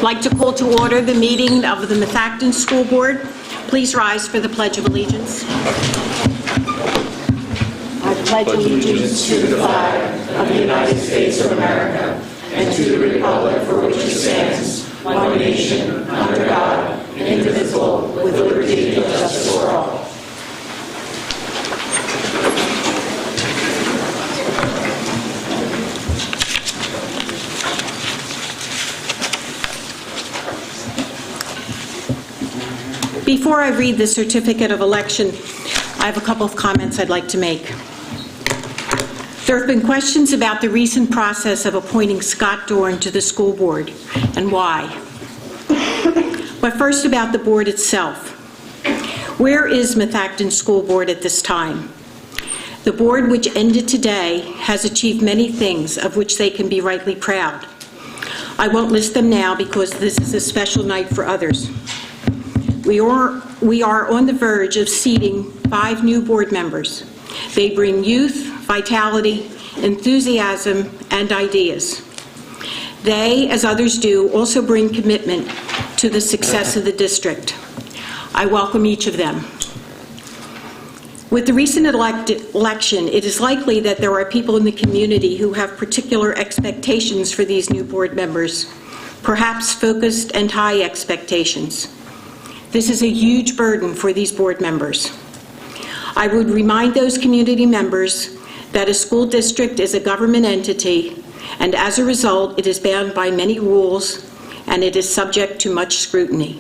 like to call to order the meeting of the Methacton School Board. Please rise for the Pledge of Allegiance. I pledge allegiance to the flag of the United States of America and to the republic for which it stands, one nation, under God, indivisible, with liberty and justice for all. Before I read the certificate of election, I have a couple of comments I'd like to make. There have been questions about the recent process of appointing Scott Dorn to the school board and why. But first about the board itself. Where is Methacton School Board at this time? The board, which ended today, has achieved many things of which they can be rightly proud. I won't list them now because this is a special night for others. We are on the verge of seating 5 new board members. They bring youth, vitality, enthusiasm, and ideas. They, as others do, also bring commitment to the success of the district. I welcome each of them. With the recent election, it is likely that there are people in the community who have particular expectations for these new board members, perhaps focused and high expectations. This is a huge burden for these board members. I would remind those community members that a school district is a government entity, and as a result, it is bound by many rules, and it is subject to much scrutiny.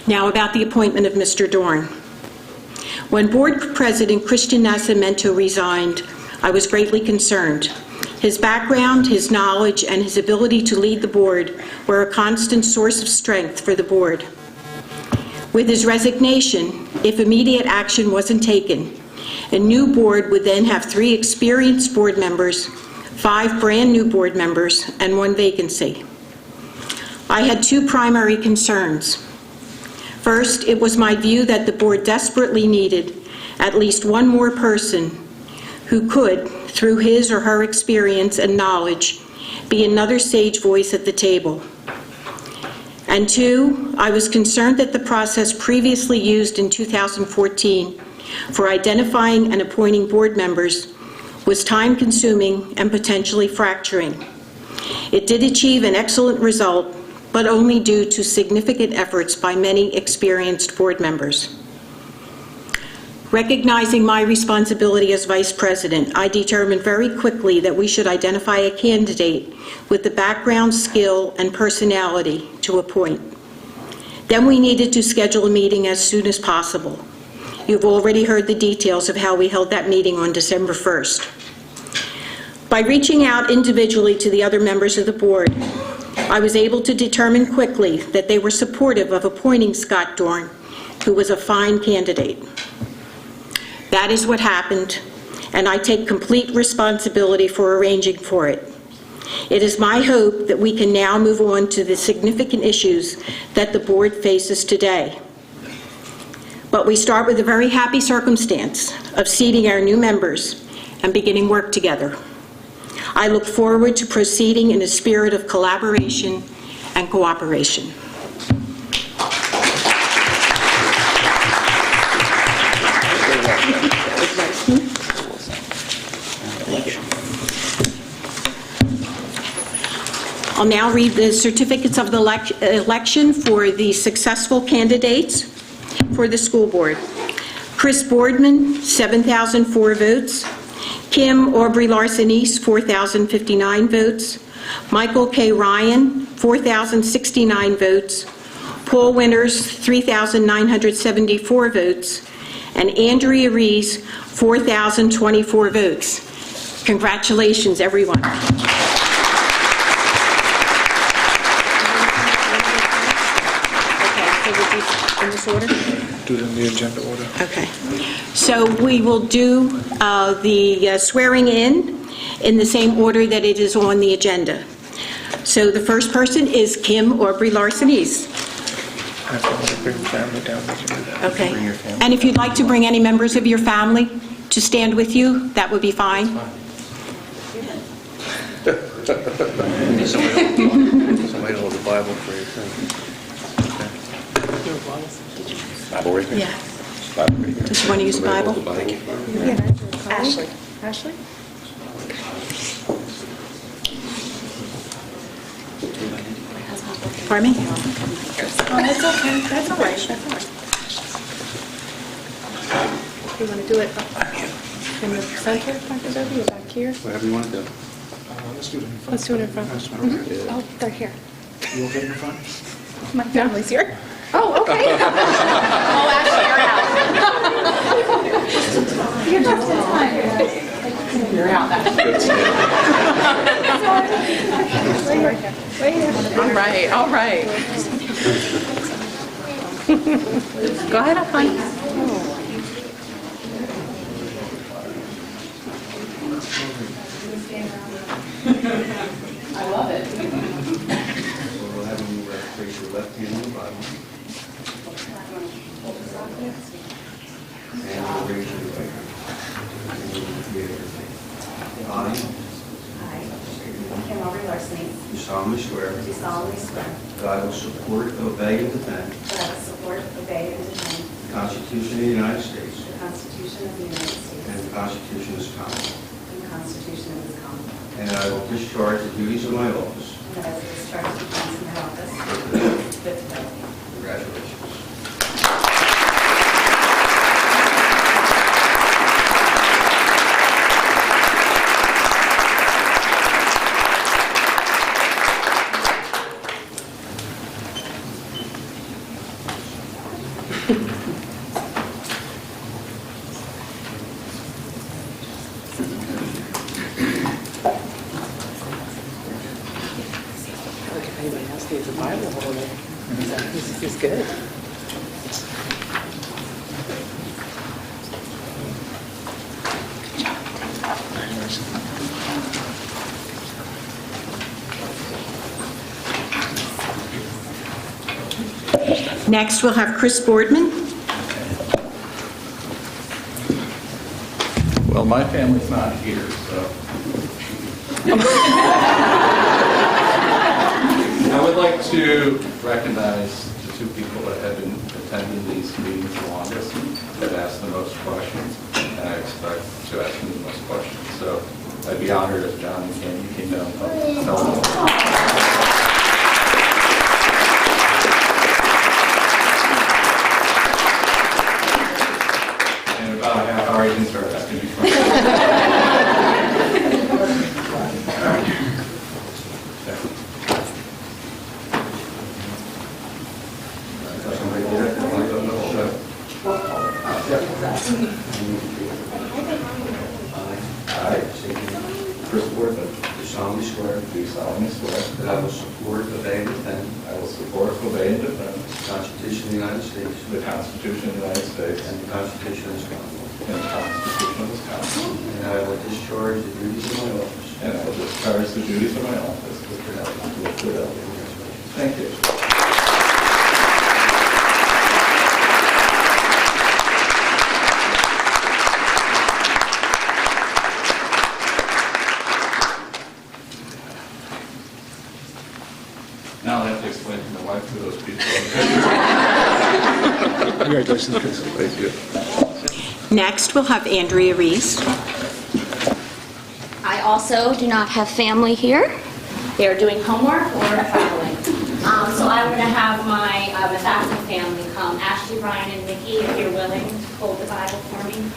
Now about the appointment of Mr. Dorn. When Board President Christian Nascimento resigned, I was greatly concerned. His background, his knowledge, and his ability to lead the board were a constant source of strength for the board. With his resignation, if immediate action wasn't taken, a new board would then have 3 experienced board members, 5 brand new board members, and 1 vacancy. I had 2 primary concerns. First, it was my view that the board desperately needed at least 1 more person who could, through his or her experience and knowledge, be another sage voice at the table. And 2, I was concerned that the process previously used in 2014 for identifying and appointing board members was time-consuming and potentially fracturing. It did achieve an excellent result, but only due to significant efforts by many experienced board members. Recognizing my responsibility as Vice President, I determined very quickly that we should identify a candidate with the background, skill, and personality to appoint. Then we needed to schedule a meeting as soon as possible. You've already heard the details of how we held that meeting on December 1st. By reaching out individually to the other members of the board, I was able to determine quickly that they were supportive of appointing Scott Dorn, who was a fine candidate. That is what happened, and I take complete responsibility for arranging for it. It is my hope that we can now move on to the significant issues that the board faces today. But we start with the very happy circumstance of seating our new members and beginning work together. I look forward to proceeding in a spirit of collaboration and cooperation. I'll now read the certificates of the election for the successful candidates for the school board. Chris Boardman, 7,004 votes. Kim Aubrey Larson-East, 4,059 votes. Michael K. Ryan, 4,069 votes. Paul Winters, 3,974 votes. And Andrea Rees, 4,024 votes. Congratulations, everyone. In this order? Do it in the agenda order. Okay. So we will do the swearing in the same order that it is on the agenda. So the first person is Kim Aubrey Larson-East. If you want to bring family down, we can do that. Okay. Bring your family. And if you'd like to bring any members of your family to stand with you, that would be fine. Somebody hold the Bible for you. Bible right here. Yeah. Bible right here. Does you want to use the Bible? Ashley. Ashley? Pardon me? Oh, that's okay. That's all right. That's all right. You want to do it in the center, Dr. Zerby, or back here? Whatever you want to do. Let's do it in front. Let's do it in front. That's fine. Mhm. Oh, they're here. You okay in the front? My family's here. Oh, okay. Oh, Ashley, you're out. You're just in time. You're out. Good stand. All right, all right. Go ahead, have fun. I love it. We'll have you place your left hand on the Bible. And we'll raise your right hand. And we'll repeat everything. Kim Aubrey Larceny, Do solemnly swear do solemnly swear that I will support, obey, and defend that I will support, obey, and defend the Constitution of the United States the Constitution of the United and States the Constitution of this Commonwealth, and the Constitution of this Commonwealth, and that I will discharge the duties of my office and that I will discharge the duties of my office with fidelity. with fidelity. Congratulations. Look, if anybody else needs a Bible holder, so he's good. Next, we'll have Chris Boardman. Well, my family's not here, so. I would like to recognize the two people that have been attending these meetings the longest, that asked the most questions, and I expect to ask them the most questions. So I'd be honored if John and Candy came down and tell them. In about a half hour, you can start asking me questions. Somebody get it? I don't know. I, Chris Boardman, do solemnly swear Do solemnly swear that I will support, obey, and defend I will support, obey, and defend the Constitution of the United States the Constitution of the United States and the Constitution of this Commonwealth, and the Constitution of this Commonwealth, and that I will discharge the duties of my office and I will discharge the duties of my office with fidelity. with fidelity. Congratulations. Thank you. Now I have to explain to my wife who those people are. Congratulations, Chris. Thank you. Next, we'll have Andrea Reese. I also do not have family here. They are doing homework or traveling. So I'm going to have my Bethesda family come. Ashley, Brian, and Nikki, if you're willing to hold the Bible for me.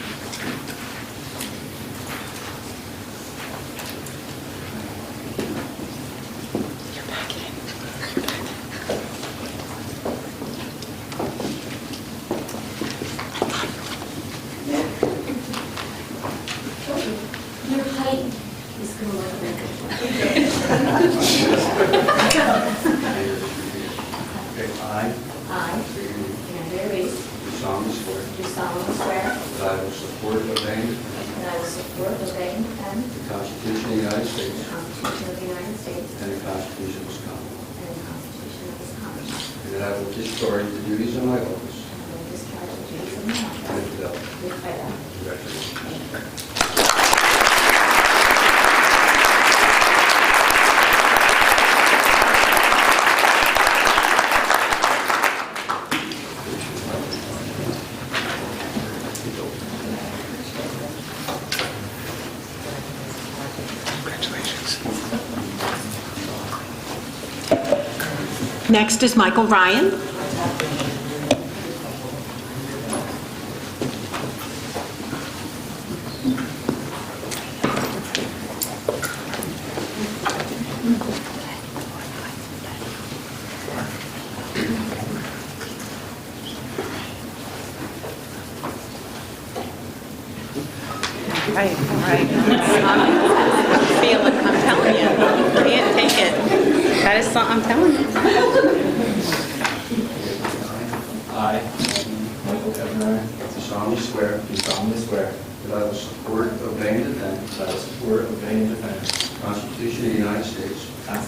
Your height is going to look like Okay, I, I, Andrea Reese, do solemnly swear do solemnly swear that I will support, obey, and defend that I will support, obey, and defend the Constitution of the United the States Constitution of the United States and the Constitution of this Commonwealth, and the Constitution of this Commonwealth, and that I will discharge the duties of my office and I will discharge the duties of my office with fidelity. with fidelity. Congratulations. Thank you. Next is Michael Ryan. Right, right. I'm feeling, I'm telling you, can't take it. That is something, I'm telling you. I, Michael Kevin Ryan, do solemnly swear that I will support, obey, and defend the Constitution of the United States and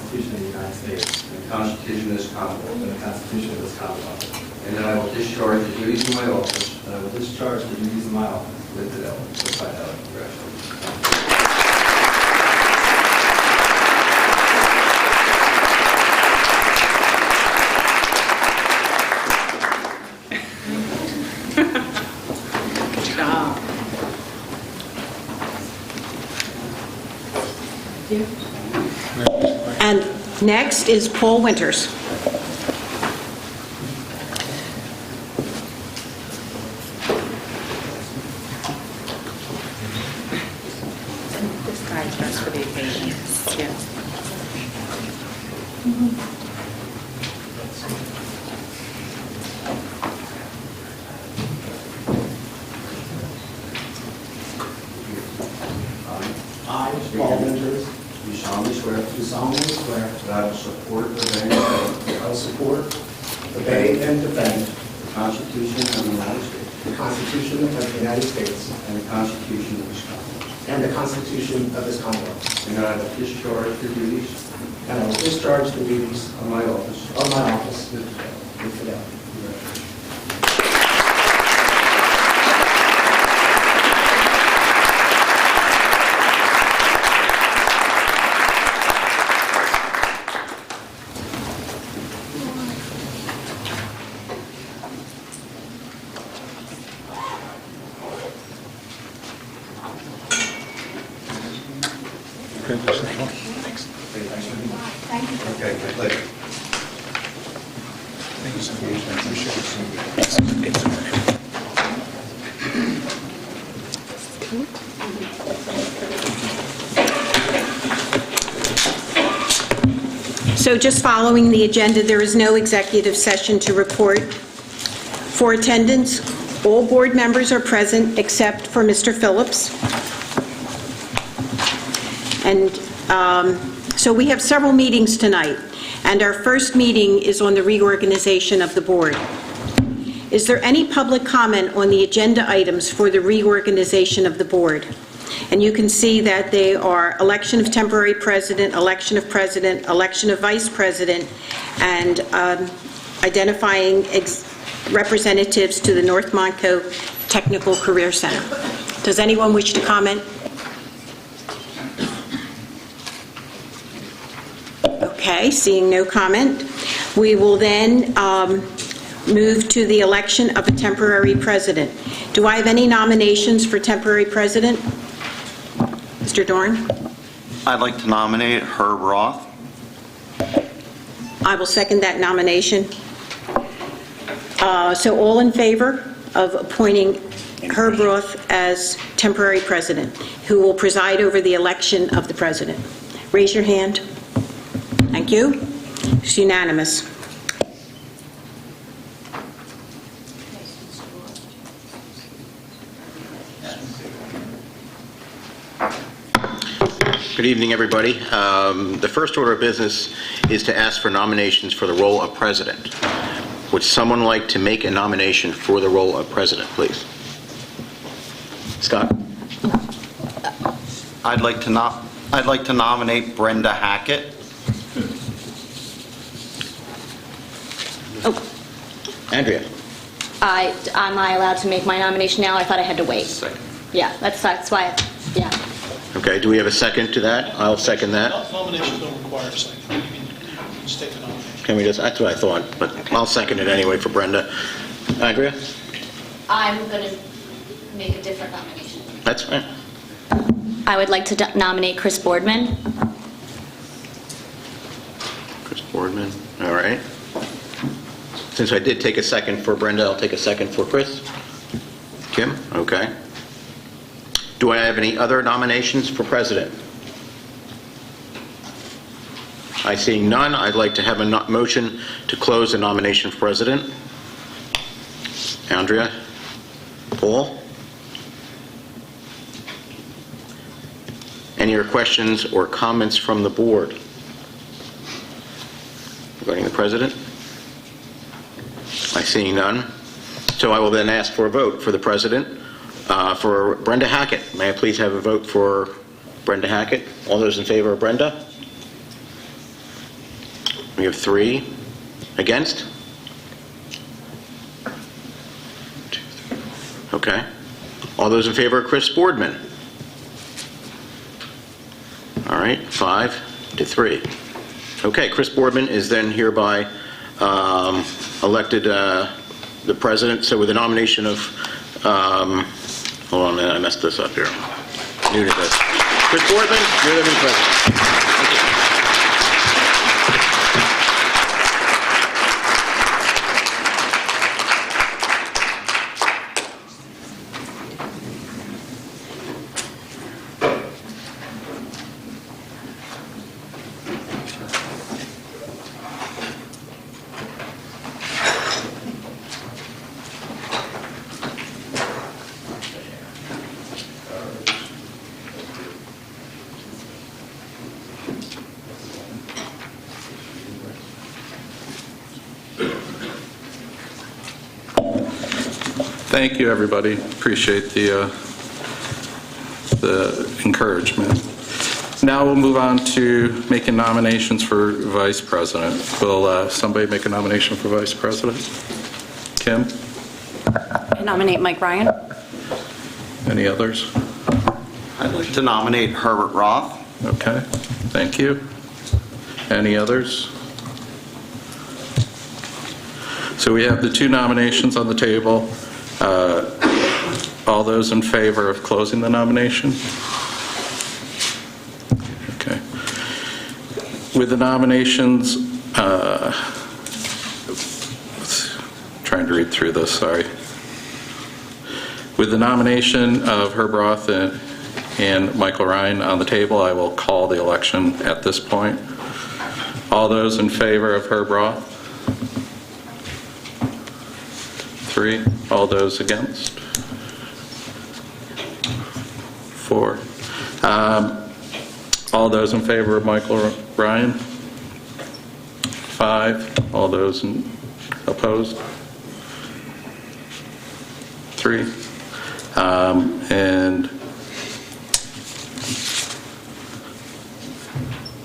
the Constitution of this Commonwealth, and that I will discharge the duties of my office with fidelity. Congratulations. Good job. And next is Paul Winters. This guy's dressed for the occasion. Yeah. I, Paul Winters, do solemnly swear that I will support, obey, and defend the Constitution of the United States the Constitution of the United States and the Constitution of this Commonwealth, and the Constitution of this Commonwealth, and that I will discharge the duties and I will discharge the duties of my office of my office with fidelity. with fidelity. Congratulations. Okay, my pleasure. Thank you so much. I appreciate it. So just following the agenda, there is no executive session to report. For attendance, all board members are present except for Mr. Phillips. And so we have several meetings tonight, and our first meeting is on the reorganization of the board. Is there any public comment on the agenda items for the reorganization of the board? And you can see that they are election of temporary president, election of vice president, and identifying representatives to the North Montco Technical Career Center. Does anyone wish to comment? Okay, seeing no comment, we will then move to the election of a temporary president. Do I have any nominations for temporary president? Mr. Dorn? I'd like to nominate Herb Roth. I will second that nomination. So all in favor of appointing Herb Roth as temporary president, who will preside over the election of the president? Raise your hand. Thank you. It's unanimous. Good evening, everybody. The first order of business is to ask for nominations for the role of president. Would someone like to make a nomination for the role of president, please? Scott? I'd like to nominate Brenda Hackett. Andrea? Am I allowed to make my nomination now? I thought I had to wait. Second. Yeah, that's why, yeah. Okay, do we have a second to that? I'll second that. Nominations don't require a second. You can just take the nomination. Can we just, that's what I thought, but I'll second it anyway for Brenda. Andrea? I'm going to make a different nomination. That's fine. I would like to nominate Chris Boardman. Boardman, all right. Since I did take a second for Brenda, I'll take a second for Chris. Kim, okay. Do I have any other nominations for president? I see none. I'd like to have a motion to close the nomination for president. Andrea? Paul? Any other questions or comments from the board regarding the president? I see none. So I will then ask for a vote for the president. For Brenda Hackett, may I please have a vote for Brenda Hackett? All those in favor of Brenda? We have 3 against. Okay. All those in favor of Chris Boardman? All right, 5-3. Okay, Chris Boardman is then hereby elected the president. So with the nomination of, hold on a minute, I messed this up here. New to this. Chris Boardman, you're the new president. Thank you. Thank you, everybody. Appreciate the encouragement. Now we'll move on to making nominations for vice president. Will somebody make a nomination for vice president? Kim? I nominate Mike Ryan. Any others? I'd like to nominate Herbert Roth. Okay, thank you. Any others? So we have the 2 nominations on the table. All those in favor of closing the nomination? Okay. With the nominations, trying to read through this, sorry. With the nomination of Herb Roth and Michael Ryan on the table, I will call the election at this point. All those in favor of Herb Roth? 3. All those against? 4. All those in favor of Michael Ryan? 5. All those opposed? 3. And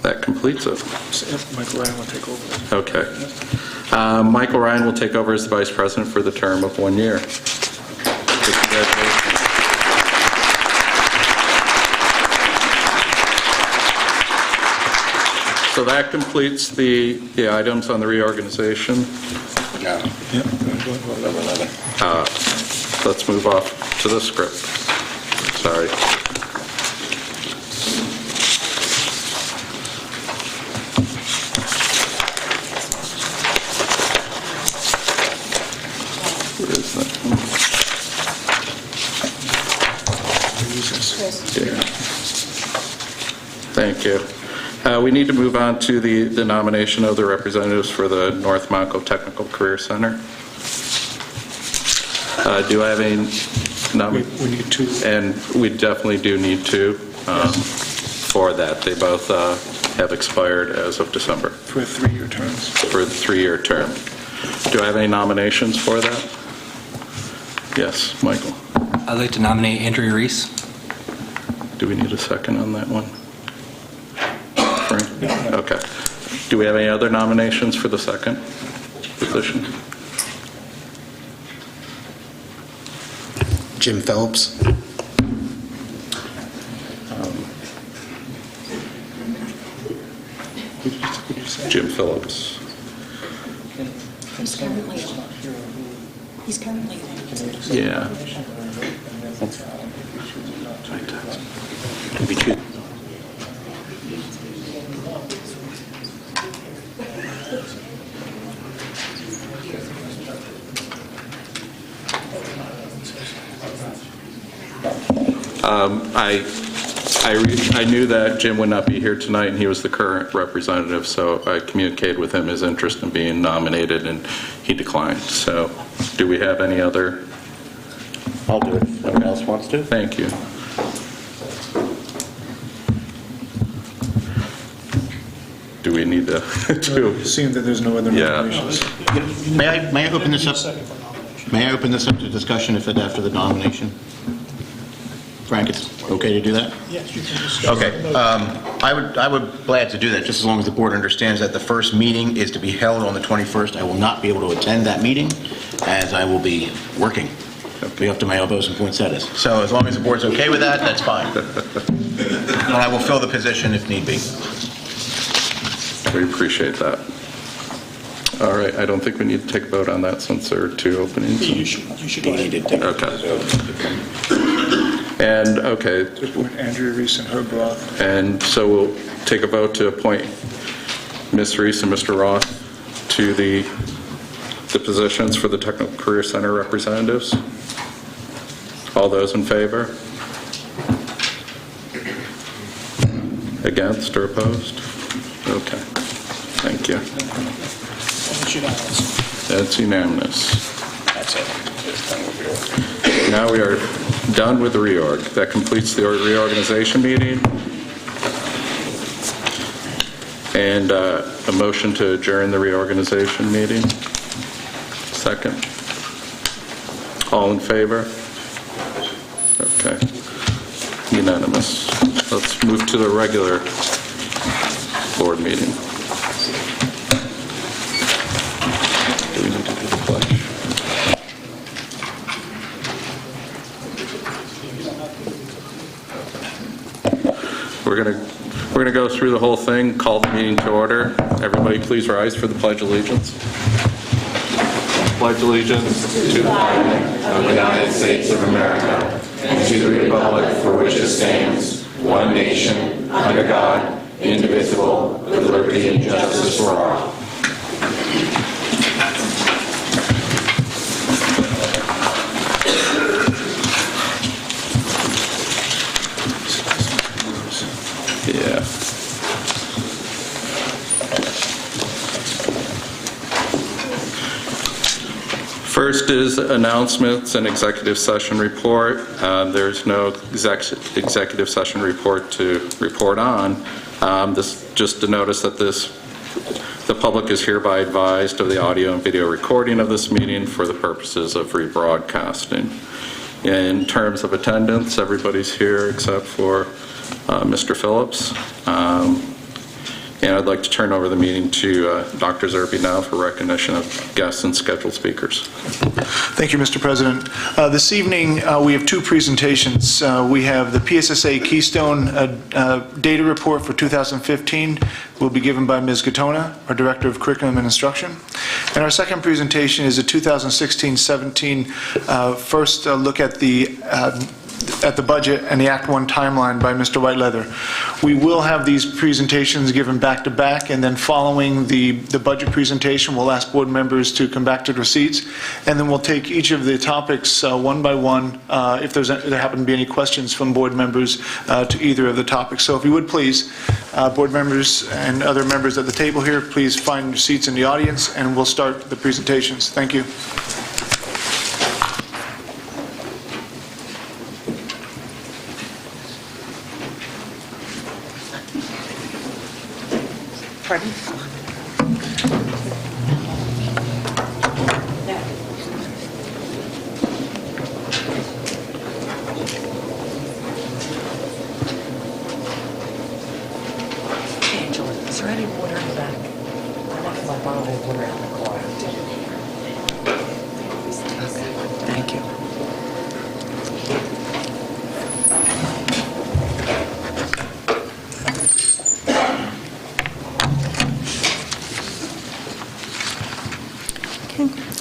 that completes it. Michael Ryan will take over. Okay. Michael Ryan will take over as the vice president for the term of 1 year. Congratulations. So that completes the items on the reorganization. Let's move off to the script. Sorry. Where is that one? Yeah. Thank you. We need to move on to the nomination of the representatives for the North Monaco Technical Career Center. Do I have any nominations? We need 2. And we definitely do need 2 for that. They both have expired as of December. For 3-year terms. For the 3-year term. Do I have any nominations for that? Yes, Michael. I'd like to nominate Andrea Reese. Do we need a second on that one? Frank? Okay. Do we have any other nominations for the second position? Jim Phillips. Jim Phillips. He's currently Yeah. I knew that Jim would not be here tonight, and he was the current representative, so I communicated with him his interest in being nominated, and he declined. So do we have any other? I'll do it if anyone else wants to. Thank you. Do we need to do? Seeing that there's no other Yeah. nominations. May I open this up? Second for nomination. May I open this up to discussion if it after the nomination? Frank, it's okay to do that? Yes, you can discuss. Okay, I would glad to do that, just as long as the board understands that the first meeting is to be held on the 21st. I will not be able to attend that meeting, as I will be working. Be up to my elbows in poinsettias. So as long as the board's okay with that, that's fine. And I will fill the position if need be. We appreciate that. All right, I don't think we need to take a vote on that since there are two openings. You should go ahead. Okay. And, okay, Appoint Andrea Reese and Herb Roth. and so we'll take a vote to appoint Ms. Reese and Mr. Roth to the positions for the Technical Career Center representatives. All those in favor? Against or opposed? Okay, thank you. It's unanimous. That's unanimous. That's it. Now we are done with the reorg. That completes the reorganization meeting. And a motion to adjourn the reorganization meeting. Second. All in favor? Okay. Unanimous. Let's move to the regular board meeting. Do we need to do the pledge? We're going to go through the whole thing, call the meeting to order. Everybody please rise for the Pledge of Allegiance. Pledge allegiance to the flag of the United States of America and to the republic for which it stands, one nation, under God, indivisible, with liberty and justice for all. Yeah. First is announcements and executive session report. There's no executive session report to report on. This just to notice that the public is hereby advised of the audio and video recording of this meeting for the purposes of rebroadcasting. In terms of attendance, everybody's here except for Mr. Phillips. And I'd like to turn over the meeting to Dr. Zerbe now for recognition of guests and scheduled speakers. Thank you, Mr. President. This evening, we have two presentations. We have the PSSA Keystone Data Report for 2015 will be given by Ms. Gatona, our Director of Curriculum and Instruction. And our second presentation is a 2016-17 first look at the budget and the Act 1 timeline by Mr. Whiteleather. We will have these presentations given back to back, and then following the budget presentation, we'll ask board members to come back to their seats, and then we'll take each of the topics one by one if there happen to be any questions from board members to either of the topics. So if you would please, board members and other members at the table here, please find your seats in the audience, and we'll start the presentations. Thank you. Pardon? Angela, is there any water in the back? I left my bottle of water in the car. Okay, thank you.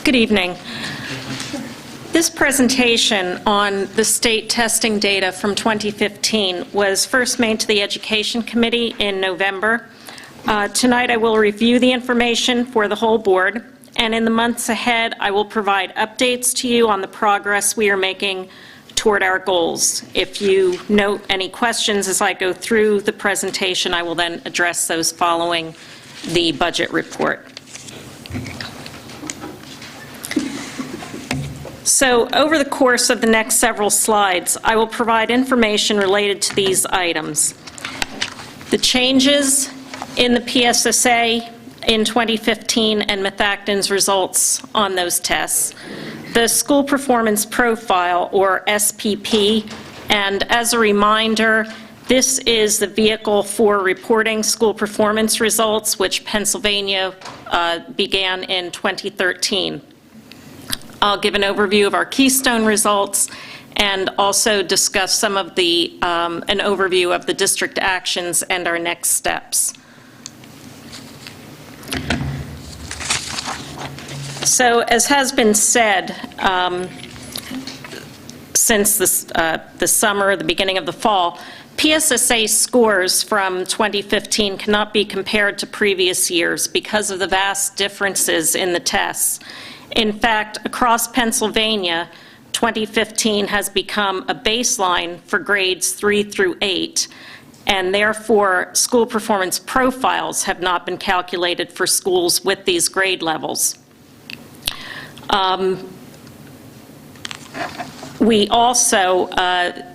Good evening. This presentation on the state testing data from 2015 was first made to the Education Committee in November. Tonight I will review the information for the whole board, and in the months ahead I will provide updates to you on the progress we are making toward our goals. If you note any questions as I go through the presentation, I will then address those following the budget report. So over the course of the next several slides, I will provide information related to these items. The changes in the PSSA in 2015 and Methacton's results on those tests, the School Performance Profile, or SPP, and as a reminder, this is the vehicle for reporting school performance results, which Pennsylvania began in 2013. I'll give an overview of our Keystone results and also discuss some of the, an overview of the district actions and our next steps. So, as has been said, since the summer, the beginning of the fall, PSSA scores from 2015 cannot be compared to previous years because of the vast differences in the tests. In fact, across Pennsylvania, 2015 has become a baseline for grades 3 through 8, and therefore school performance profiles have not been calculated for schools with these grade levels. We also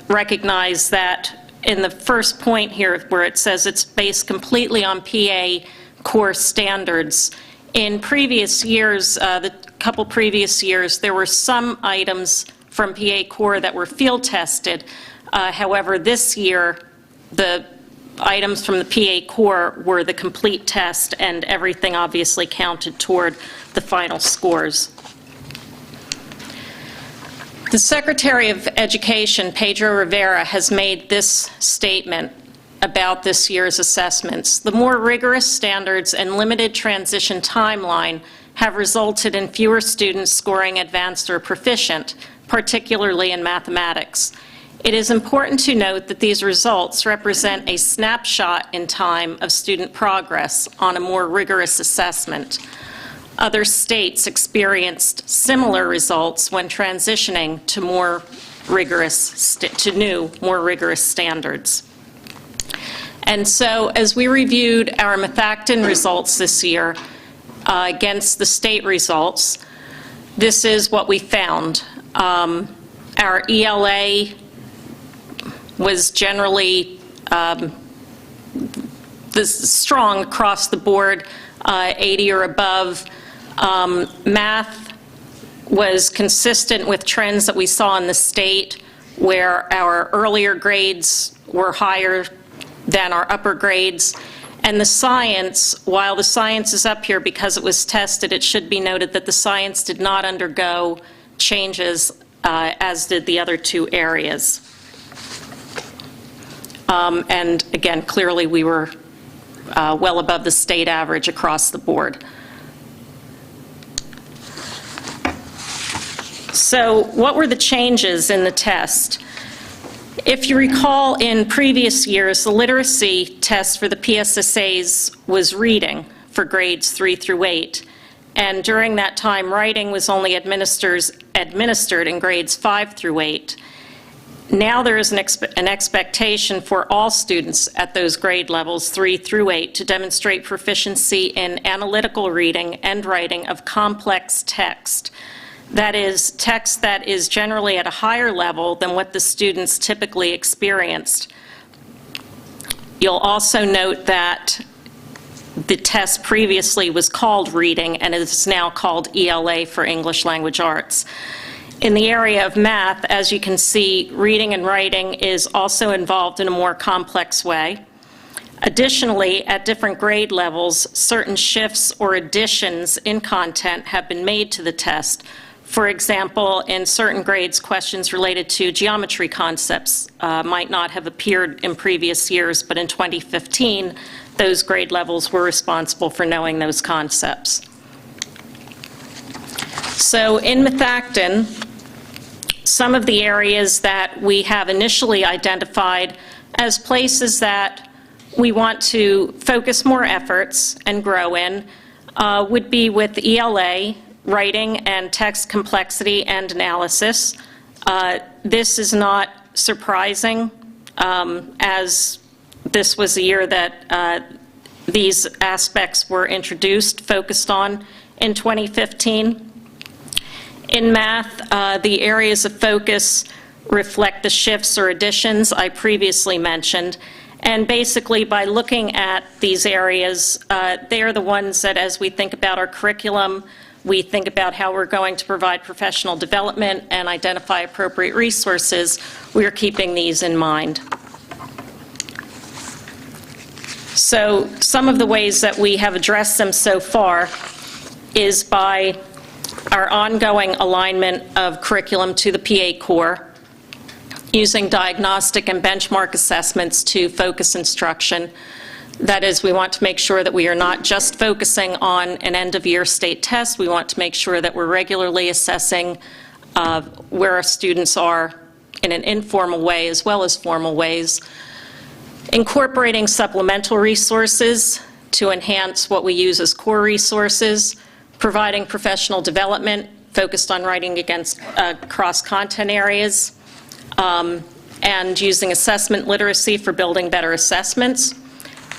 recognize that in the first point here where it says it's based completely on PA core standards, in previous years, the couple previous years, there were some items from PA core that were field tested. However, this year, the items from the PA core were the complete test, and everything obviously counted toward the final scores. The Secretary of Education, Pedro Rivera, has made this statement about this year's assessments. The more rigorous standards and limited transition timeline have resulted in fewer students scoring advanced or proficient, particularly in mathematics. It is important to note that these results represent a snapshot in time of student progress on a more rigorous assessment. Other states experienced similar results when transitioning to more rigorous, new, more rigorous standards. And so, as we reviewed our Methacton results this year against the state results, this is what we found. Our ELA was generally strong across the board, 80 or above. Math was consistent with trends that we saw in the state, where our earlier grades were higher than our upper grades. And the science, while the science is up here because it was tested, it should be noted that the science did not undergo changes as did the other two areas. And again, clearly we were well above the state average across the board. So what were the changes in the test? If you recall, in previous years, the literacy test for the PSSAs was reading for grades 3 through 8. And during that time, writing was only administered in grades 5 through 8. Now there is an expectation for all students at those grade levels, 3 through 8, to demonstrate proficiency in analytical reading and writing of complex text. That is, text that is generally at a higher level than what the students typically experienced. You'll also note that the test previously was called reading and is now called ELA for English Language Arts. In the area of math, as you can see, reading and writing is also involved in a more complex way. Additionally, at different grade levels, certain shifts or additions in content have been made to the test. For example, in certain grades, questions related to geometry concepts might not have appeared in previous years, but in 2015, those grade levels were responsible for knowing those concepts. So in Methacton, some of the areas that we have initially identified as places that we want to focus more efforts and grow in would be with ELA, writing and text complexity and analysis, This is not surprising, as this was the year that these aspects were introduced, focused on in 2015. In math, the areas of focus reflect the shifts or additions I previously mentioned. And basically, by looking at these areas, they are the ones that, as we think about our curriculum, we think about how we're going to provide professional development and identify appropriate resources, we are keeping these in mind. So some of the ways that we have addressed them so far is by our ongoing alignment of curriculum to the PA core, using diagnostic and benchmark assessments to focus instruction. That is, we want to make sure that we are not just focusing on an end-of-year state test. We want to make sure that we're regularly assessing where our students are in an informal way as well as formal ways. Incorporating supplemental resources to enhance what we use as core resources, providing professional development focused on writing against cross-content areas, and using assessment literacy for building better assessments,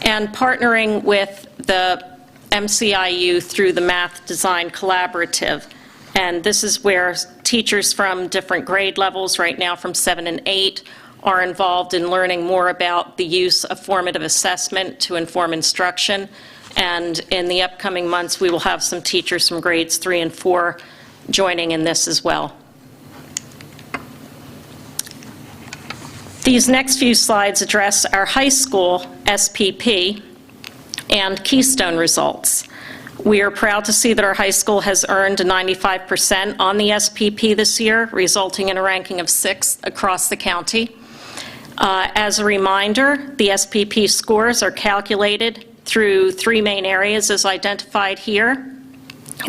and partnering with the MCIU through the Math Design Collaborative. And this is where teachers from different grade levels, right now from 7 and 8, are involved in learning more about the use of formative assessment to inform instruction. And in the upcoming months, we will have some teachers from grades 3 and 4 joining in this as well. These next few slides address our high school SPP and Keystone results. We are proud to see that our high school has earned a 95% on the SPP this year, resulting in a ranking of 6th across the county. As a reminder, the SPP scores are calculated through 3 main areas as identified here.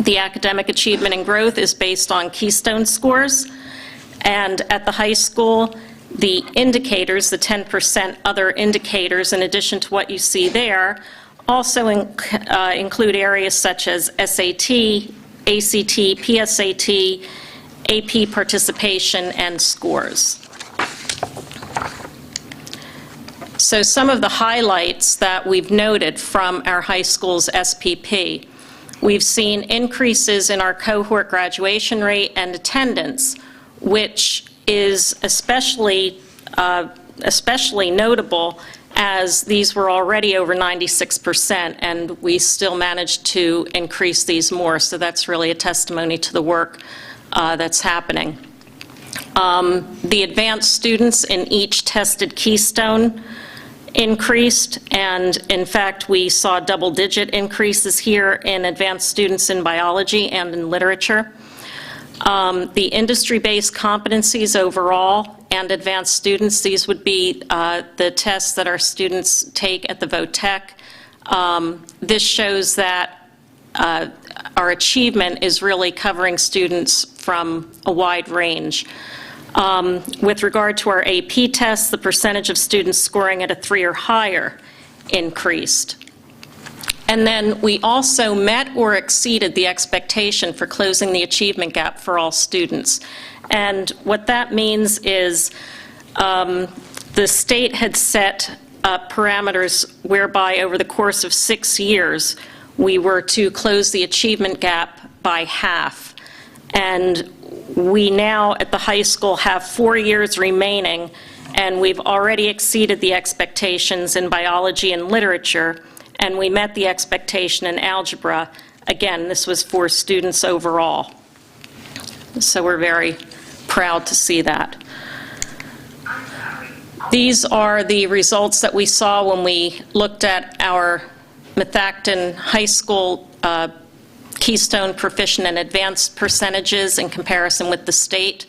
The academic achievement and growth is based on Keystone scores, and at the high school, the indicators, the 10% other indicators, in addition to what you see there, also include areas such as SAT, ACT, PSAT, AP participation, and scores. So some of the highlights that we've noted from our high school's SPP. We've seen increases in our cohort graduation rate and attendance, which is especially notable as these were already over 96%, and we still managed to increase these more. So that's really a testimony to the work that's happening. The advanced students in each tested Keystone increased, and in fact, we saw double-digit increases here in advanced students in biology and in literature. The industry-based competencies overall and advanced students, these would be the tests that our students take at the VOTEC. This shows that our achievement is really covering students from a wide range. With regard to our AP tests, the percentage of students scoring at a 3 or higher increased. And then we also met or exceeded the expectation for closing the achievement gap for all students. And what that means is the state had set parameters whereby over the course of 6 years, we were to close the achievement gap by half. And we now at the high school have 4 years remaining, and we've already exceeded the expectations in biology and literature, and we met the expectation in algebra. Again, this was for students overall. So we're very proud to see that. These are the results that we saw when we looked at our Methacton High School Keystone Proficient and Advanced percentages in comparison with the state.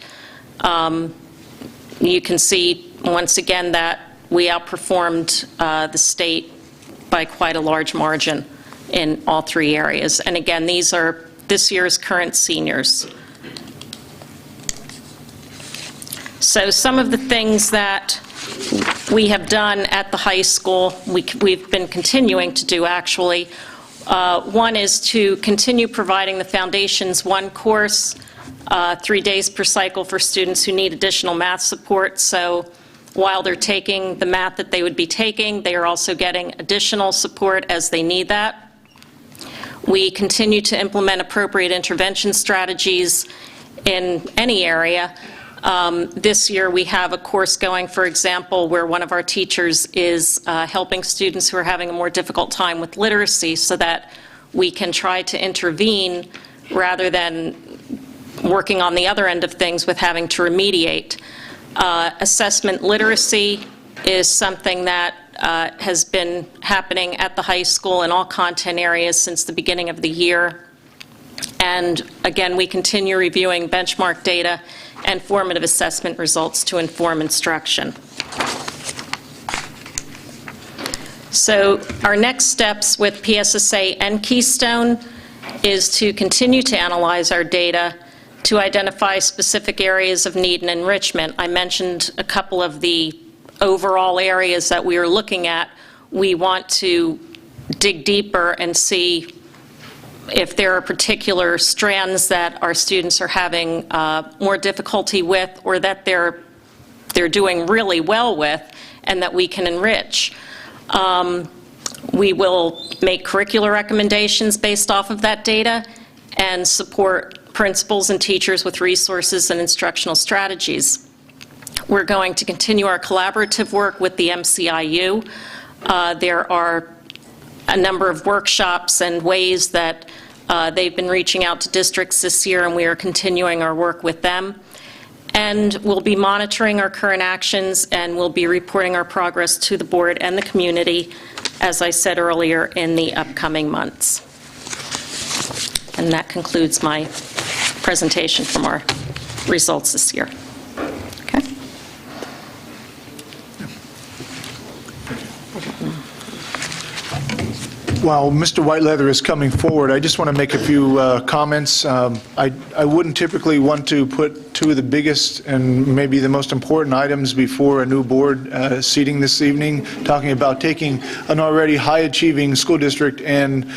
You can see once again that we outperformed the state by quite a large margin in all 3 areas. And again, these are this year's current seniors. So some of the things that we have done at the high school, we've been continuing to do actually. One is to continue providing the Foundations 1 course 3 days per cycle for students who need additional math support. So while they're taking the math that they would be taking, they are also getting additional support as they need that. We continue to implement appropriate intervention strategies in any area. This year we have a course going, for example, where one of our teachers is helping students who are having a more difficult time with literacy so that we can try to intervene rather than working on the other end of things with having to remediate. Assessment literacy is something that has been happening at the high school in all content areas since the beginning of the year. And again, we continue reviewing benchmark data and formative assessment results to inform instruction. So our next steps with PSSA and Keystone is to continue to analyze our data to identify specific areas of need and enrichment. I mentioned a couple of the overall areas that we are looking at. We want to dig deeper and see if there are particular strands that our students are having more difficulty with, or that they're doing really well with, and that we can enrich. We will make curricular recommendations based off of that data and support principals and teachers with resources and instructional strategies. We're going to continue our collaborative work with the MCIU. There are a number of workshops and ways that they've been reaching out to districts this year, and we are continuing our work with them. And we'll be monitoring our current actions, and we'll be reporting our progress to the board and the community, as I said earlier, in the upcoming months. And that concludes my presentation from our results this year. Okay. While Mr. Whiteleather is coming forward, I just want to make a few comments. I wouldn't typically want to put two of the biggest and maybe the most important items before a new board seating this evening, talking about taking an already high-achieving school district and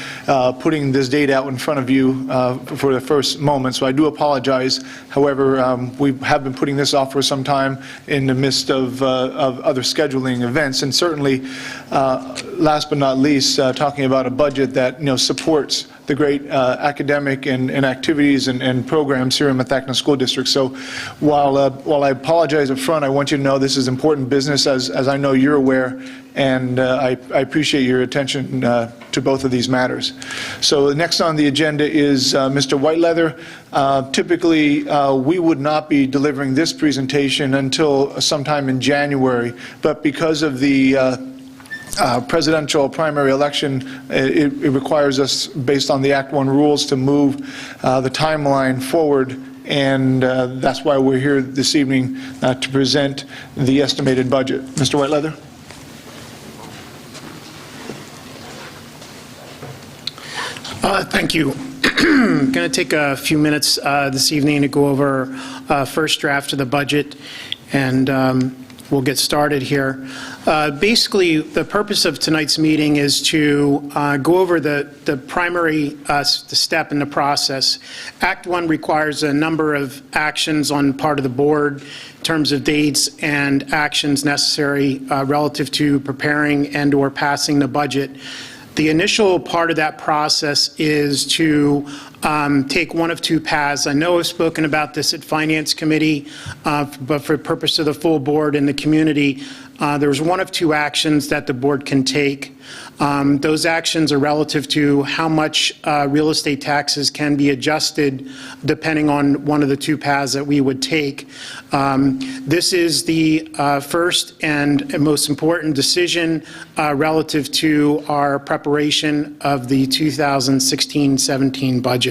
putting this data out in front of you for the first moment. So I do apologize. However, we have been putting this off for some time in the midst of other scheduling events, and certainly, last but not least, talking about a budget that supports the great academic and activities and programs here in Methacton School District. So while I apologize up front, I want you to know this is important business, as I know you're aware, and I appreciate your attention to both of these matters. So next on the agenda is Mr. Whiteleather. Typically, we would not be delivering this presentation until sometime in January, but because of the presidential primary election, it requires us, based on the Act 1 rules, to move the timeline forward, and that's why we're here this evening to present the estimated budget. Mr. Whiteleather? Thank you. I'm going to take a few minutes this evening to go over first draft of the budget, and we'll get started here. Basically, the purpose of tonight's meeting is to go over the primary step in the process. Act 1 requires a number of actions on part of the board in terms of dates and actions necessary relative to preparing and or passing the budget. The initial part of that process is to take one of two paths. I know I've spoken about this at Finance Committee, but for the purpose of the full board and the community, there's one of two actions that the board can take. Those actions are relative to how much real estate taxes can be adjusted depending on one of the two paths that we would take. This is the first and most important decision relative to our preparation of the 2016-17 budget.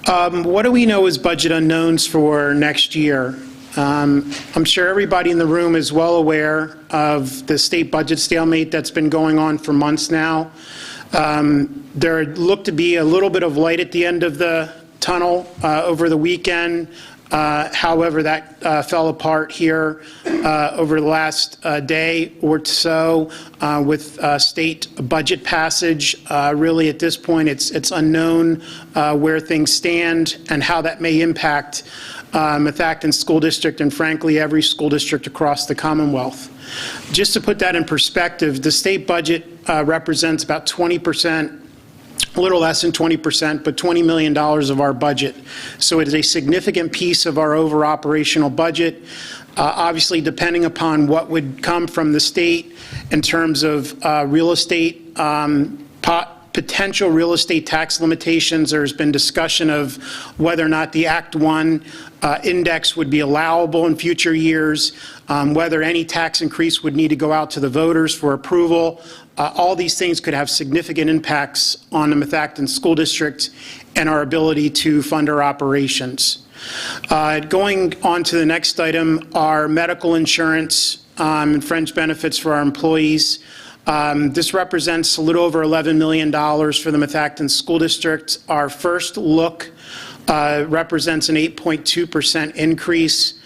What do we know as budget unknowns for next year? I'm sure everybody in the room is well aware of the state budget stalemate that's been going on for months now. There looked to be a little bit of light at the end of the tunnel over the weekend. However, that fell apart here over the last day or so with state budget passage. Really, at this point, it's unknown where things stand and how that may impact Methacton School District and, frankly, every school district across the Commonwealth. Just to put that in perspective, the state budget represents about 20%, a little less than 20%, but $20 million of our budget. So it is a significant piece of our over operational budget. Obviously, depending upon what would come from the state in terms of real estate, potential real estate tax limitations, there's been discussion of whether or not the Act 1 index would be allowable in future years, whether any tax increase would need to go out to the voters for approval. All these things could have significant impacts on the Methacton School District and our ability to fund our operations. Going on to the next item, our medical insurance and fringe benefits for our employees. This represents a little over $11 million for the Methacton School District. Our first look represents an 8.2% increase.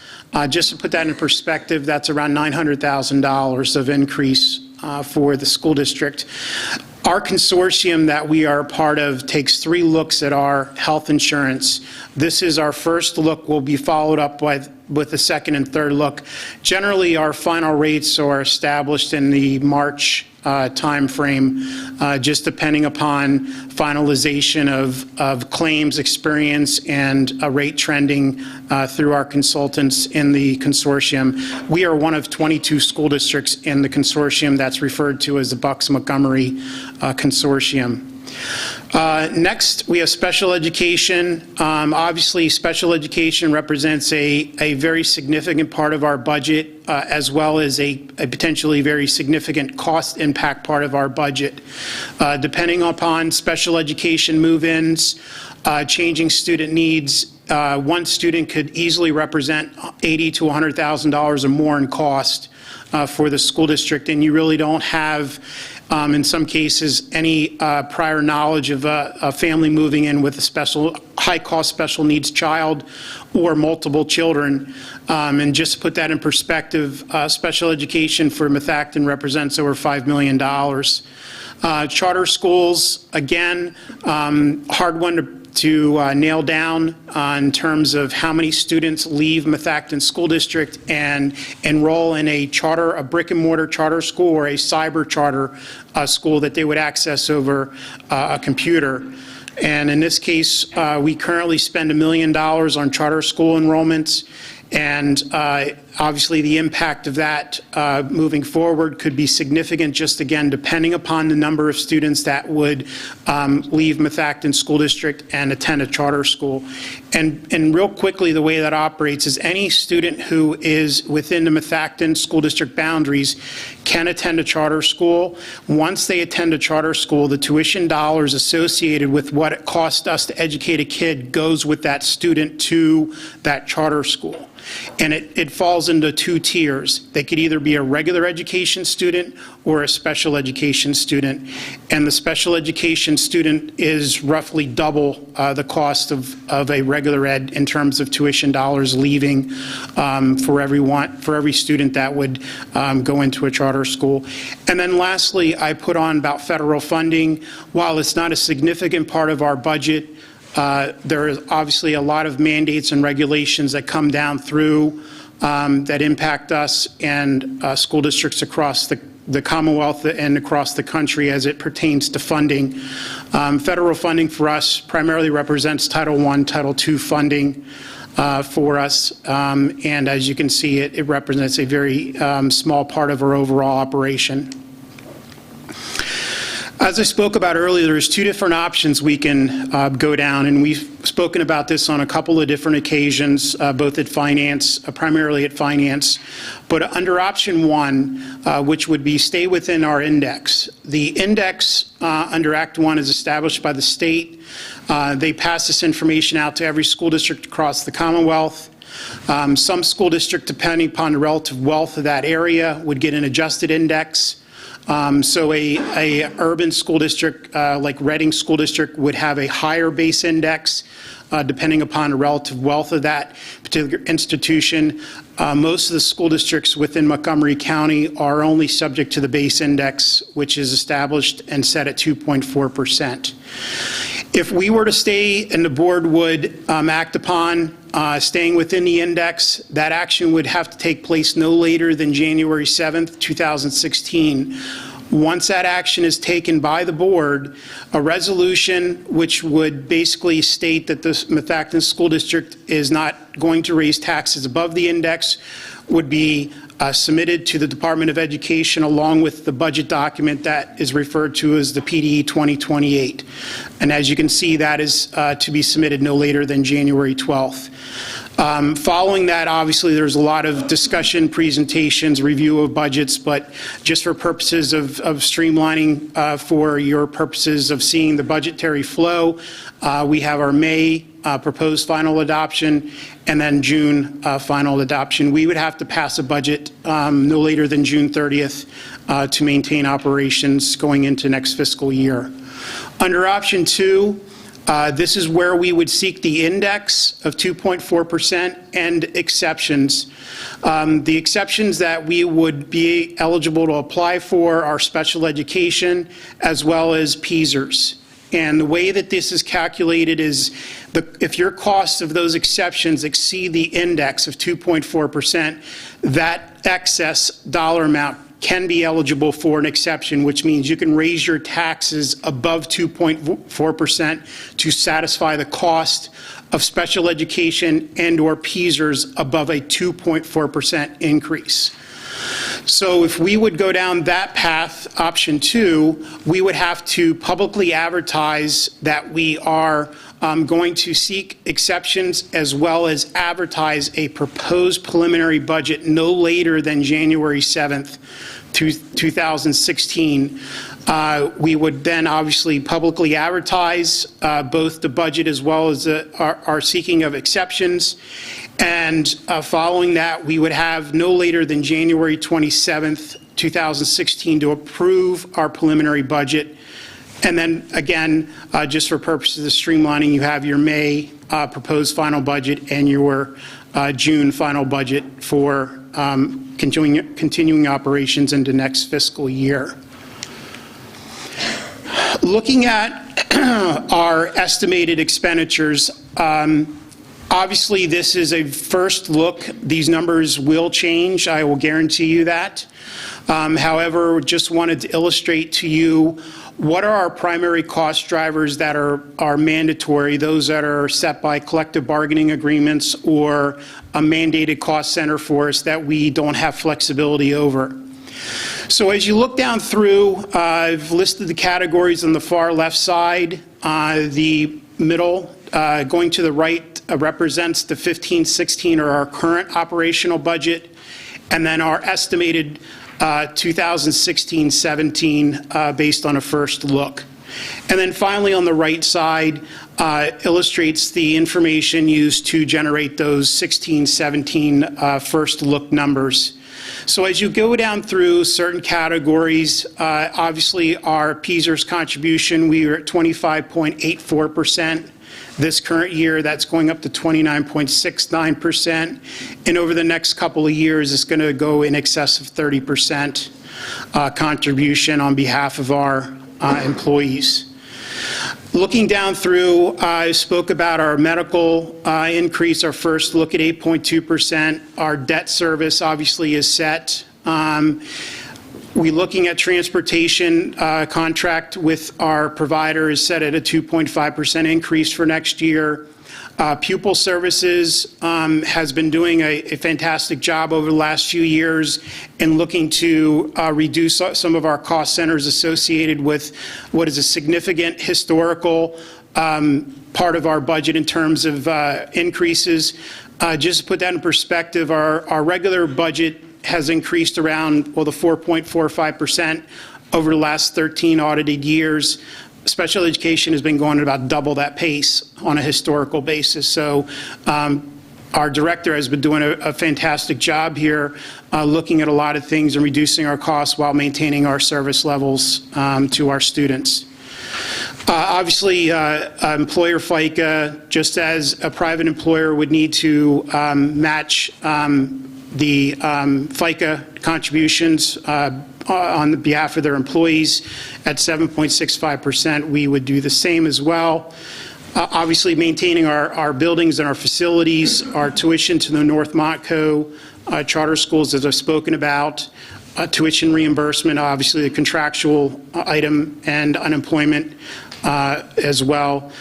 Just to put that in perspective, that's around $900,000 of increase for the school district. Our consortium that we are a part of takes 3 looks at our health insurance. This is our first look. Will be followed up with the second and third look. Generally, our final rates are established in the March time frame, just depending upon finalization of claims experience and rate trending through our consultants in the consortium. We are one of 22 school districts in the consortium that's referred to as the Bucks-Montgomery Consortium. Next, we have special education. Obviously, special education represents a very significant part of our budget, as well as a potentially very significant cost impact part of our budget. Depending upon special education move-ins, changing student needs, one student could easily represent $80,000 to $100,000 or more in cost for the school district, and you really don't have in some cases, any prior knowledge of a family moving in with a high-cost special needs child or multiple children. And just to put that in perspective, special education for Methacton represents over $5 million. Charter schools, again, hard one to nail down in terms of how many students leave Methacton School District and enroll in a brick and mortar charter school or a cyber charter school that they would access over a computer. And in this case, we currently spend $1 million on charter school enrollments. And obviously the impact of that moving forward could be significant, just again, depending upon the number of students that would leave Methacton School District and attend a charter school. And real quickly, the way that operates is any student who is within the Methacton School District boundaries can attend a charter school. Once they attend a charter school, the tuition dollars associated with what it costs us to educate a kid goes with that student to that charter school. And it falls into 2 tiers. They could either be a regular education student or a special education student. And the special education student is roughly double the cost of a regular ed in terms of tuition dollars leaving for every student that would go into a charter school. And then lastly, I put on about federal funding. While it's not a significant part of our budget, there is obviously a lot of mandates and regulations that come down through that impact us and school districts across the Commonwealth and across the country as it pertains to funding. Federal funding for us primarily represents Title I, Title II funding for us. And as you can see, it represents a very small part of our overall operation. As I spoke about earlier, there's 2 different options we can go down, and we've spoken about this on a couple of different occasions, both at finance, primarily at finance. But under option 1, which would be stay within our index. The index under Act 1 is established by the state. They pass this information out to every school district across the Commonwealth. Some school district, depending upon the relative wealth of that area, would get an adjusted index. So a urban school district like Reading School District would have a higher base index depending upon the relative wealth of that particular institution. Most of the school districts within Montgomery County are only subject to the base index, which is established and set at 2.4%. If we were to stay and the board would act upon staying within the index, that action would have to take place no later than January 7th, 2016. Once that action is taken by the board, a resolution which would basically state that the Methacton School District is not going to raise taxes above the index would be submitted to the Department of Education along with the budget document that is referred to as the PDE 2028. And as you can see, that is to be submitted no later than January 12th. Following that, obviously, there's a lot of discussion, presentations, review of budgets, but just for purposes of streamlining, for your purposes of seeing the budgetary flow, we have our May proposed final adoption, and then June final adoption. We would have to pass a budget no later than June 30th to maintain operations going into next fiscal year. Under option 2, this is where we would seek the index of 2.4% and exceptions. The exceptions that we would be eligible to apply for are special education as well as PSERS. And the way that this is calculated is if your costs of those exceptions exceed the index of 2.4%, that excess dollar amount can be eligible for an exception, which means you can raise your taxes above 2.4% to satisfy the cost of special education and/or PSERS above a 2.4% increase. So if we would go down that path, option 2, we would have to publicly advertise that we are going to seek exceptions as well as advertise a proposed preliminary budget no later than January 7th, 2016. We would then obviously publicly advertise both the budget as well as our seeking of exceptions. And following that, we would have no later than January 27th, 2016 to approve our preliminary budget. And then again, just for purposes of streamlining, you have your May proposed final budget and your June final budget for continuing operations into next fiscal year. Looking at our estimated expenditures, obviously this is a first look. These numbers will change, I will guarantee you that. However, just wanted to illustrate to you what are our primary cost drivers that are mandatory, those that are set by collective bargaining agreements or a mandated cost center for us that we don't have flexibility over. So as you look down through, I've listed the categories on the far left side. The middle, going to the right, represents the 15-16 or our current operational budget, and then our estimated 2016-17 based on a first look. And then finally on the right side illustrates the information used to generate those 16-17 first look numbers. So as you go down through certain categories, obviously our PSERS contribution, we are at 25.84%. This current year, that's going up to 29.69%. And over the next couple of years, it's going to go in excess of 30% contribution on behalf of our employees. Looking down through, I spoke about our medical increase, our first look at 8.2%. Our debt service obviously is set. We're looking at transportation contract with our provider is set at a 2.5% increase for next year. Pupil services has been doing a fantastic job over the last few years in looking to reduce some of our cost centers associated with what is a significant historical part of our budget in terms of increases. Just to put that in perspective, our regular budget has increased around, well, the 4.45% over the last 13 audited years. Special education has been going at about double that pace on a historical basis. So our director has been doing a fantastic job here looking at a lot of things and reducing our costs while maintaining our service levels to our students. Obviously, employer FICA, just as a private employer would need to match the FICA contributions on the behalf of their employees at 7.65%, we would do the same as well. Obviously, maintaining our buildings and our facilities, our tuition to the North Montco charter schools, as I've spoken about, tuition reimbursement, obviously the contractual item, and unemployment as well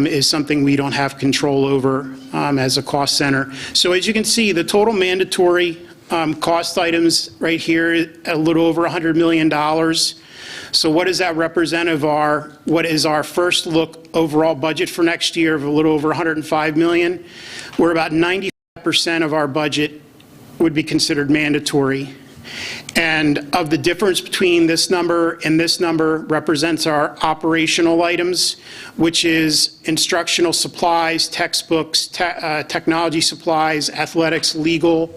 is something we don't have control over as a cost center. So as you can see, the total mandatory cost items right here, a little over $100 million. So what does that represent of what is our first look overall budget for next year of a little over $105 million? We're about 95% of our budget would be considered mandatory. And of the difference between this number and this number represents our operational items, which is instructional supplies, textbooks, technology supplies, athletics, legal,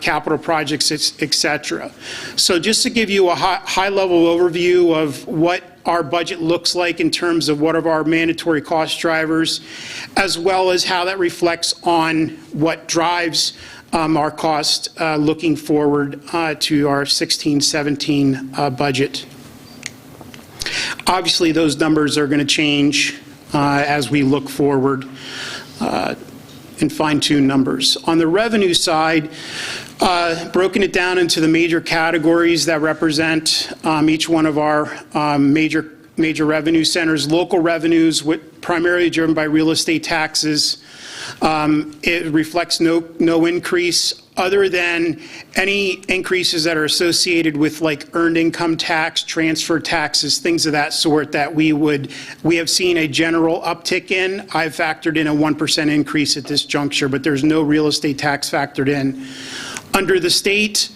capital projects, et cetera. So just to give you a high-level overview of what our budget looks like in terms of what are our mandatory cost drivers, as well as how that reflects on what drives our cost looking forward to our 16-17 budget. Obviously, those numbers are going to change as we look forward and fine-tune numbers. On the revenue side, broken it down into the major categories that represent each one of our major revenue centers. Local revenues, primarily driven by real estate taxes. It reflects no increase other than any increases that are associated with like earned income tax, transfer taxes, things of that sort that we have seen a general uptick in. I've factored in a 1% increase at this juncture, but there's no real estate tax factored in. Under the state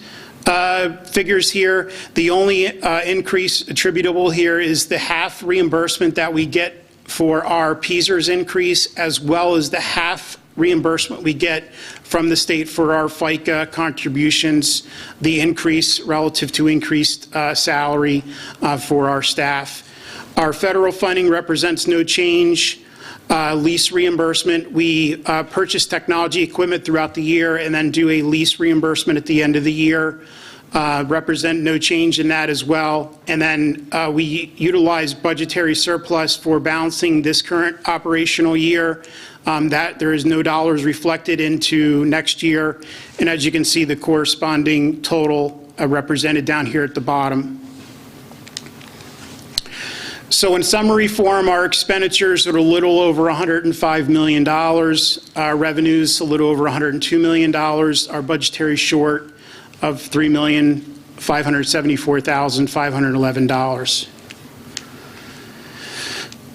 figures here, the only increase attributable here is the half reimbursement that we get for our PSERS increase, as well as the half reimbursement we get from the state for our FICA contributions, the increase relative to increased salary for our staff. Our federal funding represents no change. Lease reimbursement, we purchase technology equipment throughout the year and then do a lease reimbursement at the end of the year. Represent no change in that as well. And then we utilize budgetary surplus for balancing this current operational year. That there is no dollars reflected into next year. And as you can see, the corresponding total represented down here at the bottom. So in summary form, our expenditures are a little over $105 million. Our revenues a little over $102 million. Our budgetary short of $3,574,511.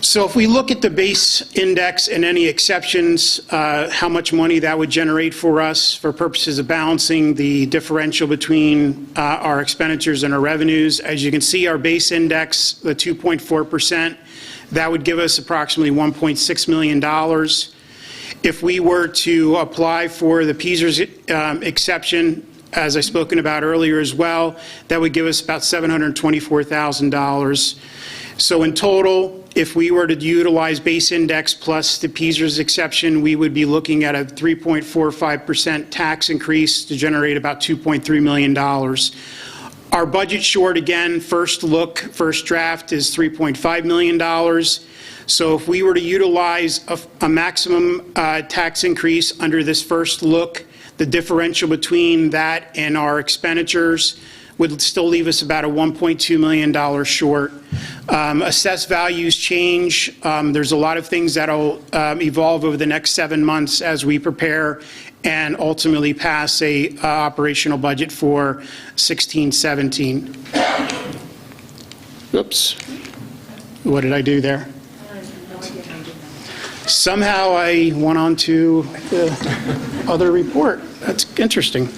So if we look at the base index and any exceptions, how much money that would generate for us for purposes of balancing the differential between our expenditures and our revenues. As you can see, our base index, the 2.4%, that would give us approximately $1.6 million. If we were to apply for the PSERS exception, as I've spoken about earlier as well, that would give us about $724,000. So in total, if we were to utilize base index plus the PSERS exception, we would be looking at a 3.45% tax increase to generate about $2.3 million. Our budget short, again, first draft is $3.5 million. So if we were to utilize a maximum tax increase under this first look, the differential between that and our expenditures would still leave us about a $1.2 million short. Assessed values change. There's a lot of things that will evolve over the next 7 months as we prepare and ultimately pass a operational budget for 16-17. Oops. What did I do there? Somehow I went on to the other report. That's interesting.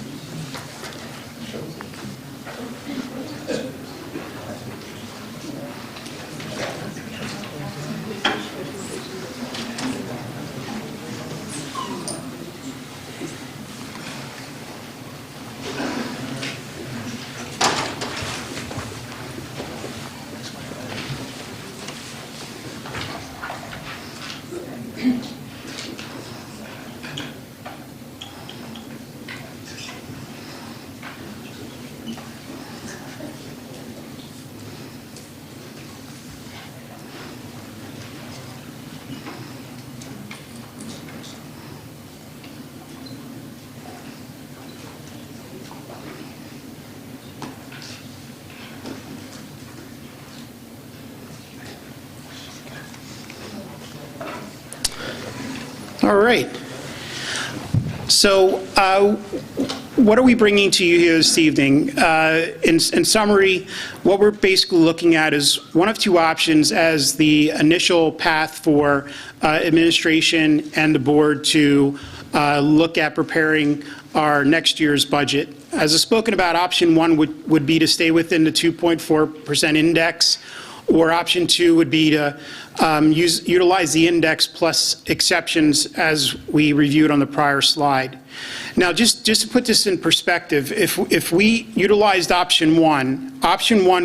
All right. So what are we bringing to you here this evening? In summary, what we're basically looking at is one of two options as the initial path for administration and the board to look at preparing our next year's budget. As I've spoken about, option one would be to stay within the 2.4% index, or option two would be to utilize the index plus exceptions as we reviewed on the prior slide. Now, just to put this in perspective, if we utilized option one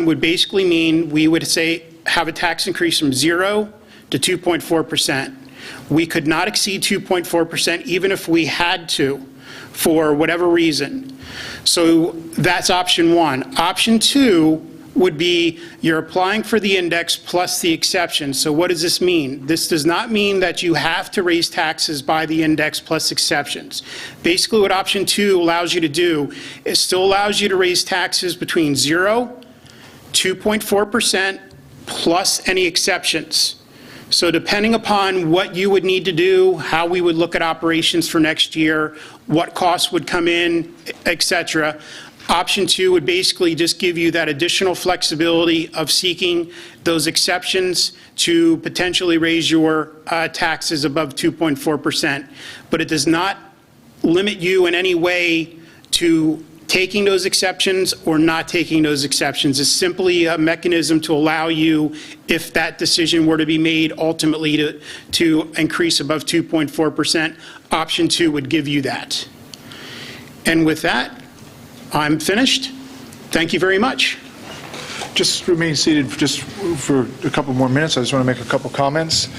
would basically mean we would say have a tax increase from 0 to 2.4%. We could not exceed 2.4% even if we had to, for whatever reason. So that's option one. Option two would be you're applying for the index plus the exception. So what does this mean? This does not mean that you have to raise taxes by the index plus exceptions. Basically, what option two allows you to do is still allows you to raise taxes between 0, 2.4% plus any exceptions. So depending upon what you would need to do, how we would look at operations for next year, what costs would come in, et cetera, option two would basically just give you that additional flexibility of seeking those exceptions to potentially raise your taxes above 2.4%. But it does not limit you in any way to taking those exceptions or not taking those exceptions. It's simply a mechanism to allow you, if that decision were to be made ultimately to increase above 2.4%, option two would give you that. And with that, I'm finished. Thank you very much. Just remain seated just for a couple more minutes. I just want to make a couple comments.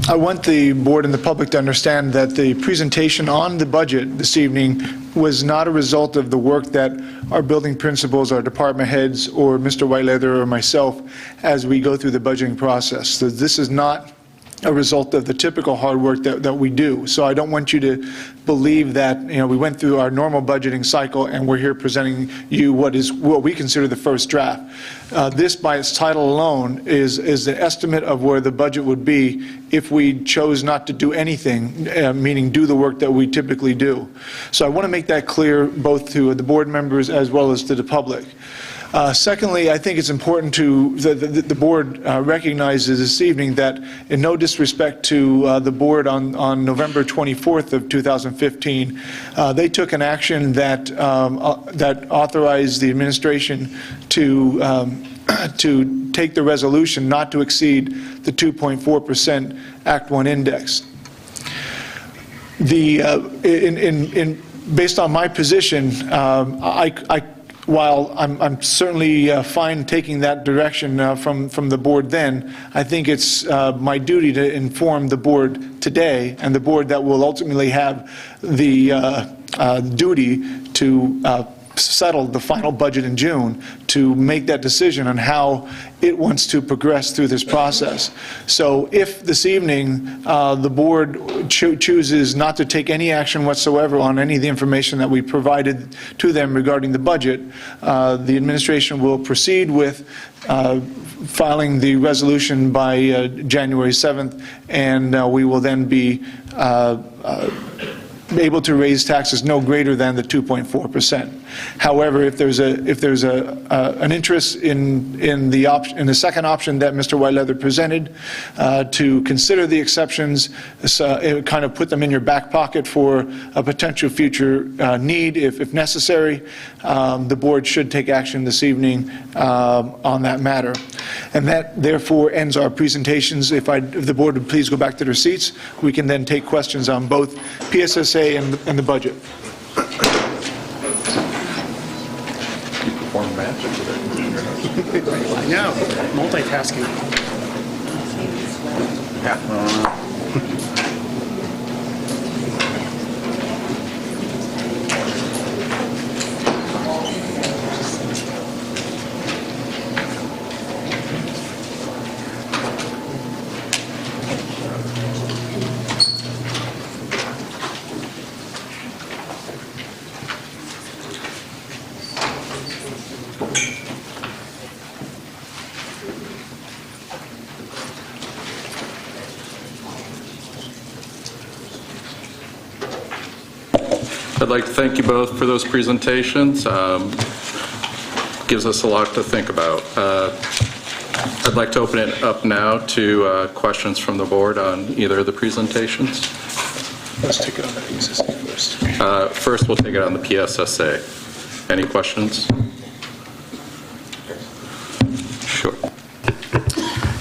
I want the board and the public to understand that the presentation on the budget this evening was not a result of the work that our building principals, our department heads, or Mr. Whiteleather or myself as we go through the budgeting process. So this is not a result of the typical hard work that we do. So I don't want you to believe that, we went through our normal budgeting cycle and we're here presenting you what we consider the first draft. This, by its title alone, is an estimate of where the budget would be if we chose not to do anything, meaning do the work that we typically do. So I want to make that clear both to the board members as well as to the public. Secondly, I think it's important the board recognizes this evening that, in no disrespect to the board on November 24th of 2015, they took an action that authorized the administration to take the resolution not to exceed the 2.4% Act 1 index. Based on my position, while I'm certainly fine taking that direction from the board then, I think it's my duty to inform the board today, and the board that will ultimately have the duty to settle the final budget in June, to make that decision on how it wants to progress through this process. So if this evening the board chooses not to take any action whatsoever on any of the information that we provided to them regarding the budget, the administration will proceed with filing the resolution by January 7th, and we will then be able to raise taxes no greater than the 2.4%. However, if there's an interest in the second option that Mr. Whiteleather presented, to consider the exceptions, it kind of put them in your back pocket for a potential future need if necessary, the board should take action this evening on that matter. And that therefore ends our presentations. If the board would please go back to their seats, we can then take questions on both PSSA and the budget. I know, multitasking. I'd like to thank you both for those presentations. Gives us a lot to think about. I'd like to open it up now to questions from the board on either of the presentations. Let's take it on the PSSA first. First, we'll take it on the PSSA. Any questions? Sure.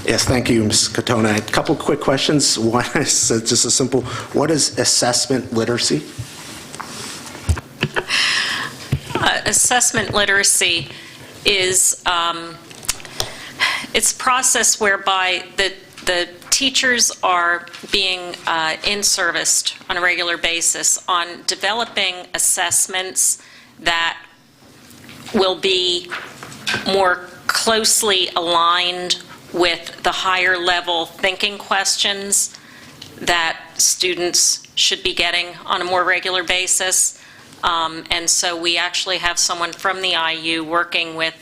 Yes, thank you, Ms. Katona. A couple quick questions. One is just a simple, what is assessment literacy? Assessment literacy is it's a process whereby the teachers are being in-serviced on a regular basis on developing assessments that will be more closely aligned with the higher level thinking questions that students should be getting on a more regular basis. And so we actually have someone from the IU working with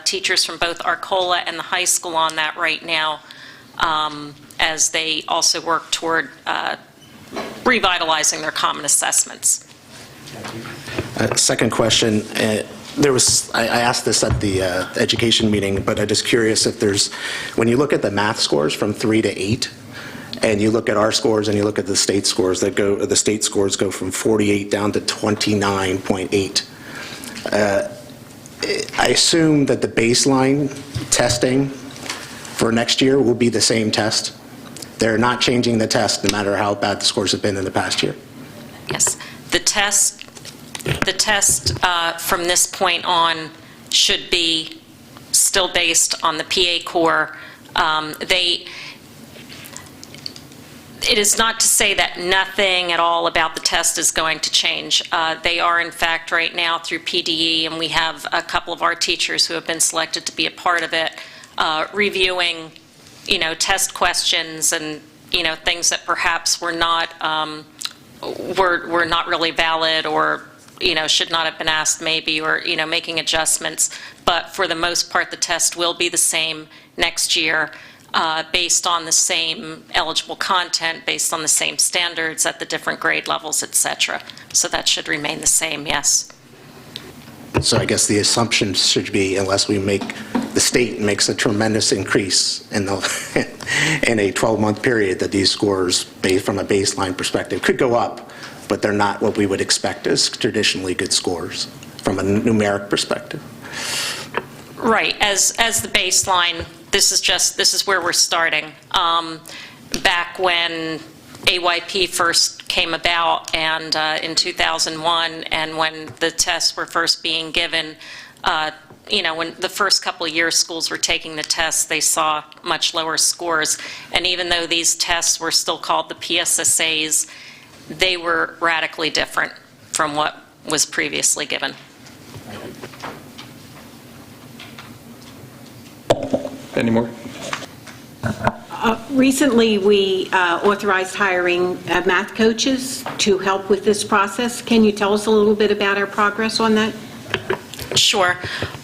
teachers from both Arcola and the high school on that right now, as they also work toward revitalizing their common assessments. Second question, I asked this at the education meeting, but I'm just curious if there's, when you look at the math scores from 3 to 8, and you look at our scores and you look at the state scores the state scores go from 48 down to 29.8. I assume that the baseline testing for next year will be the same test. They're not changing the test no matter how bad the scores have been in the past year. Yes, the test from this point on should be still based on the PA core. It is not to say that nothing at all about the test is going to change. They are, in fact, right now through PDE, and we have a couple of our teachers who have been selected to be a part of it, reviewing, test questions and, things that perhaps were not really valid or, should not have been asked maybe, or, making adjustments. But for the most part, the test will be the same next year. Based on the same eligible content, based on the same standards at the different grade levels, et cetera. So that should remain the same, yes. So I guess the assumption should be, unless the state makes a tremendous increase in a 12-month period, that these scores, based from a baseline perspective, could go up, but they're not what we would expect as traditionally good scores from a numeric perspective. Right, as the baseline, this is where we're starting. Back when AYP first came about, and in 2001, and when the tests were first being given, when the first couple of years schools were taking the tests, they saw much lower scores. And even though these tests were still called the PSSAs, they were radically different from what was previously given. Any more? Recently, we authorized hiring math coaches to help with this process. Can you tell us a little bit about our progress on that? Sure.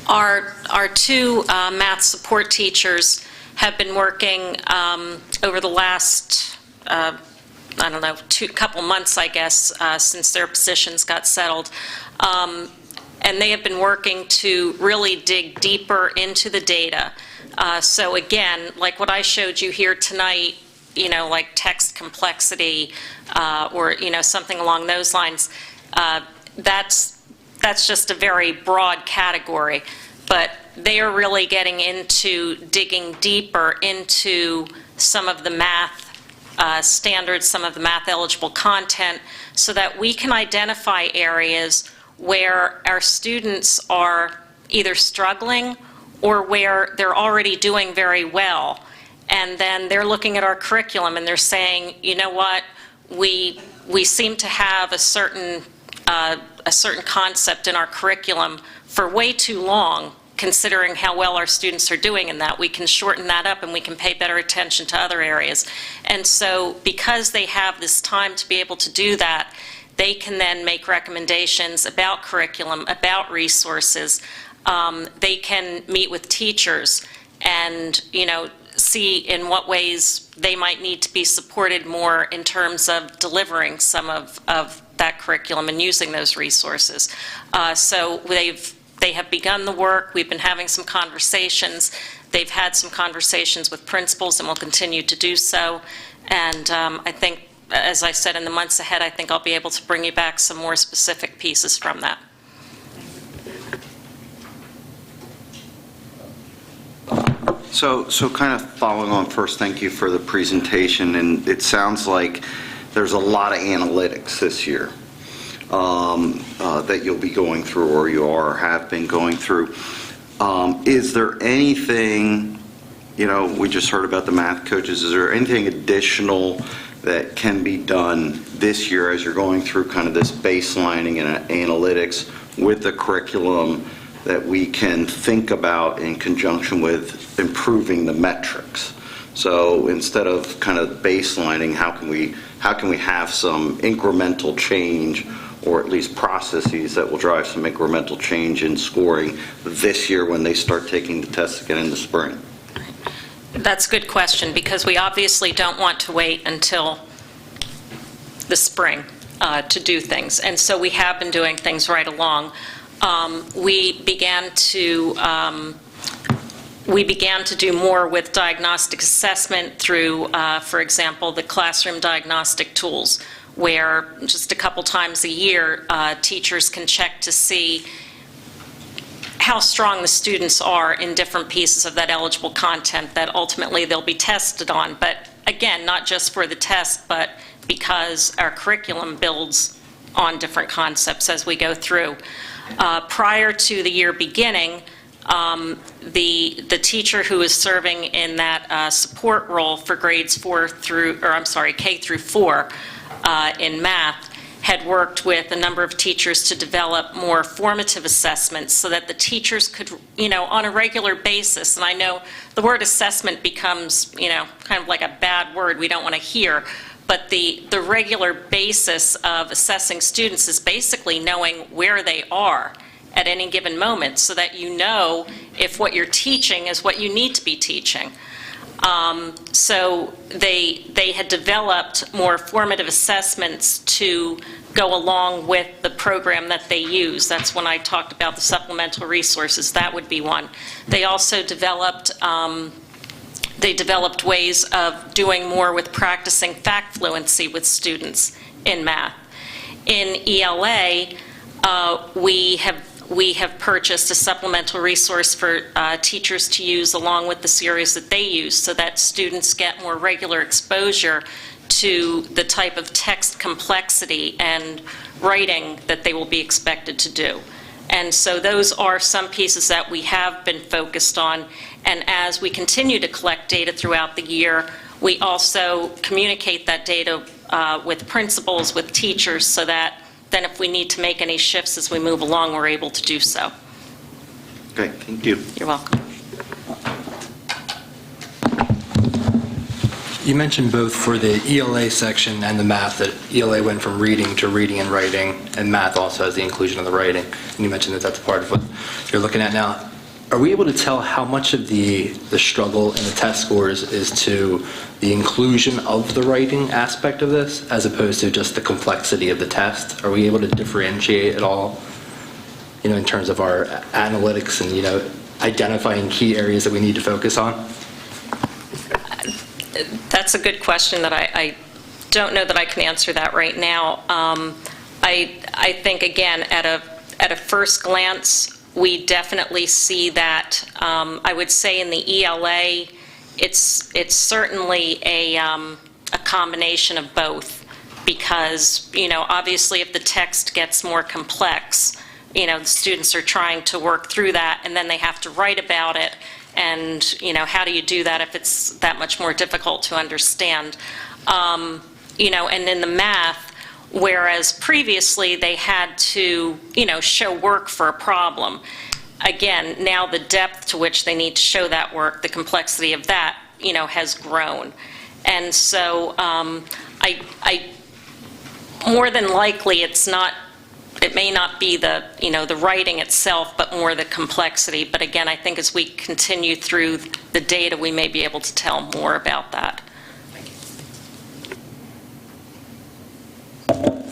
Our two math support teachers have been working over the last, couple months, I guess, since their positions got settled. And they have been working to really dig deeper into the data. So again, like what I showed you here tonight, like text complexity, or, something along those lines, that's just a very broad category. But they are really getting into digging deeper into some of the math standards, some of the math eligible content, so that we can identify areas where our students are either struggling or where they're already doing very well. And then they're looking at our curriculum and they're saying, you know what, we seem to have a certain concept in our curriculum for way too long, considering how well our students are doing in that. We can shorten that up and we can pay better attention to other areas. And so because they have this time to be able to do that, they can then make recommendations about curriculum, about resources. They can meet with teachers and, see in what ways they might need to be supported more in terms of delivering some of that curriculum and using those resources. So they have begun the work. We've been having some conversations. They've had some conversations with principals and will continue to do so. And I think, as I said, in the months ahead, I think I'll be able to bring you back some more specific pieces from that. So kind of following on first, thank you for the presentation, and it sounds like there's a lot of analytics this year that you'll be going through, or you are or have been going through. Is there anything, we just heard about the math coaches, is there anything additional that can be done this year as you're going through kind of this baselining and analytics with the curriculum that we can think about in conjunction with improving the metrics? So instead of kind of baselining, how can we have some incremental change, or at least processes that will drive some incremental change in scoring this year when they start taking the tests again in the spring? That's a good question, because we obviously don't want to wait until the spring to do things. And so we have been doing things right along. We began to do more with diagnostic assessment through, for example, the classroom diagnostic tools, where just a couple times a year, teachers can check to see how strong the students are in different pieces of that eligible content that ultimately they'll be tested on. But again, not just for the test, but because our curriculum builds on different concepts as we go through. Prior to the year beginning, the teacher who is serving in that support role for K through 4 in math had worked with a number of teachers to develop more formative assessments so that the teachers could, on a regular basis, and I know the word assessment becomes, kind of like a bad word we don't want to hear, but the regular basis of assessing students is basically knowing where they are at any given moment, so that you know if what you're teaching is what you need to be teaching. So they had developed more formative assessments to go along with the program that they use. That's when I talked about the supplemental resources. That would be one. They also developed ways of doing more with practicing fact fluency with students in math. In ELA, we have purchased a supplemental resource for teachers to use along with the series that they use, so that students get more regular exposure to the type of text complexity and writing that they will be expected to do. And so those are some pieces that we have been focused on. And as we continue to collect data throughout the year, we also communicate that data with principals, with teachers, so that then if we need to make any shifts as we move along, we're able to do so. Okay, thank you. You're welcome. You mentioned both for the ELA section and the math that ELA went from reading to reading and writing, and math also has the inclusion of the writing. And you mentioned that that's part of what you're looking at now. Are we able to tell how much of the struggle in the test scores is to the inclusion of the writing aspect of this, as opposed to just the complexity of the test? Are we able to differentiate at all, in terms of our analytics and, identifying key areas that we need to focus on? That's a good question that I don't know that I can answer that right now. I think, again, at a first glance, we definitely see that. I would say in the ELA, it's certainly a combination of both, because, obviously if the text gets more complex, the students are trying to work through that, and then they have to write about it. And, how do you do that if it's that much more difficult to understand? And in the math, whereas previously they had to, show work for a problem. Again, now the depth to which they need to show that work, the complexity of that, has grown. And so I more than likely it's not it may not be the, the writing itself, but more the complexity. But again, I think as we continue through the data, we may be able to tell more about that.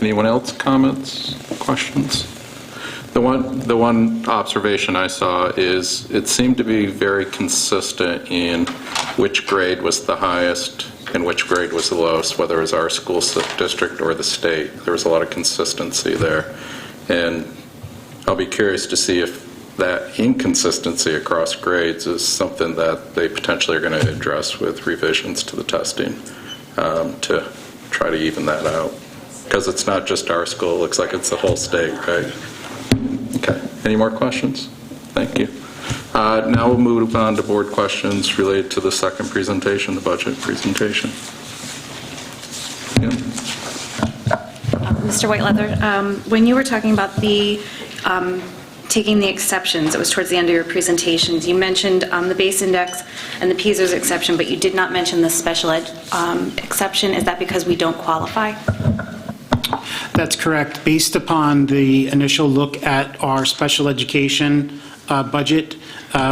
Anyone else, comments, questions? The one observation I saw is it seemed to be very consistent in which grade was the highest and which grade was the lowest, whether it was our school district or the state. There was a lot of consistency there. And I'll be curious to see if that inconsistency across grades is something that they potentially are going to address with revisions to the testing to try to even that out. Because it's not just our school, it looks like it's the whole state, right? Okay, any more questions? Thank you. Now we'll move on to board questions related to the second presentation, the budget presentation. Yeah. Mr. Whiteleather, when you were talking about the taking the exceptions, it was towards the end of your presentations, you mentioned the base index and the PISA's exception, but you did not mention the special ed exception. Is that because we don't qualify? That's correct. Based upon the initial look at our special education budget,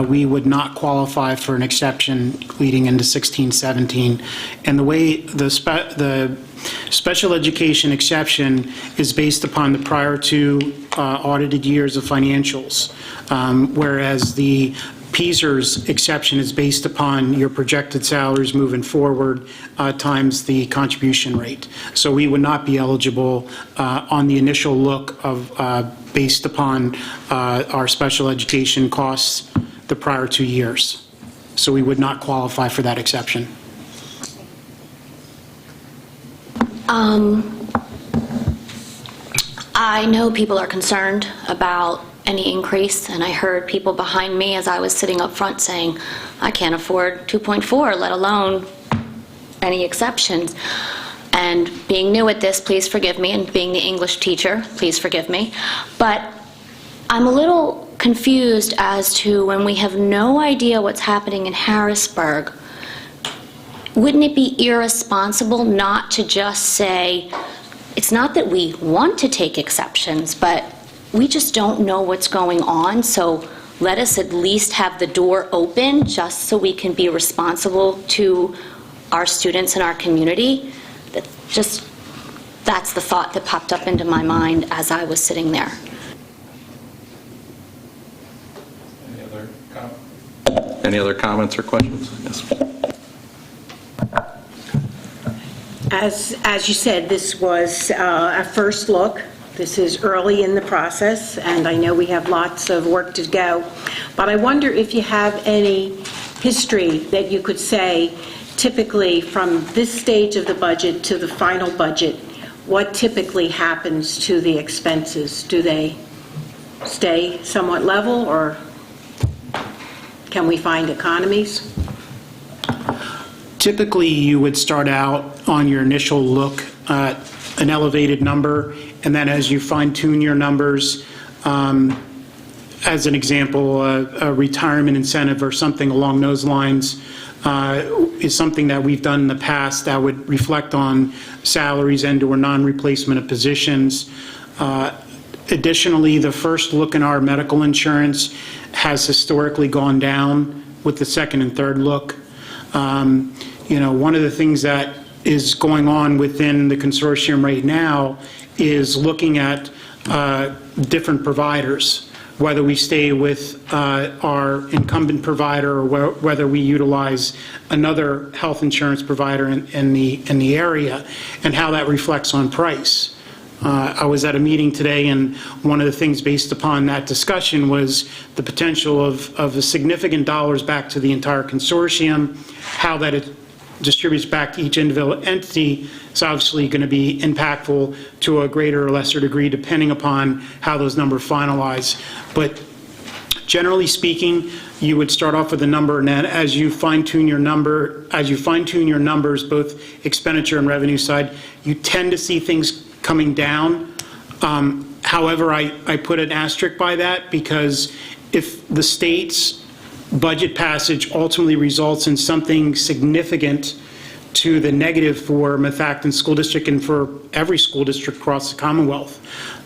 we would not qualify for an exception leading into 16-17. And the way the special education exception is based upon the prior two audited years of financials, whereas the PISA's exception is based upon your projected salaries moving forward times the contribution rate. So we would not be eligible on the initial look of based upon our special education costs the prior 2 years. So we would not qualify for that exception. I know people are concerned about any increase, and I heard people behind me as I was sitting up front saying, I can't afford 2.4, let alone any exceptions. And being new at this, please forgive me, and being the English teacher, please forgive me. But I'm a little confused as to when we have no idea what's happening in Harrisburg, wouldn't it be irresponsible not to just say, it's not that we want to take exceptions, but we just don't know what's going on, so let us at least have the door open just so we can be responsible to our students and our community. That's the thought that popped up into my mind as I was sitting there. Any other comments or questions? Yes. As you said, this was a first look. This is early in the process, and I know we have lots of work to go. But I wonder if you have any history that you could say, typically from this stage of the budget to the final budget, what typically happens to the expenses? Do they stay somewhat level, or can we find economies? Typically, you would start out on your initial look at an elevated number, and then as you fine-tune your numbers, as an example, a retirement incentive or something along those lines is something that we've done in the past that would reflect on salaries and/or non-replacement of positions. Additionally, the first look in our medical insurance has historically gone down with the second and third look. One of the things that is going on within the consortium right now is looking at different providers, whether we stay with our incumbent provider or whether we utilize another health insurance provider in the area, and how that reflects on price. I was at a meeting today, and one of the things based upon that discussion was the potential of a significant dollars back to the entire consortium. How that it distributes back to each individual entity is obviously going to be impactful to a greater or lesser degree depending upon how those numbers finalize. But generally speaking, you would start off with a number, and then as you fine-tune your numbers, both expenditure and revenue side, you tend to see things coming down. However, I put an asterisk by that, because if the state's budget passage ultimately results in something significant to the negative for Methacton School District and for every school district across the Commonwealth,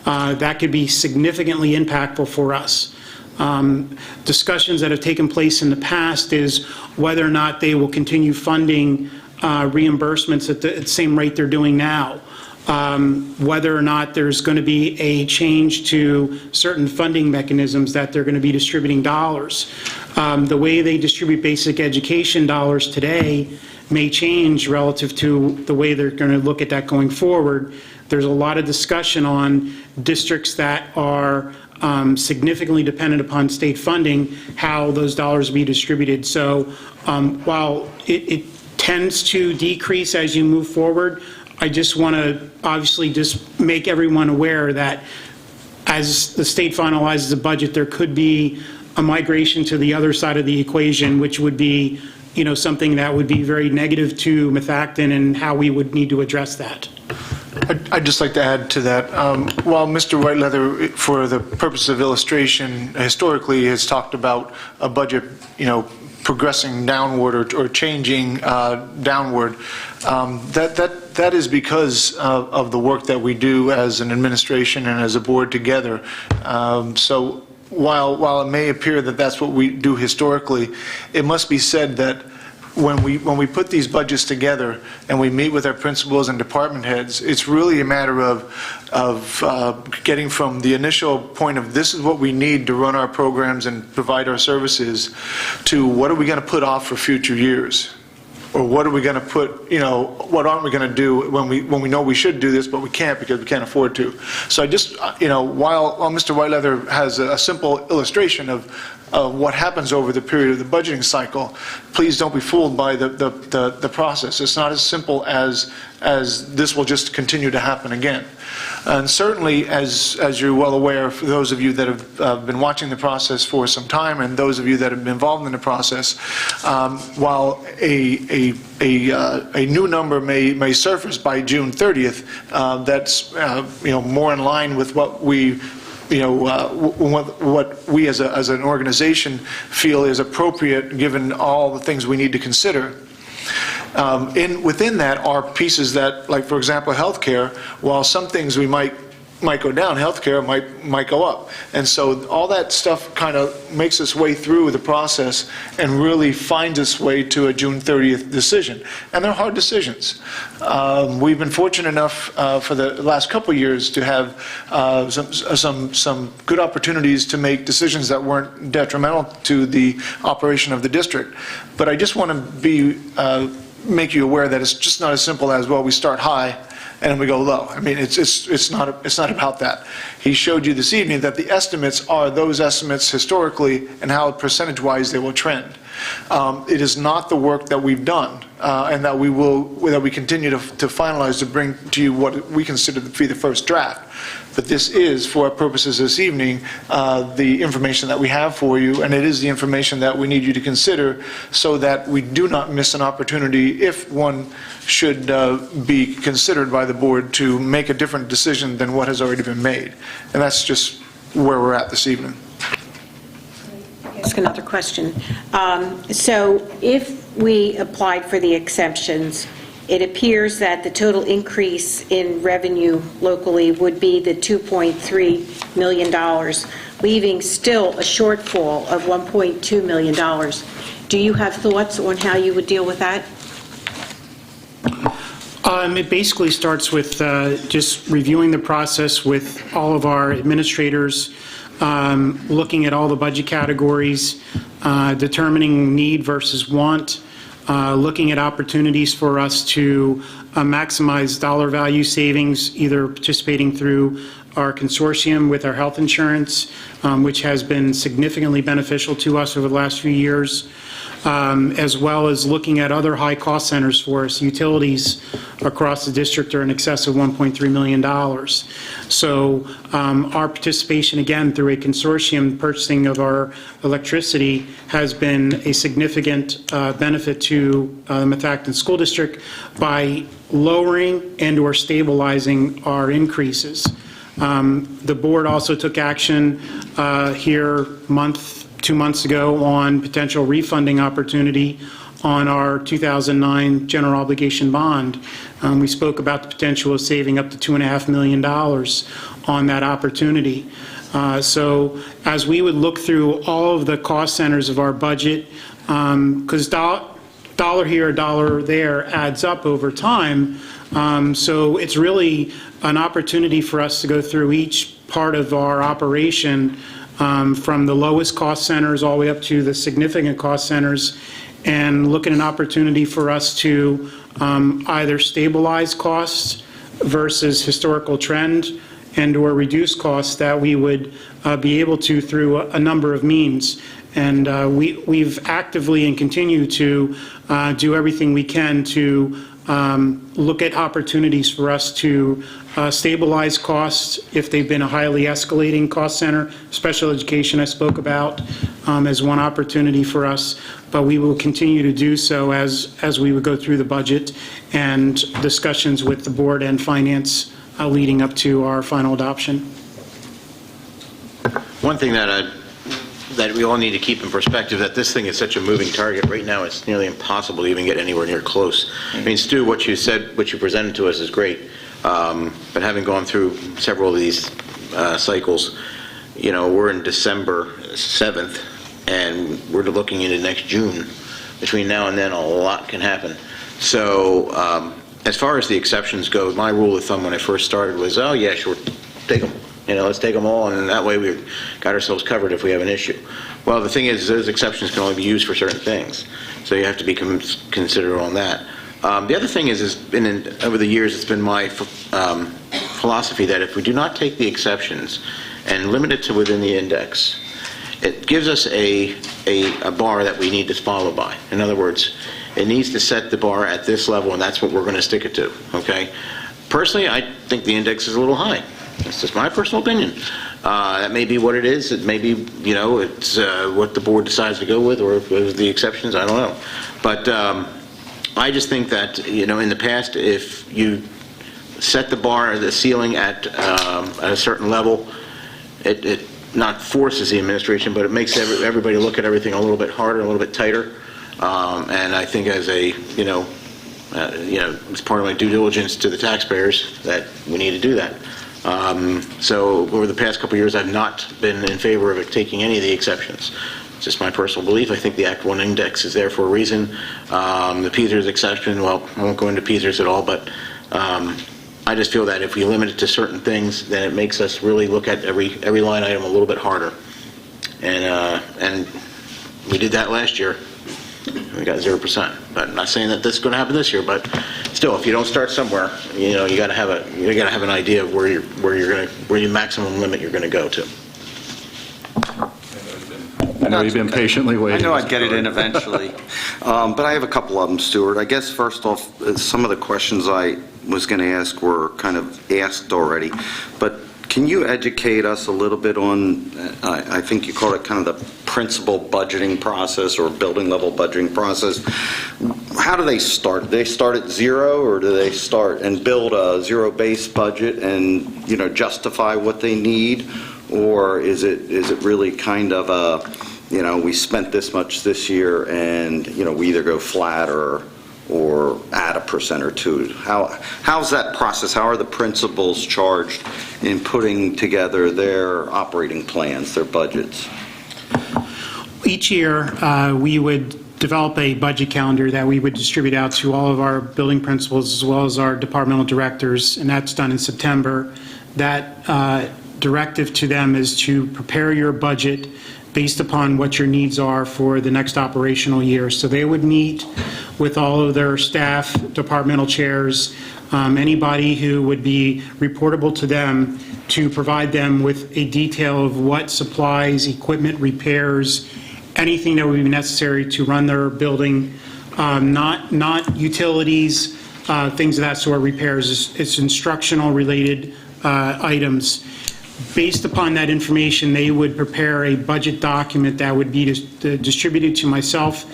that could be significantly impactful for us. Discussions that have taken place in the past is whether or not they will continue funding reimbursements at the same rate they're doing now. Whether or not there's going to be a change to certain funding mechanisms that they're going to be distributing dollars. The way they distribute basic education dollars today may change relative to the way they're going to look at that going forward. There's a lot of discussion on districts that are significantly dependent upon state funding, how those dollars be distributed. So while it tends to decrease as you move forward, I just want to obviously just make everyone aware that as the state finalizes the budget, there could be a migration to the other side of the equation, which would be, you know, something that would be very negative to Methacton and how we would need to address that. I'd just like to add to that. While Mr. Whiteleather, for the purpose of illustration, historically has talked about a budget, you know, progressing downward or changing downward, that is because of the work that we do as an administration and as a board together. So while it may appear that that's what we do historically, it must be said that when we put these budgets together and we meet with our principals and department heads, it's really a matter of getting from the initial point of this is what we need to run our programs and provide our services to what are we going to put off for future years. Or what are we going to put, you know, what aren't we going to do when we know we should do this, but we can't because we can't afford to. So I just, you know, while Mr. Whiteleather has a simple illustration of what happens over the period of the budgeting cycle, please don't be fooled by the process. It's not as simple as this will just continue to happen again. And certainly, as you're well aware, for those of you that have been watching the process for some time and those of you that have been involved in the process, while a new number may surface by June 30th, that's you know, more in line with what we, you know, what we as an organization feel is appropriate given all the things we need to consider. Within that are pieces that, like for example, healthcare. While some things we might go down, healthcare might go up, and so all that stuff kind of makes its way through the process and really finds its way to a June 30th decision. And they're hard decisions. We've been fortunate enough for the last couple of years to have some good opportunities to make decisions that weren't detrimental to the operation of the district. But I just want to make you aware that it's just not as simple as, well, we start high and we go low. I mean, it's not about that. He showed you this evening that the estimates are those estimates historically and how percentage-wise they will trend. It is not the work that we've done and that we continue to finalize to bring to you what we consider to be the first draft. But this is, for our purposes this evening, the information that we have for you, and it is the information that we need you to consider so that we do not miss an opportunity if one should be considered by the board to make a different decision than what has already been made. And that's just where we're at this evening. Ask another question. So if we applied for the exemptions, it appears that the total increase in revenue locally would be the $2.3 million, leaving still a shortfall of $1.2 million. Do you have thoughts on how you would deal with that? It basically starts with just reviewing the process with all of our administrators, looking at all the budget categories, determining need versus want, looking at opportunities for us to maximize dollar value savings, either participating through our consortium with our health insurance, which has been significantly beneficial to us over the last few years, as well as looking at other high-cost centers for us. Utilities across the district are in excess of $1.3 million. So our participation, again, through a consortium purchasing of our electricity has been a significant benefit to the Methacton School District by lowering and or stabilizing our increases. The board also took action here 2 months ago on potential refunding opportunity on our 2009 general obligation bond. We spoke about the potential of saving up to $2.5 million on that opportunity. So as we would look through all of the cost centers of our budget, because dollar here, dollar there adds up over time, so it's really an opportunity for us to go through each part of our operation, from the lowest cost centers all the way up to the significant cost centers, and look at an opportunity for us to either stabilize costs versus historical trend, and/or reduce costs that we would be able to through a number of means. And we've actively and continue to do everything we can to look at opportunities for us to stabilize costs if they've been a highly escalating cost center. Special education I spoke about as one opportunity for us, but we will continue to do so as we would go through the budget and discussions with the board and finance leading up to our final adoption. One thing that we all need to keep in perspective, that this thing is such a moving target. Right now, it's nearly impossible to even get anywhere near close. I mean, Stu, what you said, what you presented to us is great, but having gone through several of these cycles, you know, we're in December 7th, and we're looking into next June. Between now and then, a lot can happen. So, as far as the exceptions go, my rule of thumb when I first started was, oh yeah, sure, take them. You know, let's take them all, and that way we've got ourselves covered if we have an issue. Well, the thing is, those exceptions can only be used for certain things, so you have to be considerate on that. The other thing is over the years, it's been my philosophy that if we do not take the exceptions and limit it to within the index, it gives us a bar that we need to follow by. In other words, it needs to set the bar at this level, and that's what we're going to stick it to, okay? Personally, I think the index is a little high. That's just my personal opinion. That may be what it is. It may be, you know, it's what the board decides to go with, or if there's the exceptions, I don't know. But I just think that, you know, in the past, if you set the bar, the ceiling at a certain level, it not forces the administration, but it makes everybody look at everything a little bit harder, a little bit tighter. And I think as a, you know, it's part of my due diligence to the taxpayers that we need to do that. So over the past couple of years, I've not been in favor of taking any of the exceptions. It's just my personal belief. I think the Act 1 index is there for a reason. The PSERS exception, well, I won't go into PSERS at all, but I just feel that if we limit it to certain things, then it makes us really look at every line item a little bit harder. And we did that last year. We got 0%. But I'm not saying that this is going to happen this year, but still, if you don't start somewhere, you know, you got to have an idea of where your maximum limit you're going to go to. I know you've been patiently waiting. I know I'd get it in eventually. But I have a couple of them, Stuart. I guess first off, some of the questions I was going to ask were kind of asked already. But can you educate us a little bit on, I think you call it kind of the principal budgeting process or building level budgeting process. How do they start? Do they start at zero, or do they start and build a zero-based budget and, you know, justify what they need? Or is it really kind of a, you know, we spent this much this year and, you know, we either go flat or add 1% or 2%? How's that process? How are the principals charged in putting together their operating plans, their budgets? Each year, we would develop a budget calendar that we would distribute out to all of our building principals as well as our departmental directors, and that's done in September. That directive to them is to prepare your budget based upon what your needs are for the next operational year. So they would meet with all of their staff, departmental chairs, anybody who would be reportable to them, to provide them with a detail of what supplies, equipment, repairs, anything that would be necessary to run their building, not utilities, things of that sort, repairs. It's instructional related items. Based upon that information, they would prepare a budget document that would be distributed to myself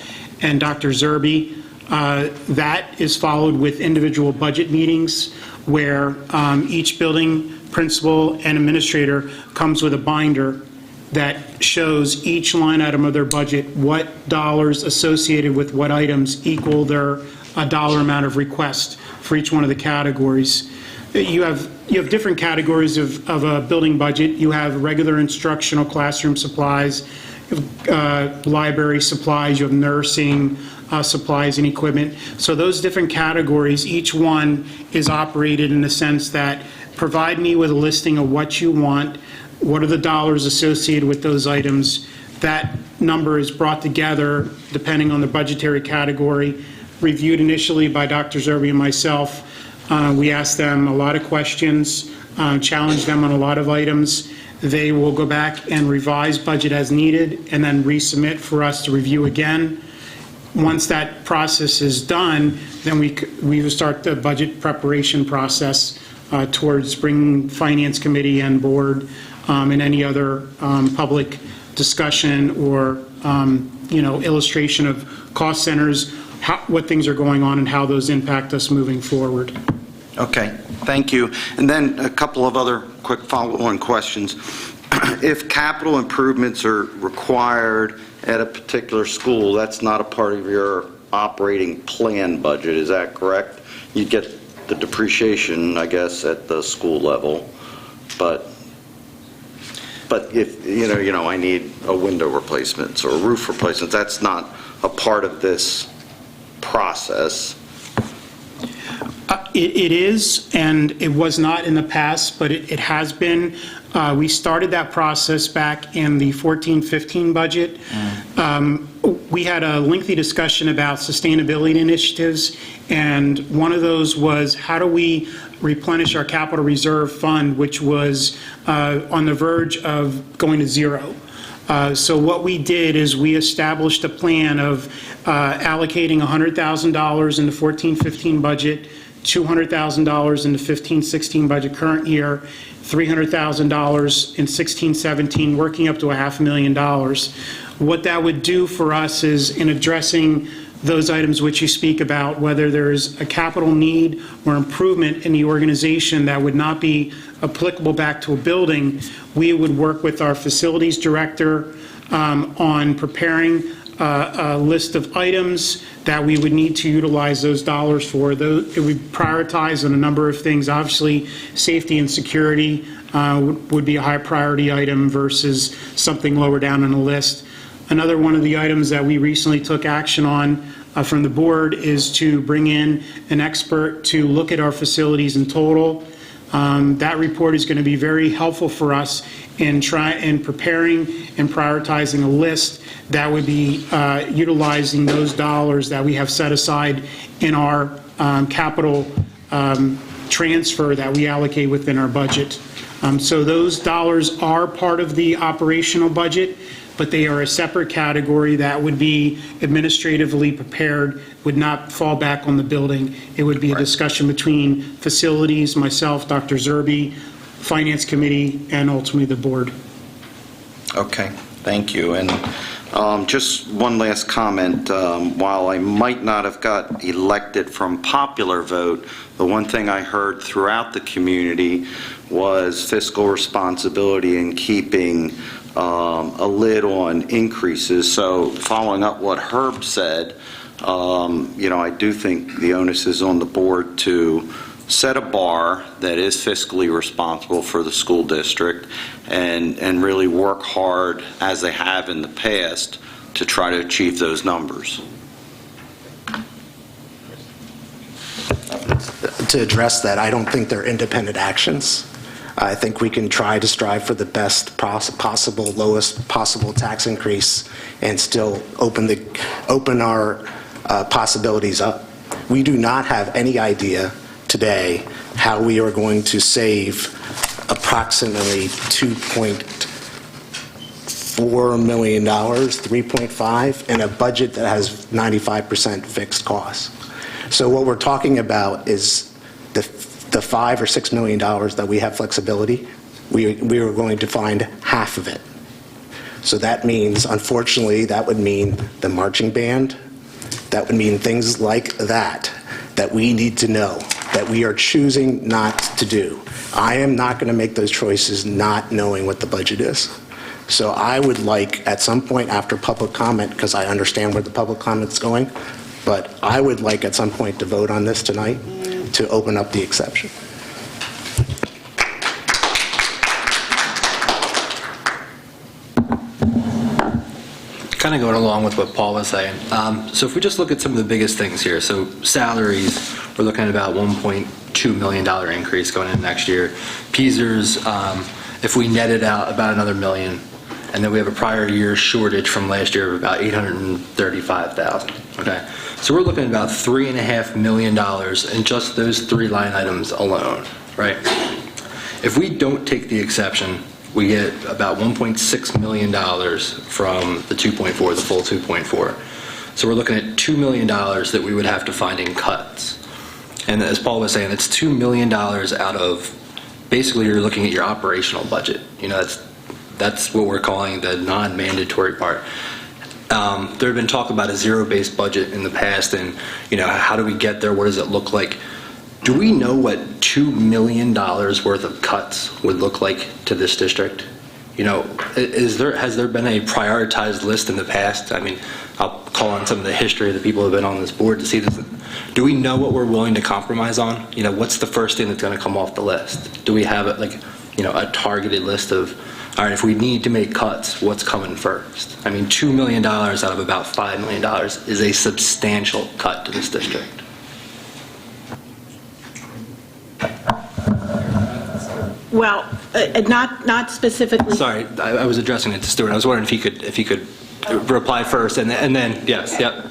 and Dr. Zerbe. That is followed with individual budget meetings where each building principal and administrator comes with a binder that shows each line item of their budget, what dollars associated with what items equal their dollar amount of request for each one of the categories. You have different categories of a building budget. You have regular instructional classroom supplies, library supplies, you have nursing supplies and equipment. So those different categories, each one is operated in the sense that provide me with a listing of what you want, what are the dollars associated with those items. That number is brought together depending on the budgetary category, reviewed initially by Dr. Zerbe and myself. We asked them a lot of questions, challenged them on a lot of items. They will go back and revise budget as needed and then resubmit for us to review again. Once that process is done, then we will start the budget preparation process towards bringing Finance Committee and Board and any other public discussion or illustration of cost centers, what things are going on and how those impact us moving forward. Okay, thank you. And then a couple of other quick follow-on questions. If capital improvements are required at a particular school, that's not a part of your operating plan budget, is that correct? You get the depreciation, I guess, at the school level, but if, I need a window replacement or a roof replacement, that's not a part of this process. It is, and it was not in the past, but it has been. We started that process back in the 14-15 budget. We had a lengthy discussion about sustainability initiatives, and one of those was how do we replenish our capital reserve fund, which was on the verge of going to zero. So what we did is we established a plan of allocating $100,000 in the 14-15 budget, $200,000 in the 15-16 budget current year, $300,000 in 16-17, working up to $500,000. What that would do for us is in addressing those items which you speak about, whether there's a capital need or improvement in the organization that would not be applicable back to a building, we would work with our facilities director on preparing a list of items that we would need to utilize those dollars for. It would prioritize on a number of things. Obviously, safety and security would be a high priority item versus something lower down on the list. Another one of the items that we recently took action on from the board is to bring in an expert to look at our facilities in total. That report is going to be very helpful for us in preparing and prioritizing a list that would be utilizing those dollars that we have set aside in our capital transfer that we allocate within our budget. So those dollars are part of the operational budget, but they are a separate category that would be administratively prepared, would not fall back on the building. It would be a discussion between facilities, myself, Dr. Zerbe, Finance Committee, and ultimately the board. Okay, thank you. And just one last comment. While I might not have got elected from popular vote, the one thing I heard throughout the community was fiscal responsibility and keeping a lid on increases. So following up what Herb said, I do think the onus is on the board to set a bar that is fiscally responsible for the school district and really work hard, as they have in the past, to try to achieve those numbers. To address that, I don't think they're independent actions. I think we can try to strive for the best possible, lowest possible tax increase and still open our possibilities up. We do not have any idea today how we are going to save approximately $2.4 million, 3.5, in a budget that has 95% fixed costs. So what we're talking about is the $5 or $6 million that we have flexibility. We are going to find half of it. So that means, unfortunately, that would mean the marching band. That would mean things like that we need to know, that we are choosing not to do. I am not going to make those choices not knowing what the budget is. So I would like, at some point after public comment, because I understand where the public comment's going, but I would like at some point to vote on this tonight to open up the exception. Kind of going along with what Paul was saying. So if we just look at some of the biggest things here, so salaries, we're looking at about $1.2 million increase going into next year. PSERS, if we netted out about another $1 million, and then we have a prior year shortage from last year of about $835,000. Okay, so we're looking at about $3.5 million in just those three line items alone, right? If we don't take the exception, we get about $1.6 million from the 2.4, the full 2.4. So we're looking at $2 million that we would have to find in cuts. And as Paul was saying, it's $2 million out of, basically you're looking at your operational budget. You know, that's what we're calling the non-mandatory part. There have been talk about a zero-based budget in the past, and, you know, how do we get there? What does it look like? Do we know what $2 million worth of cuts would look like to this district? You know, has there been a prioritized list in the past? I mean, I'll call on some of the history of the people who have been on this board to see this. Do we know what we're willing to compromise on? You know, what's the first thing that's going to come off the list? Do we have it like, you know, a targeted list of, all right, if we need to make cuts, what's coming first? I mean, $2 million out of about $5 million is a substantial cut to this district. Well, not specifically. Sorry, I was addressing it to Stuart. I was wondering if he could reply first, and then yes, yep.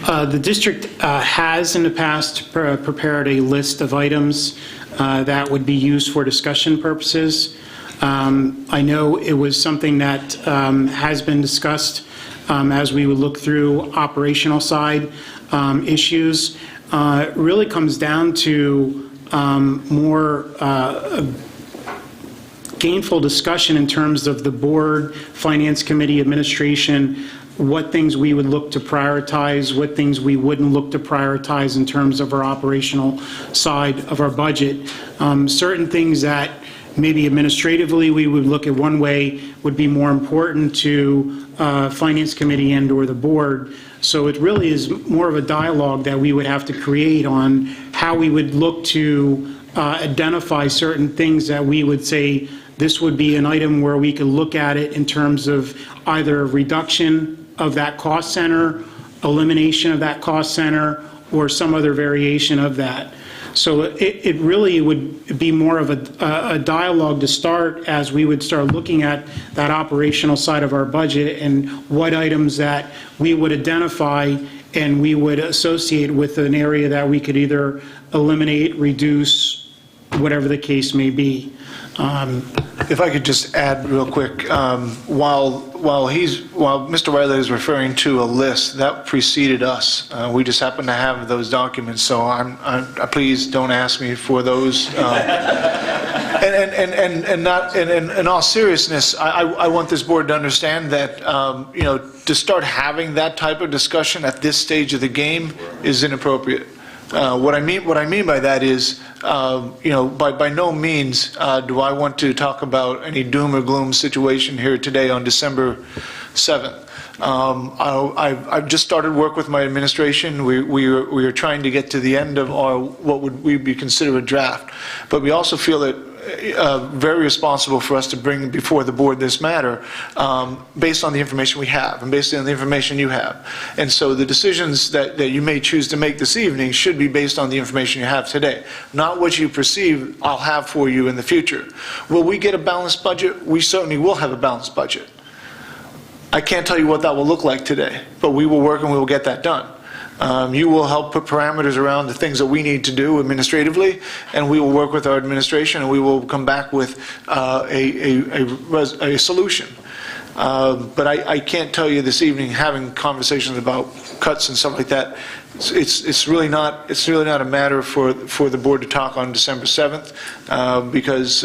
The district has in the past prepared a list of items that would be used for discussion purposes. I know it was something that has been discussed as we would look through operational side issues. It really comes down to more gainful discussion in terms of the board, finance committee, administration, what things we would look to prioritize, what things we wouldn't look to prioritize in terms of our operational side of our budget. Certain things that maybe administratively we would look at one way would be more important to finance committee and or the board. So it really is more of a dialogue that we would have to create on how we would look to identify certain things that we would say this would be an item where we could look at it in terms of either reduction of that cost center, elimination of that cost center, or some other variation of that. So it really would be more of a dialogue to start as we would start looking at that operational side of our budget and what items that we would identify and we would associate with an area that we could either eliminate, reduce, whatever the case may be. If I could just add real quick, while Mr. Riley is referring to a list, that preceded us. We just happen to have those documents, so please don't ask me for those. And not in all seriousness, I want this board to understand that you know, to start having that type of discussion at this stage of the game is inappropriate. What I mean by that is, you know, by no means do I want to talk about any doom or gloom situation here today on December 7th. I've just started work with my administration. We are trying to get to the end of what would we be considered a draft, but we also feel that very responsible for us to bring before the board this matter based on the information we have and based on the information you have. And so the decisions that you may choose to make this evening should be based on the information you have today, not what you perceive I'll have for you in the future. Will we get a balanced budget? We certainly will have a balanced budget. I can't tell you what that will look like today, but we will work and we will get that done. You will help put parameters around the things that we need to do administratively, and we will work with our administration, and we will come back with a solution. But I can't tell you this evening, having conversations about cuts and stuff like that, it's really not a matter for the board to talk on December 7th, because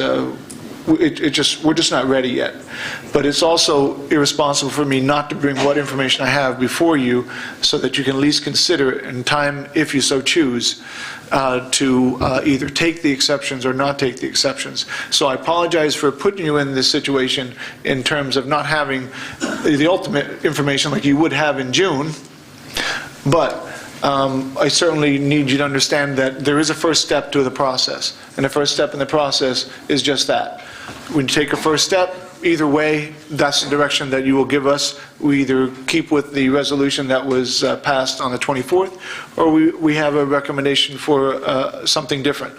we're just not ready yet. But it's also irresponsible for me not to bring what information I have before you so that you can at least consider it in time, if you so choose, to either take the exceptions or not take the exceptions. So I apologize for putting you in this situation in terms of not having the ultimate information like you would have in June, but I certainly need you to understand that there is a first step to the process, and the first step in the process is just that. When you take a first step, either way, that's the direction that you will give us. We either keep with the resolution that was passed on the 24th, or we have a recommendation for something different.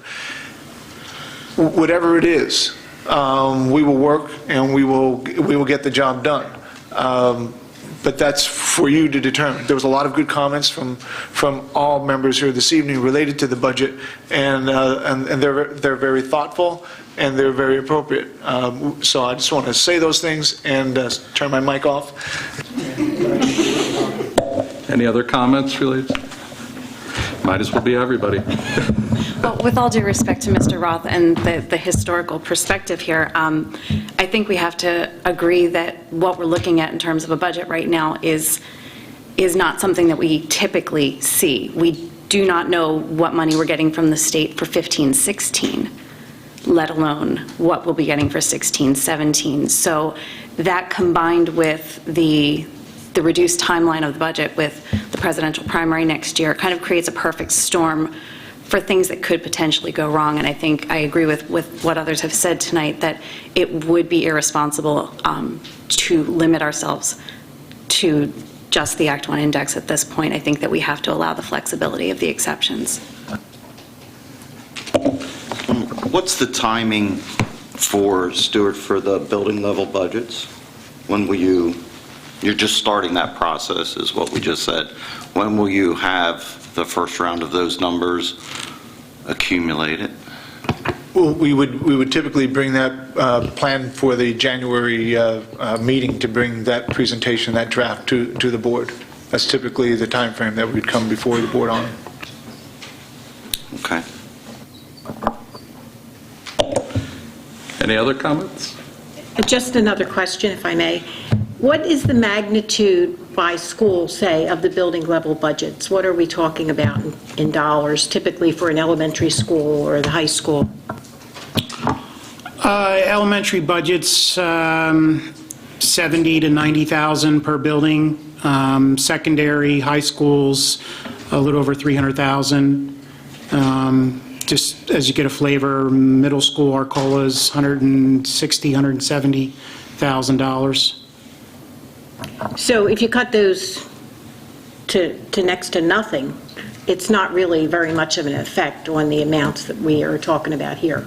Whatever it is, we will work and we will get the job done. But that's for you to determine. There was a lot of good comments from all members here this evening related to the budget, and they're very thoughtful and they're very appropriate. So I just want to say those things and turn my mic off. Any other comments related? Might as well be everybody. Well, with all due respect to Mr. Roth and the historical perspective here, I think we have to agree that what we're looking at in terms of a budget right now is not something that we typically see. We do not know what money we're getting from the state for 15-16, let alone what we'll be getting for 16-17. So that combined with the reduced timeline of the budget with the presidential primary next year kind of creates a perfect storm for things that could potentially go wrong. And I think I agree with what others have said tonight, that it would be irresponsible to limit ourselves to just the Act 1 index at this point. I think that we have to allow the flexibility of the exceptions. What's the timing for, Stuart, for the building level budgets? When will you're just starting that process, is what we just said. When will you have the first round of those numbers accumulated? Well, we would typically bring that plan for the January meeting to bring that presentation, that draft to the board. That's typically the time frame that we'd come before the board on. Okay. Any other comments? Just another question, if I may. What is the magnitude by school, say, of the building level budgets? What are we talking about in dollars, typically for an elementary school or the high school? Elementary budgets, 70 to 90,000 per building. Secondary, high schools, a little over 300,000. Just as you get a flavor, middle school Arcola's $160,000, $170,000. So if you cut those to next to nothing, it's not really very much of an effect on the amounts that we are talking about here.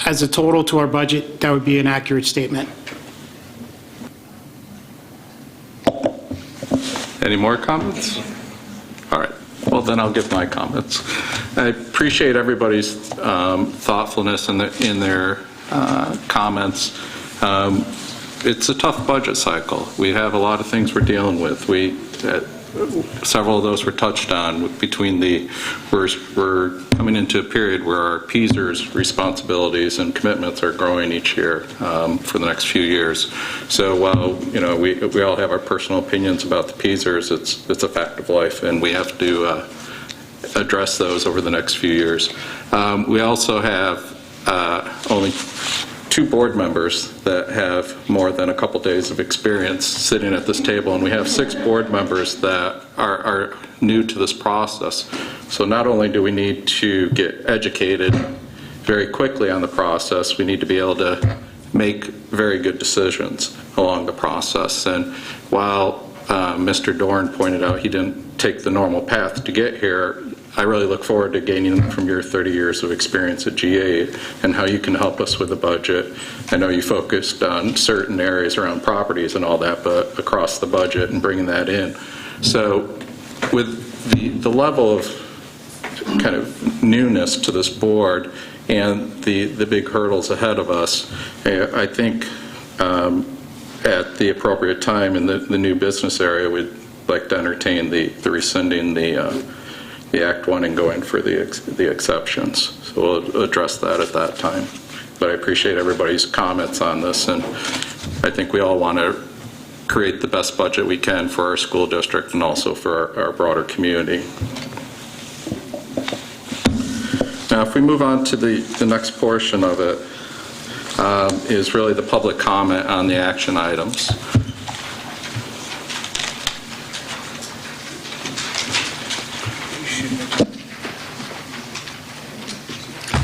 As a total to our budget, that would be an accurate statement. Any more comments? All right. Well, then I'll give my comments. I appreciate everybody's thoughtfulness in their comments. It's a tough budget cycle. We have a lot of things we're dealing with. Several of those were touched on. We're coming into a period where our PSERS responsibilities and commitments are growing each year for the next few years. So while we all have our personal opinions about the PSERS, it's a fact of life, and we have to address those over the next few years. We also have only 2 board members that have more than a couple days of experience sitting at this table, and we have 6 board members that are new to this process. So not only do we need to get educated very quickly on the process, we need to be able to make very good decisions along the process. And while Mr. Dorn pointed out he didn't take the normal path to get here, I really look forward to gaining from your 30 years of experience at GA and how you can help us with the budget. I know you focused on certain areas around properties and all that, but across the budget and bringing that in. So with the level of kind of newness to this board and the big hurdles ahead of us, I think at the appropriate time in the new business area, we'd like to entertain the rescinding the Act 1 and going for the exceptions. So we'll address that at that time. but I appreciate everybody's comments on this, and I think we all want to create the best budget we can for our school district and also for our broader community. Now, if we move on to the next portion of it, is really the public comment on the action items.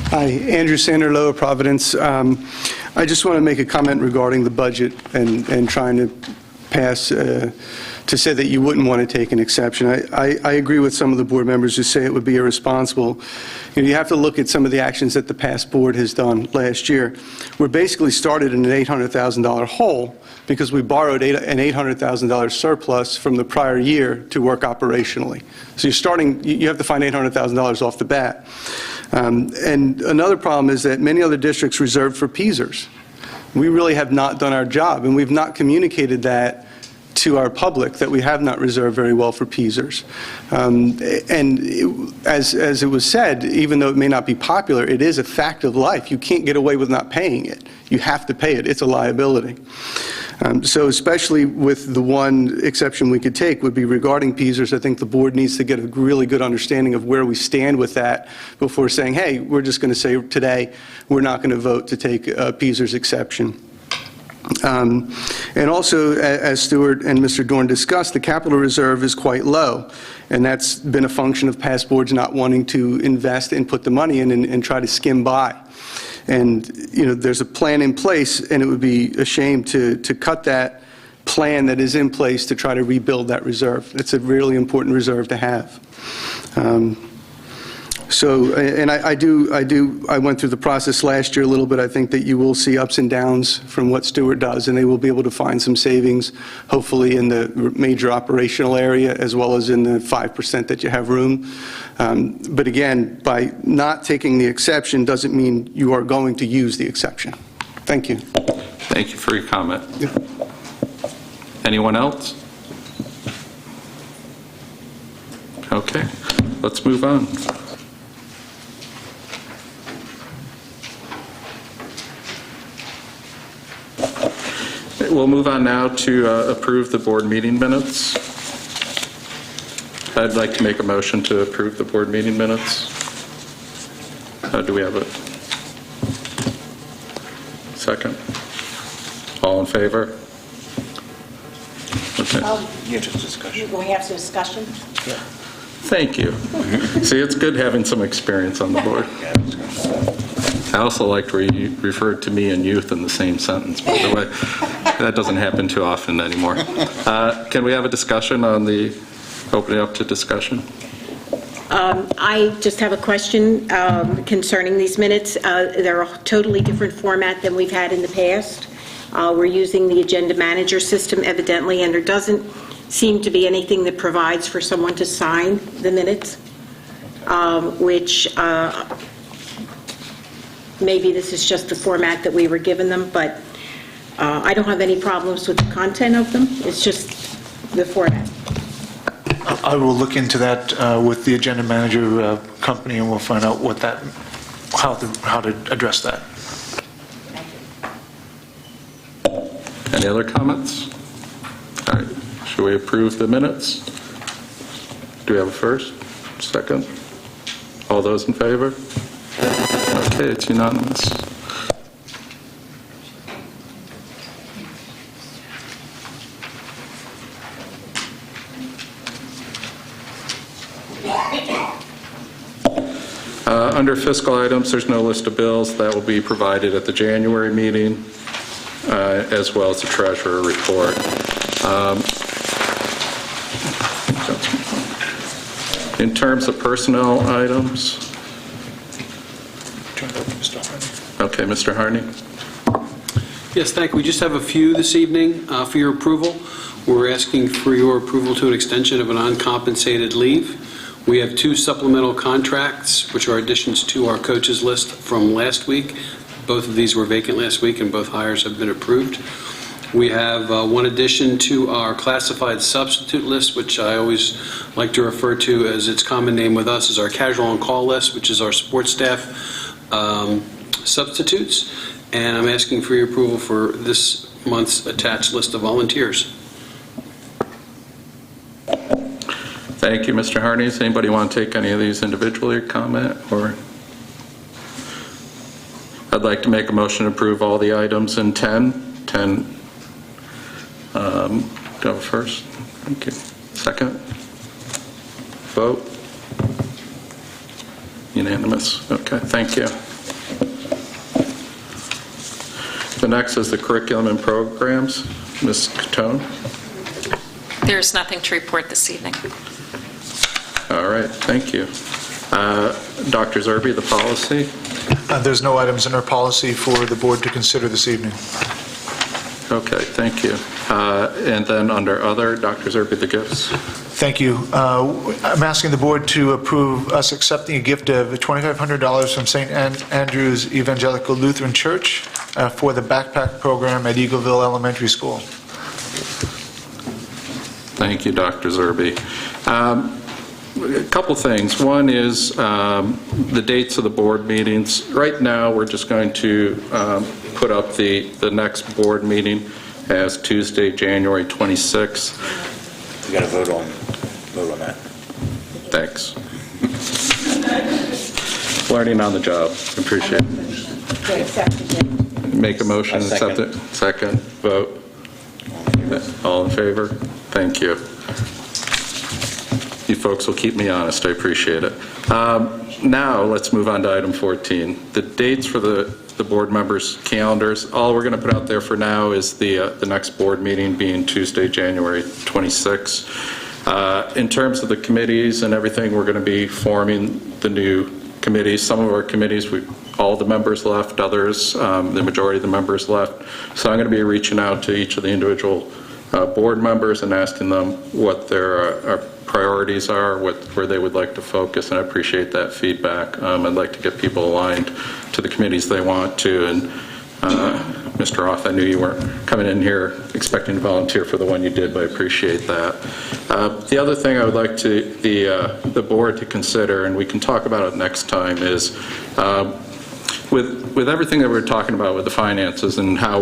Hi, Andrew Sander, Lower Providence. I just want to make a comment regarding the budget and trying to pass, to say that you wouldn't want to take an exception. I agree with some of the board members who say it would be irresponsible. You have to look at some of the actions that the past board has done last year. We're basically started in an $800,000 hole because we borrowed an $800,000 surplus from the prior year to work operationally. So you have to find $800,000 off the bat. And another problem is that many other districts reserve for PEASers. We really have not done our job, and we've not communicated that to our public, that we have not reserved very well for PEASers. As it was said, even though it may not be popular, it is a fact of life. You can't get away with not paying it. You have to pay it. It's a liability. So especially with the one exception we could take would be regarding PEASers. I think the board needs to get a really good understanding of where we stand with that before saying, hey, we're just going to say today we're not going to vote to take a PEASers exception. And also, as Stuart and Mr. Dorn discussed, the capital reserve is quite low, and that's been a function of past boards not wanting to invest and put the money in and try to skim by. And, there's a plan in place, and it would be a shame to cut that plan that is in place to try to rebuild that reserve. It's a really important reserve to have. I went through the process last year a little bit. I think that you will see ups and downs from what Stuart does, and they will be able to find some savings, hopefully in the major operational area as well as in the 5% that you have room. But again, by not taking the exception doesn't mean you are going to use the exception. Thank you. Thank you for your comment. Anyone else? Okay, let's move on. We'll move on now to approve the board meeting minutes. I'd like to make a motion to approve the board meeting minutes. Do we have a second? All in favor? Okay. Yeah, just discussion. We have some discussion? Yeah. Thank you. See, it's good having some experience on the board. I also liked where you referred to me and youth in the same sentence, by the way. That doesn't happen too often anymore. Can we have a discussion on the opening up to discussion? I just have a question concerning these minutes. They're a totally different format than we've had in the past. We're using the agenda manager system evidently, and there doesn't seem to be anything that provides for someone to sign the minutes, which maybe this is just the format that we were given them, but I don't have any problems with the content of them. It's just the format. I will look into that with the agenda manager company, and we'll find out what that, how to address that. Any other comments? All right, should we approve the minutes? Do we have a first, second? All those in favor? Okay, it's unanimous. Under fiscal items, there's no list of bills. That will be provided at the January meeting, as well as the treasurer report. In terms of personnel items, okay, Mr. Harney. Yes, thank you. We just have a few this evening for your approval. We're asking for your approval to an extension of an uncompensated leave. We have 2 supplemental contracts, which are additions to our coaches list from last week. Both of these were vacant last week, and both hires have been approved. We have 1 addition to our classified substitute list, which I always like to refer to as its common name with us, is our casual on-call list, which is our support staff substitutes. and I'm asking for your approval for this month's attached list of volunteers. Thank you, Mr. Harney. Does anybody want to take any of these individually or comment? Or I'd like to make a motion to approve all the items in 10. Do I have a first? Thank you. Second? Vote? Unanimous. Okay, thank you. The next is the curriculum and programs. Ms. Catone? There's nothing to report this evening. All right, thank you. Dr. Zerbe, the policy? There's no items in our policy for the board to consider this evening. Okay, thank you. And then under other, Dr. Zerbe, the gifts? Thank you. I'm asking the board to approve us accepting a gift of $2,500 from St. Andrew's Evangelical Lutheran Church for the backpack program at Eagleville Elementary School. Thank you, Dr. Zerbe. A couple things. One is the dates of the board meetings. Right now, we're just going to put up the next board meeting as Tuesday, January 26th. We got to vote on that. Thanks. Learning on the job. Appreciate it. Make a motion, accept it. Second. Vote. All in favor? Thank you. You folks will keep me honest. I appreciate it. Now, let's move on to item 14. The dates for the board members' calendars. All we're going to put out there for now is the next board meeting being Tuesday, January 26th. In terms of the committees and everything, we're going to be forming the new committees. Some of our committees, all the members left, others, the majority of the members left. So I'm going to be reaching out to each of the individual board members and asking them what their priorities are, where they would like to focus, and I appreciate that feedback. I'd like to get people aligned to the committees they want to, and Mr. Roth, I knew you weren't coming in here expecting to volunteer for the one you did, but I appreciate that. The other thing I would like the board to consider, and we can talk about it next time, is with everything that we're talking about with the finances and how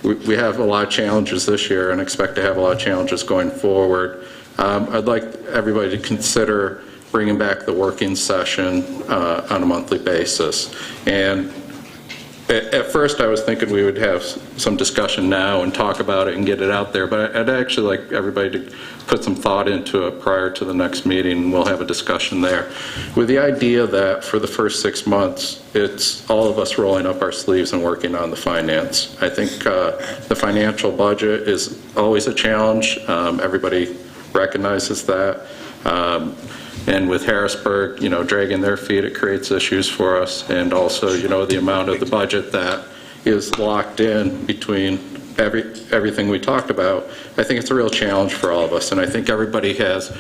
we have a lot of challenges this year and expect to have a lot of challenges going forward. I'd like everybody to consider bringing back the working session on a monthly basis. And at first I was thinking we would have some discussion now and talk about it and get it out there, but I'd actually like everybody to put some thought into it prior to the next meeting, and we'll have a discussion there. With the idea that for the first 6 months, it's all of us rolling up our sleeves and working on the finance. I think the financial budget is always a challenge. Everybody recognizes that. And with Harrisburg, dragging their feet, it creates issues for us. And also, the amount of the budget that is locked in between everything we talked about, I think it's a real challenge for all of us. And I think everybody has,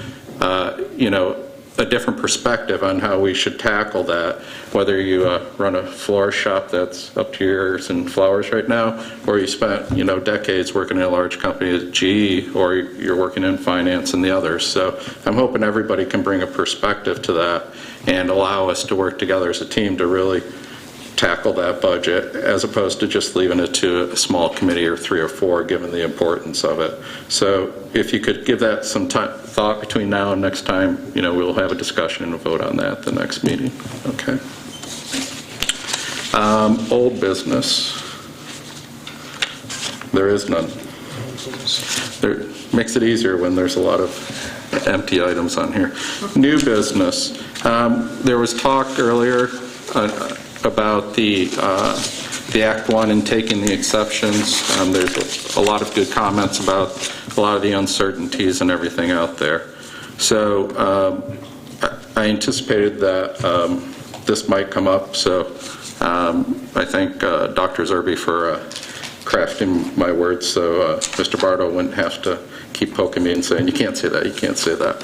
a different perspective on how we should tackle that, whether you run a florist shop that's up to your ears in flowers right now, or you spent, decades working in a large company at GE, or you're working in finance and the others. So I'm hoping everybody can bring a perspective to that and allow us to work together as a team to really tackle that budget, as opposed to just leaving it to a small committee or 3 or 4, given the importance of it. So if you could give that some thought between now and next time, we'll have a discussion and a vote on that at the next meeting. Okay. Old business. There is none. Makes it easier when there's a lot of empty items on here. New business. There was talk earlier about the Act 1 and taking the exceptions. There's a lot of good comments about a lot of the uncertainties and everything out there. So I anticipated that this might come up, so I thank Dr. Zerbe for crafting my words so Mr. Bardo wouldn't have to keep poking me and saying, you can't say that, you can't say that.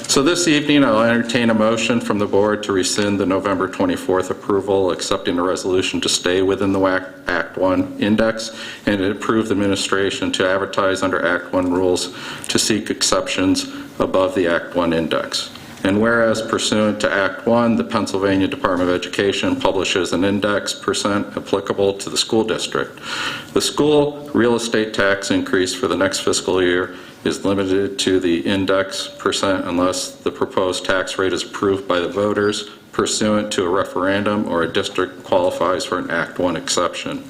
So this evening, I'll entertain a motion from the board to rescind the November 24th approval, accepting a resolution to stay within the Act 1 index, and to approve the administration to advertise under Act 1 rules to seek exceptions above the Act 1 index. And whereas pursuant to Act 1, the Pennsylvania Department of Education publishes an index percent applicable to the school district. The school real estate tax increase for the next fiscal year is limited to the index percent unless the proposed tax rate is approved by the voters pursuant to a referendum or a district qualifies for an Act 1 exception.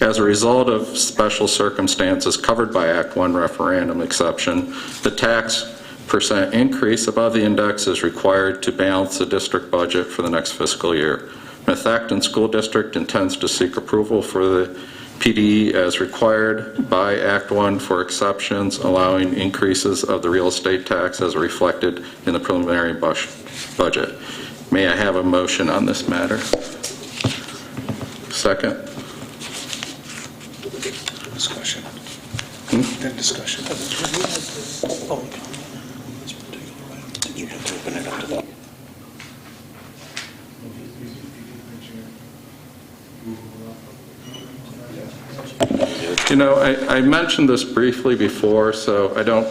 As a result of special circumstances covered by Act 1 referendum exception, the tax percent increase above the index is required to balance the district budget for the next fiscal year. Methacton School District intends to seek approval for the PDE as required by Act 1 for exceptions, allowing increases of the real estate tax as reflected in the preliminary budget. May I have a motion on this matter? Second? Discussion. Then discussion. You have to open it up to that. You know, I mentioned this briefly before, so I don't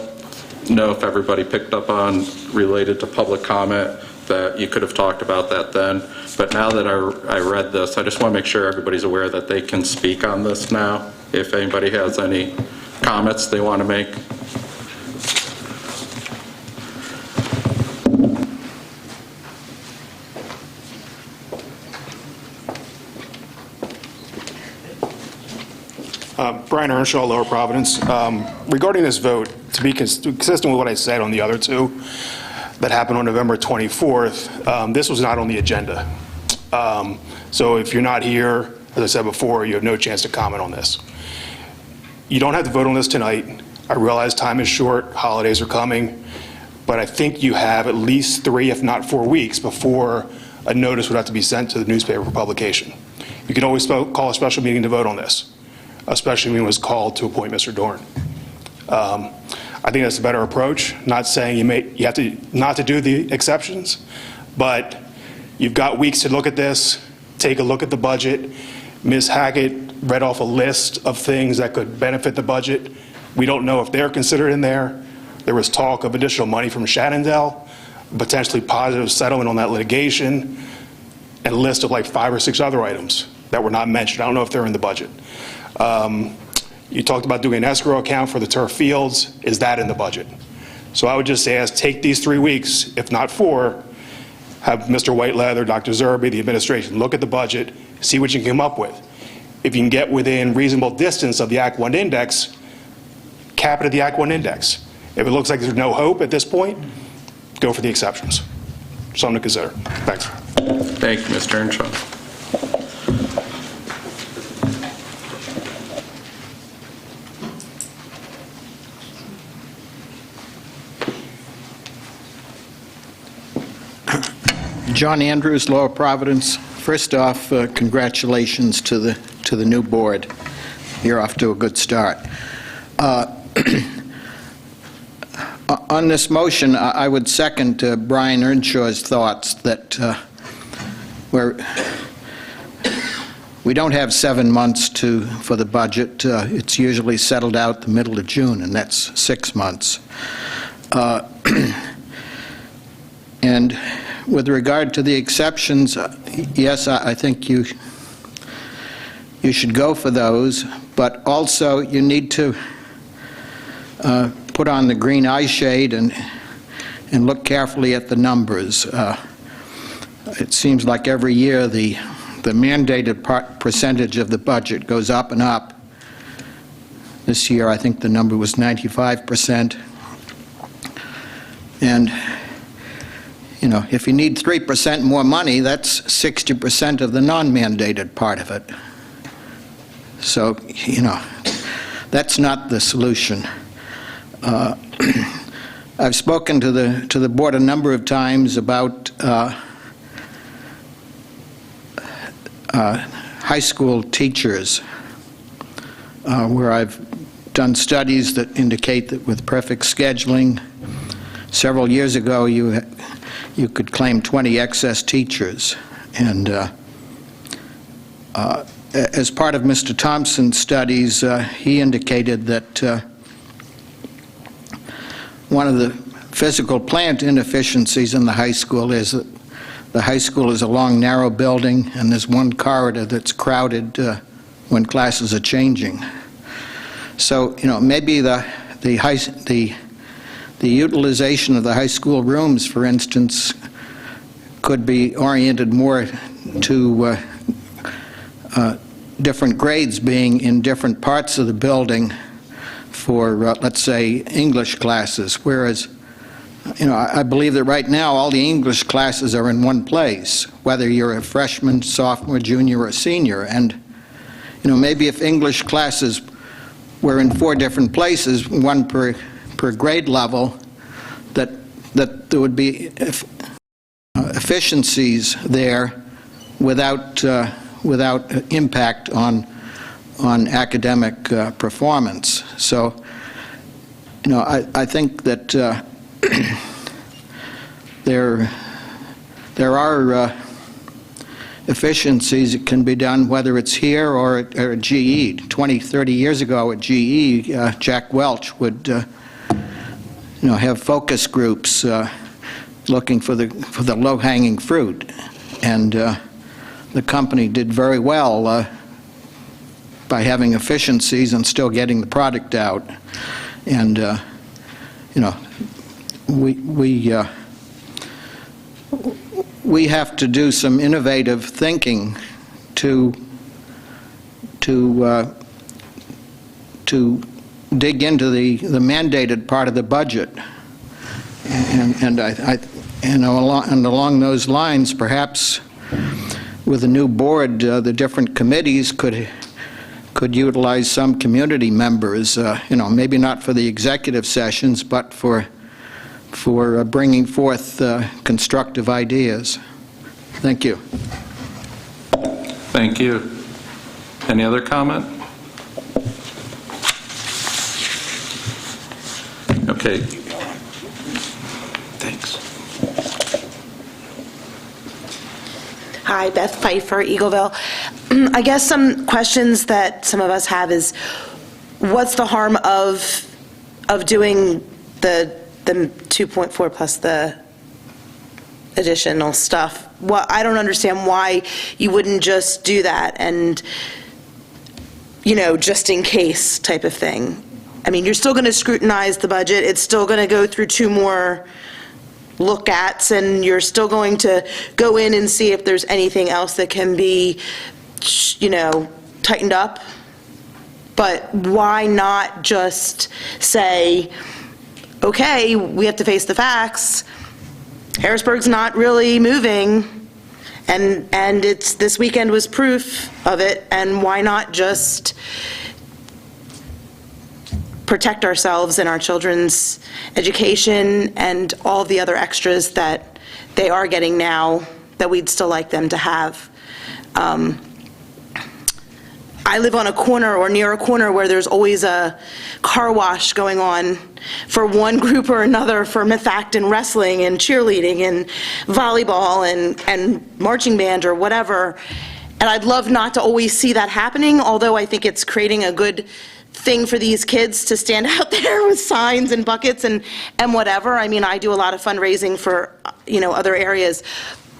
know if everybody picked up on related to public comment that you could have talked about that then. But now that I read this, I just want to make sure everybody's aware that they can speak on this now, if anybody has any comments they want to make. Brian Earnshaw, Lower Providence. Regarding this vote, to be consistent with what I said on the other two that happened on November 24th, this was not on the agenda. So if you're not here, as I said before, you have no chance to comment on this. You don't have to vote on this tonight. I realize time is short, holidays are coming, but I think you have at least 3, if not 4 weeks before a notice would have to be sent to the newspaper for publication. You can always call a special meeting to vote on this. A special meeting was called to appoint Mr. Dorn. I think that's a better approach. Not saying you have to not to do the exceptions, but you've got weeks to look at this, take a look at the budget. Ms. Hackett read off a list of things that could benefit the budget. We don't know if they're considered in there. There was talk of additional money from Shannondale, potentially positive settlement on that litigation, and a list of like 5 or 6 other items that were not mentioned. I don't know if they're in the budget. You talked about doing an escrow account for the turf fields. Is that in the budget? So I would just ask, take these 3 weeks, if not 4, have Mr. Whiteleather, Dr. Zerby, the administration, look at the budget, see what you can come up with. If you can get within reasonable distance of the Act 1 index, cap it at the Act 1 index. If it looks like there's no hope at this point, go for the exceptions. Something to consider. Thanks. Thank you, Mr. Earnshaw. John Andrews, Lower Providence. First off, congratulations to the new board. You're off to a good start. On this motion, I would second Brian Earnshaw's thoughts that we don't have 7 months for the budget. It's usually settled out the middle of June, and that's 6 months. And with regard to the exceptions, yes, I think you should go for those, but also you need to put on the green eye shade and look carefully at the numbers. It seems like every year the mandated percentage of the budget goes up and up. This year, I think the number was 95%. And you know, if you need 3% more money, that's 60% of the non-mandated part of it. So, you know, that's not the solution. I've spoken to the board a number of times about high school teachers, where I've done studies that indicate that with perfect scheduling, several years ago you could claim 20 excess teachers. And as part of Mr. Thompson's studies, he indicated that one of the physical plant inefficiencies in the high school is that the high school is a long, narrow building, and there's one corridor that's crowded when classes are changing. So, maybe the utilization of the high school rooms, for instance, could be oriented more to different grades being in different parts of the building for, let's say, English classes, whereas, I believe that right now all the English classes are in one place, whether you're a freshman, sophomore, junior, or senior. And, maybe if English classes were in 4 different places, one per grade level, that there would be efficiencies there without impact on academic performance. So, I think that there are efficiencies that can be done, whether it's here or at GE. 20, 30 years ago at GE, Jack Welch would have focus groups looking for the low-hanging fruit, and the company did very well by having efficiencies and still getting the product out. And we have to do some innovative thinking to dig into the mandated part of the budget, and along those lines, perhaps with a new board, the different committees could utilize some community members, maybe not for the executive sessions, but for bringing forth constructive ideas. Thank you. Thank you. Any other comment? Okay. Thanks. Hi, Beth Pfeiffer, Eagleville. I guess some questions that some of us have is, what's the harm of doing the 2.4 plus the additional stuff? Well, I don't understand why you wouldn't just do that and, just in case type of thing. I mean, you're still going to scrutinize the budget. It's still going to go through 2 more look-ats, and you're still going to go in and see if there's anything else that can be, tightened up. But why not just say, okay, we have to face the facts. Harrisburg's not really moving, and it's this weekend was proof of it, and why not just protect ourselves and our children's education and all the other extras that they are getting now that we'd still like them to have. I live on a corner or near a corner where there's always a car wash going on for one group or another, for Myth Act and wrestling and cheerleading and volleyball and marching band or whatever. And I'd love not to always see that happening, although I think it's creating a good thing for these kids to stand out there with signs and buckets and whatever. I mean, I do a lot of fundraising for, other areas.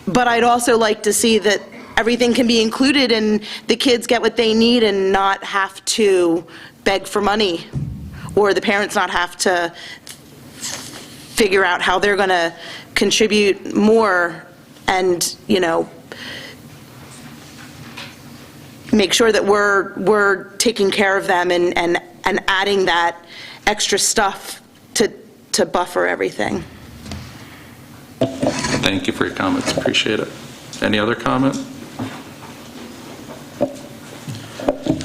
But I'd also like to see that everything can be included and the kids get what they need and not have to beg for money, or the parents not have to figure out how they're going to contribute more and, make sure that we're taking care of them and adding that extra stuff to buffer everything. Thank you for your comments. Appreciate it. Any other comment?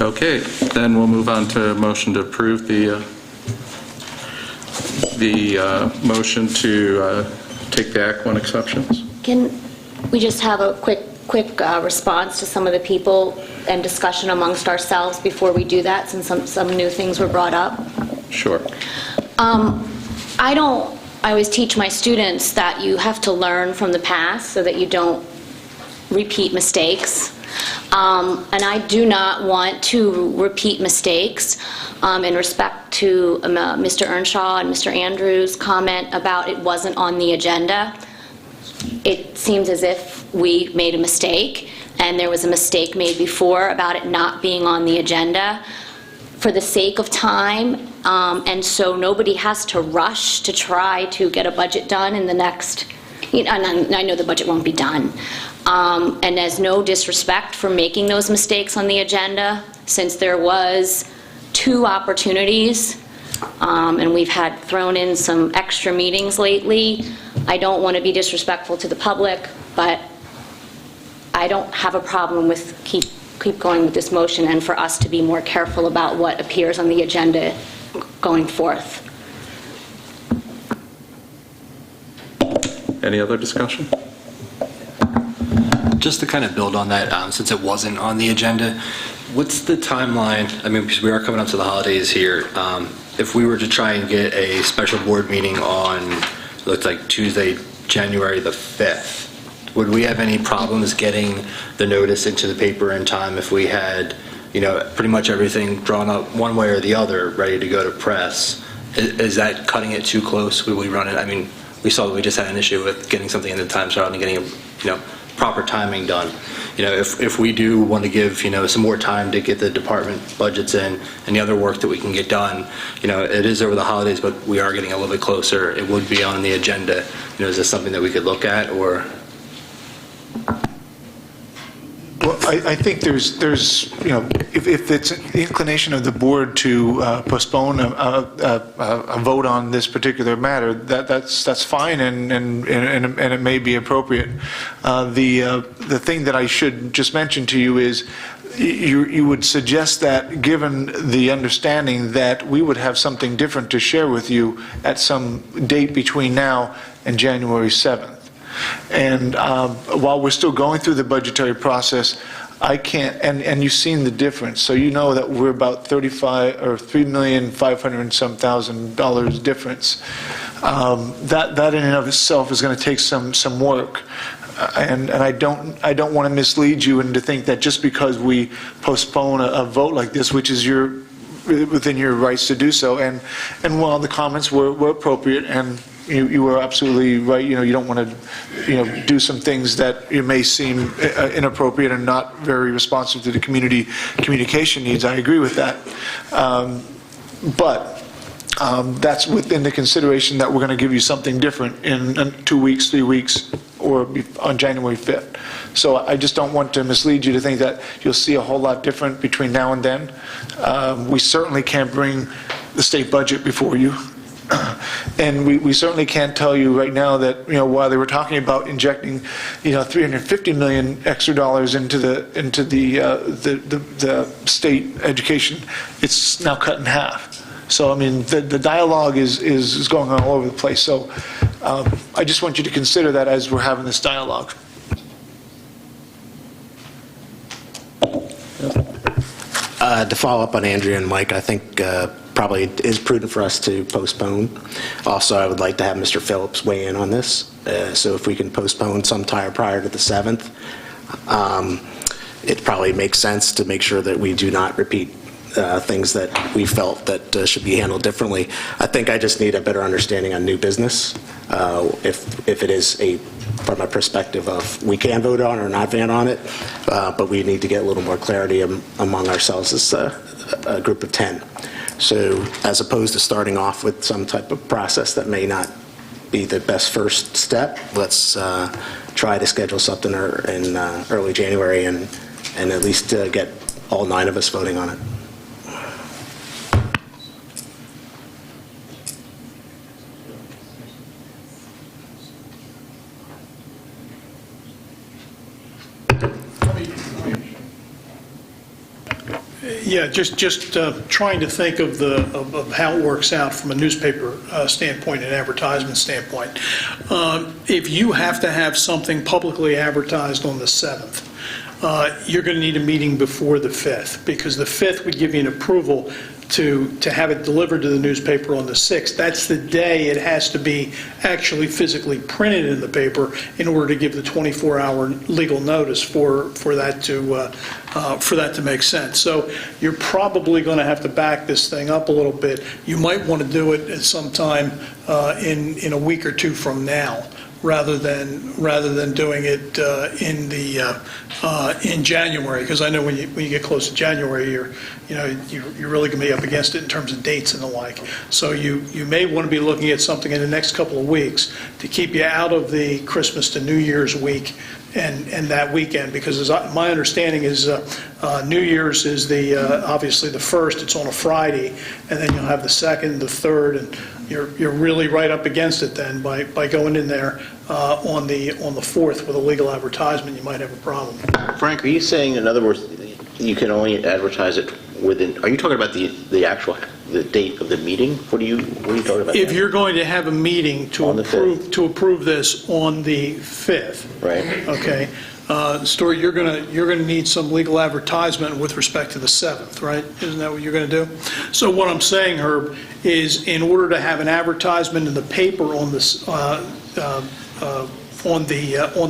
Okay, then we'll move on to a motion to approve the motion to take the Act 1 exceptions. Can we just have a quick response to some of the people and discussion amongst ourselves before we do that, since some new things were brought up? Sure. I always teach my students that you have to learn from the past so that you don't repeat mistakes. And I do not want to repeat mistakes in respect to Mr. Earnshaw and Mr. Andrews' comment about it wasn't on the agenda. It seems as if we made a mistake, and there was a mistake made before about it not being on the agenda for the sake of time, and so nobody has to rush to try to get a budget done in the next, and I know the budget won't be done. And there's no disrespect for making those mistakes on the agenda, since there was 2 opportunities, and we've had thrown in some extra meetings lately. I don't want to be disrespectful to the public, but I don't have a problem with keep going with this motion, and for us to be more careful about what appears on the agenda going forth. Any other discussion? Just to kind of build on that, since it wasn't on the agenda, what's the timeline? I mean, because we are coming up to the holidays here. If we were to try and get a special board meeting on, it looks like Tuesday, January the 5th, would we have any problems getting the notice into the paper in time if we had, pretty much everything drawn up one way or the other, ready to go to press? Is that cutting it too close? Would we run it? I mean, we saw that we just had an issue with getting something in the time slot and getting, proper timing done. If we do want to give, some more time to get the department budgets in and the other work that we can get done, it is over the holidays, but we are getting a little bit closer. It would be on the agenda. Is this something that we could look at, or? Well, I think there's if it's the inclination of the board to postpone a vote on this particular matter, that's fine, and it may be appropriate. The thing that I should just mention to you is you would suggest that, given the understanding that we would have something different to share with you at some date between now and January 7th. And while we're still going through the budgetary process, I can't, and you've seen the difference, so you know that we're about $3,500,000 and some $1,000 difference. That in and of itself is going to take some work. And I don't want to mislead you into think that just because we postpone a vote like this, which is within your rights to do so, and while the comments were appropriate, and you were absolutely right, you don't want to do some things that may seem inappropriate and not very responsive to the communication needs. I agree with that, but that's within the consideration that we're going to give you something different in 2 weeks, 3 weeks, or on January 5th. So I just don't want to mislead you to think that you'll see a whole lot different between now and then. We certainly can't bring the state budget before you. And we certainly can't tell you right now that, while they were talking about injecting, $350 million extra dollars into the state education, it's now cut in half. So, I mean, the dialogue is going on all over the place. So I just want you to consider that as we're having this dialogue. To follow up on Andrea and Mike, I think probably it is prudent for us to postpone. Also, I would like to have Mr. Phillips weigh in on this. So if we can postpone sometime prior to the 7th, it probably makes sense to make sure that we do not repeat things that we felt that should be handled differently. I think I just need a better understanding on new business. If it is from a perspective of we can vote on or not vote on it, but we need to get a little more clarity among ourselves as a group of 10. So as opposed to starting off with some type of process that may not be the best first step, let's try to schedule something in early January and at least get all 9 of us voting on it. Yeah, just trying to think of how it works out from a newspaper standpoint and advertisement standpoint. If you have to have something publicly advertised on the 7th, you're going to need a meeting before the 5th, because the 5th would give you an approval to have it delivered to the newspaper on the 6th. That's the day it has to be actually physically printed in the paper in order to give the 24-hour legal notice for that to make sense. So you're probably going to have to back this thing up a little bit. You might want to do it at some time in a week or two from now, rather than doing it in January, because I know when you get close to January, you're really going to be up against it in terms of dates and the like. So you may want to be looking at something in the next couple of weeks to keep you out of the Christmas to New Year's week and that weekend, because my understanding is New Year's is obviously the 1st, it's on a Friday, and then you'll have the 2nd, the 3rd, and you're really right up against it then by going in there on the 4th with a legal advertisement. You might have a problem. Frank, are you saying, in other words, you can only advertise it within, are you talking about the actual, the date of the meeting? What are you talking about? If you're going to have a meeting to approve this on the 5th. Right. Okay. Story, you're going to need some legal advertisement with respect to the 7th, right? Isn't that what you're going to do? So what I'm saying, Herb, is in order to have an advertisement in the paper on the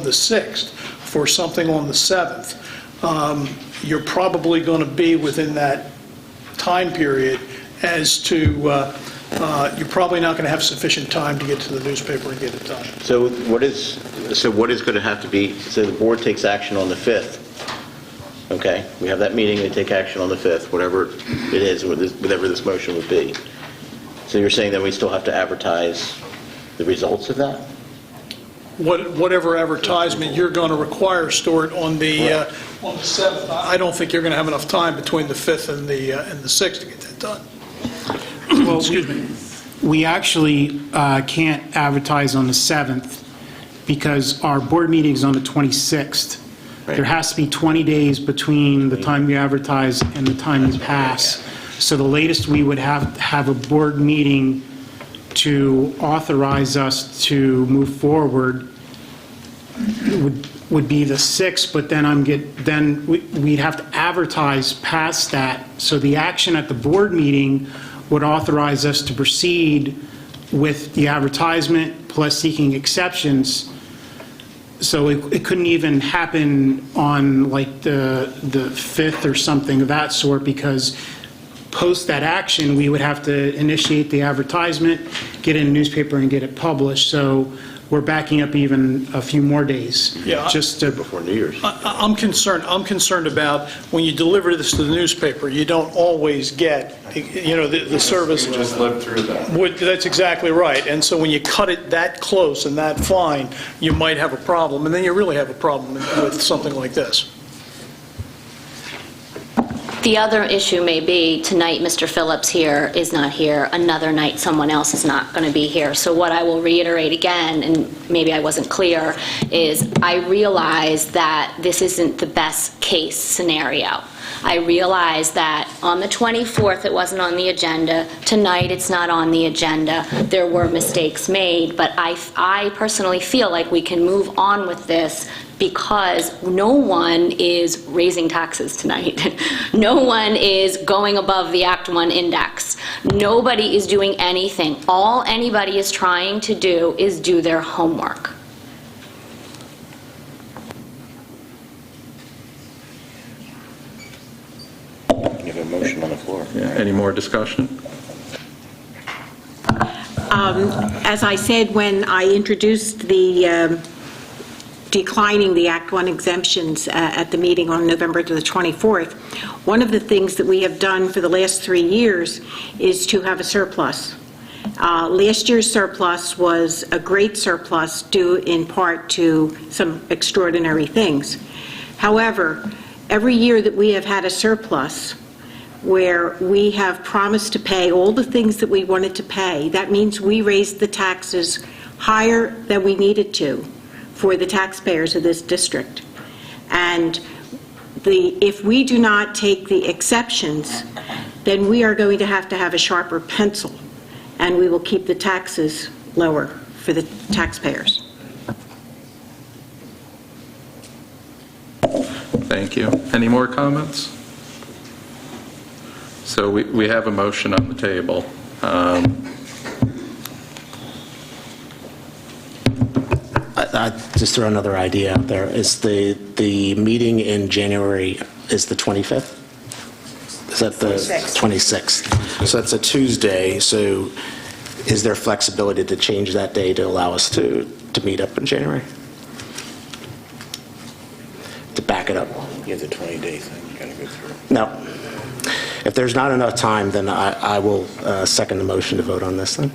6th for something on the 7th, you're probably going to be within that time period as to you're probably not going to have sufficient time to get to the newspaper and get it done. So what is going to have to be, so the board takes action on the 5th, okay? We have that meeting, they take action on the 5th, whatever it is, whatever this motion would be. So you're saying that we still have to advertise the results of that? Whatever advertisement you're going to require, Stuart, on the 7th, I don't think you're going to have enough time between the 5th and the 6th to get that done. Well, we actually can't advertise on the 7th because our board meeting is on the 26th. There has to be 20 days between the time you advertise and the time you pass. So the latest we would have a board meeting to authorize us to move forward would be the 6th, but then we'd have to advertise past that. So the action at the board meeting would authorize us to proceed with the advertisement plus seeking exceptions. So it couldn't even happen on like the 5th or something of that sort, because post that action, we would have to initiate the advertisement, get it in the newspaper, and get it published. So we're backing up even a few more days. Yeah, just to, before New Year's. I'm concerned about when you deliver this to the newspaper, you don't always get, the service. We just lived through that. That's exactly right. And so when you cut it that close and that fine, you might have a problem, and then you really have a problem with something like this. The other issue may be, tonight Mr. Phillips here is not here, another night someone else is not going to be here. So what I will reiterate again, and maybe I wasn't clear, is I realize that this isn't the best case scenario. I realize that on the 24th it wasn't on the agenda, tonight it's not on the agenda, there were mistakes made, but I personally feel like we can move on with this because no one is raising taxes tonight. No one is going above the Act 1 index. Nobody is doing anything. All anybody is trying to do is do their homework. You have a motion on the floor. Yeah, any more discussion? As I said when I introduced the declining the Act 1 exemptions at the meeting on November the 24th, one of the things that we have done for the last 3 years is to have a surplus. Last year's surplus was a great surplus due in part to some extraordinary things. However, every year that we have had a surplus where we have promised to pay all the things that we wanted to pay, that means we raised the taxes higher than we needed to for the taxpayers of this district. And if we do not take the exceptions, then we are going to have a sharper pencil, and we will keep the taxes lower for the taxpayers. Thank you. Any more comments? So we have a motion on the table. I just throw another idea out there. Is the meeting in January is the 25th? Is that the 26th? So that's a Tuesday, so is there flexibility to change that day to allow us to meet up in January? To back it up? You have the 20-day thing you got to go through. No. If there's not enough time, then I will second the motion to vote on this then.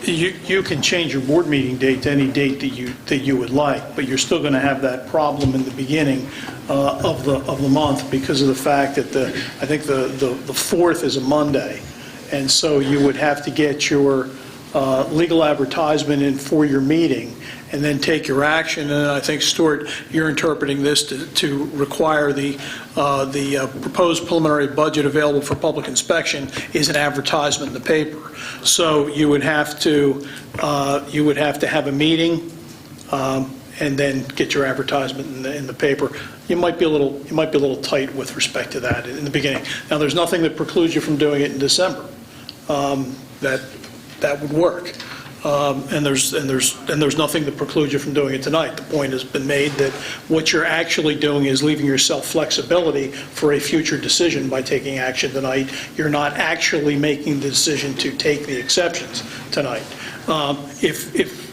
You can change your board meeting date to any date that you would like, but you're still going to have that problem in the beginning of the month because of the fact that I think the 4th is a Monday, and so you would have to get your legal advertisement in for your meeting and then take your action. And I think, Stuart, you're interpreting this to require the proposed preliminary budget available for public inspection is an advertisement in the paper. So you would have to have a meeting and then get your advertisement in the paper. You might be a little tight with respect to that in the beginning. Now, there's nothing that precludes you from doing it in December. That would work. And there's nothing that precludes you from doing it tonight. The point has been made that what you're actually doing is leaving yourself flexibility for a future decision by taking action tonight. You're not actually making the decision to take the exceptions tonight.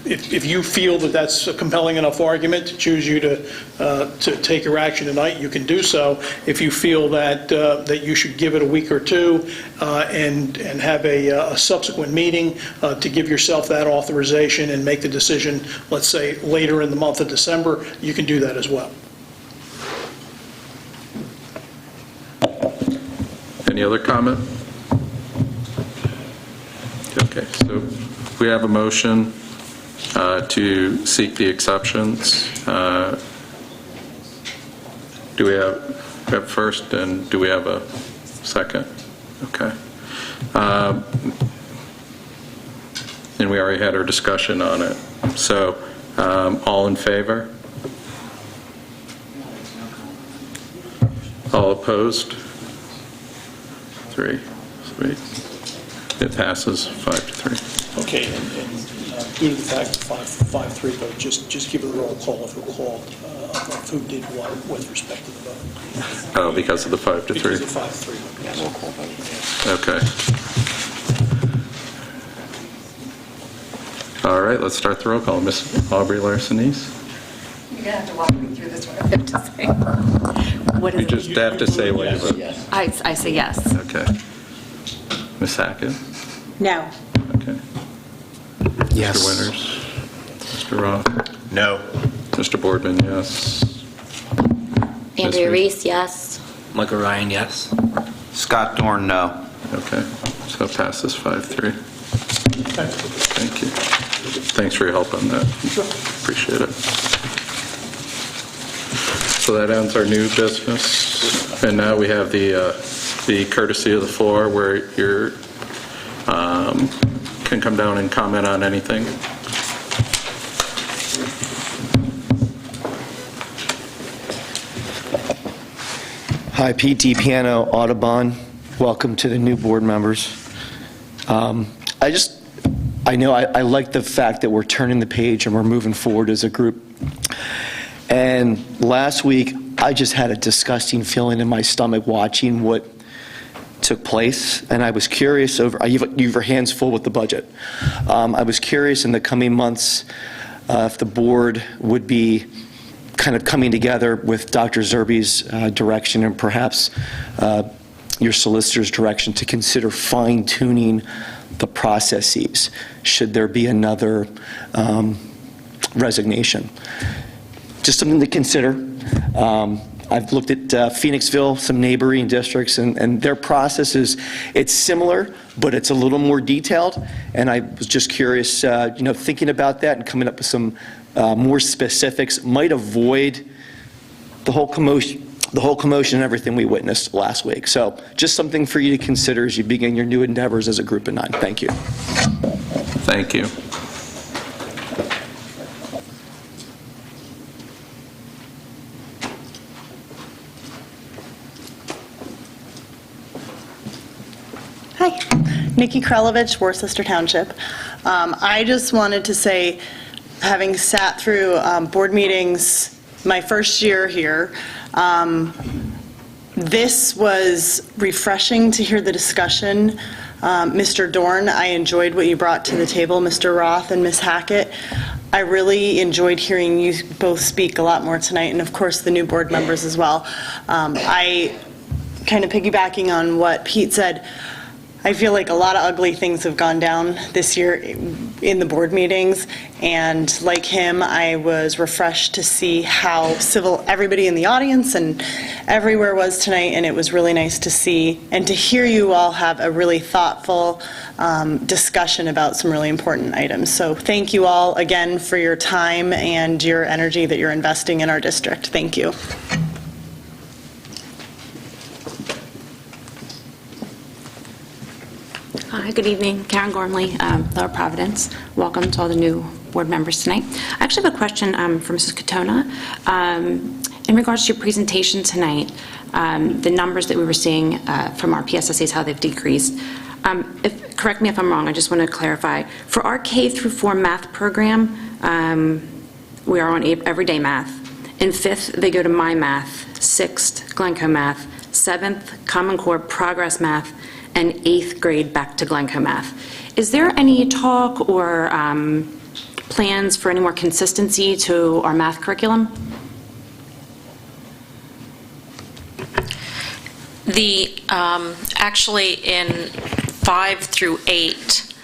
If you feel that that's a compelling enough argument to choose you to take your action tonight, you can do so. If you feel that you should give it a week or two and have a subsequent meeting to give yourself that authorization and make the decision, let's say, later in the month of December, you can do that as well. Any other comment? Okay, so we have a motion to seek the exceptions. Do we have first, and do we have a second? Okay. And we already had our discussion on it. So, all in favor? All opposed? 3. Sweet. It passes 5-3. Okay, and due to the fact of 5-3 vote, just give a roll call of who called, of who did what with respect to the vote. Oh, because of the 5-3? Because of 5-3. Yes. Roll call vote. Okay. All right, let's start the roll call. Ms. Aubrey Larson-East? You're going to have to walk me through this one, I have to say. What is You just have to say what you vote. I say yes. Okay. Ms. Hackett? No. Okay. Yes. Mr. Winters? Mr. Roth? No. Mr. Boardman, yes. Andrea Reese, yes. Michael Ryan, yes. Scott Dorn, no. Okay, so it passes 5-3. Thank you. Thanks for your help on that. Appreciate it. So that ends our new business, and now we have the courtesy of the floor where you can come down and comment on anything. Hi, Pete DiPiano, Audubon. Welcome to the new board members. I know I like the fact that we're turning the page and we're moving forward as a group. And last week, I just had a disgusting feeling in my stomach watching what took place, and I was curious over, you have your hands full with the budget. I was curious in the coming months if the board would be kind of coming together with Dr. Zerbe's direction and perhaps your solicitor's direction to consider fine-tuning the processes should there be another resignation. Just something to consider. I've looked at Phoenixville, some neighboring districts, and their process it's similar, but it's a little more detailed. And I was just curious, thinking about that and coming up with some more specifics might avoid the whole commotion and everything we witnessed last week. So just something for you to consider as you begin your new endeavors as a group of 9. Thank you. Thank you. Nikki Krelovich, Worcester Township. I just wanted to say, having sat through board meetings my first year here, this was refreshing to hear the discussion. Mr. Dorn, I enjoyed what you brought to the table, Mr. Roth and Ms. Hackett. I really enjoyed hearing you both speak a lot more tonight, and of course the new board members as well. I, kind of piggybacking on what Pete said, I feel like a lot of ugly things have gone down this year in the board meetings, and like him, I was refreshed to see how civil everybody in the audience and everywhere was tonight, and it was really nice to see and to hear you all have a really thoughtful discussion about some really important items. So thank you all again for your time and your energy that you're investing in our district. Thank you. Hi, good evening. Karen Gormley, Lower Providence. Welcome to all the new board members tonight. I actually have a question for Mrs. Katona. In regards to your presentation tonight, the numbers that we were seeing from our PSSAs, how they've decreased. Correct me if I'm wrong, I just want to clarify. For our K through 4 math program, we are on everyday math. In 5th, they go to My Math, 6th, Glencoe Math, 7th, Common Core Progress Math, and 8th grade back to Glencoe Math. Is there any talk or plans for any more consistency to our math curriculum? Actually, in 5 through 8,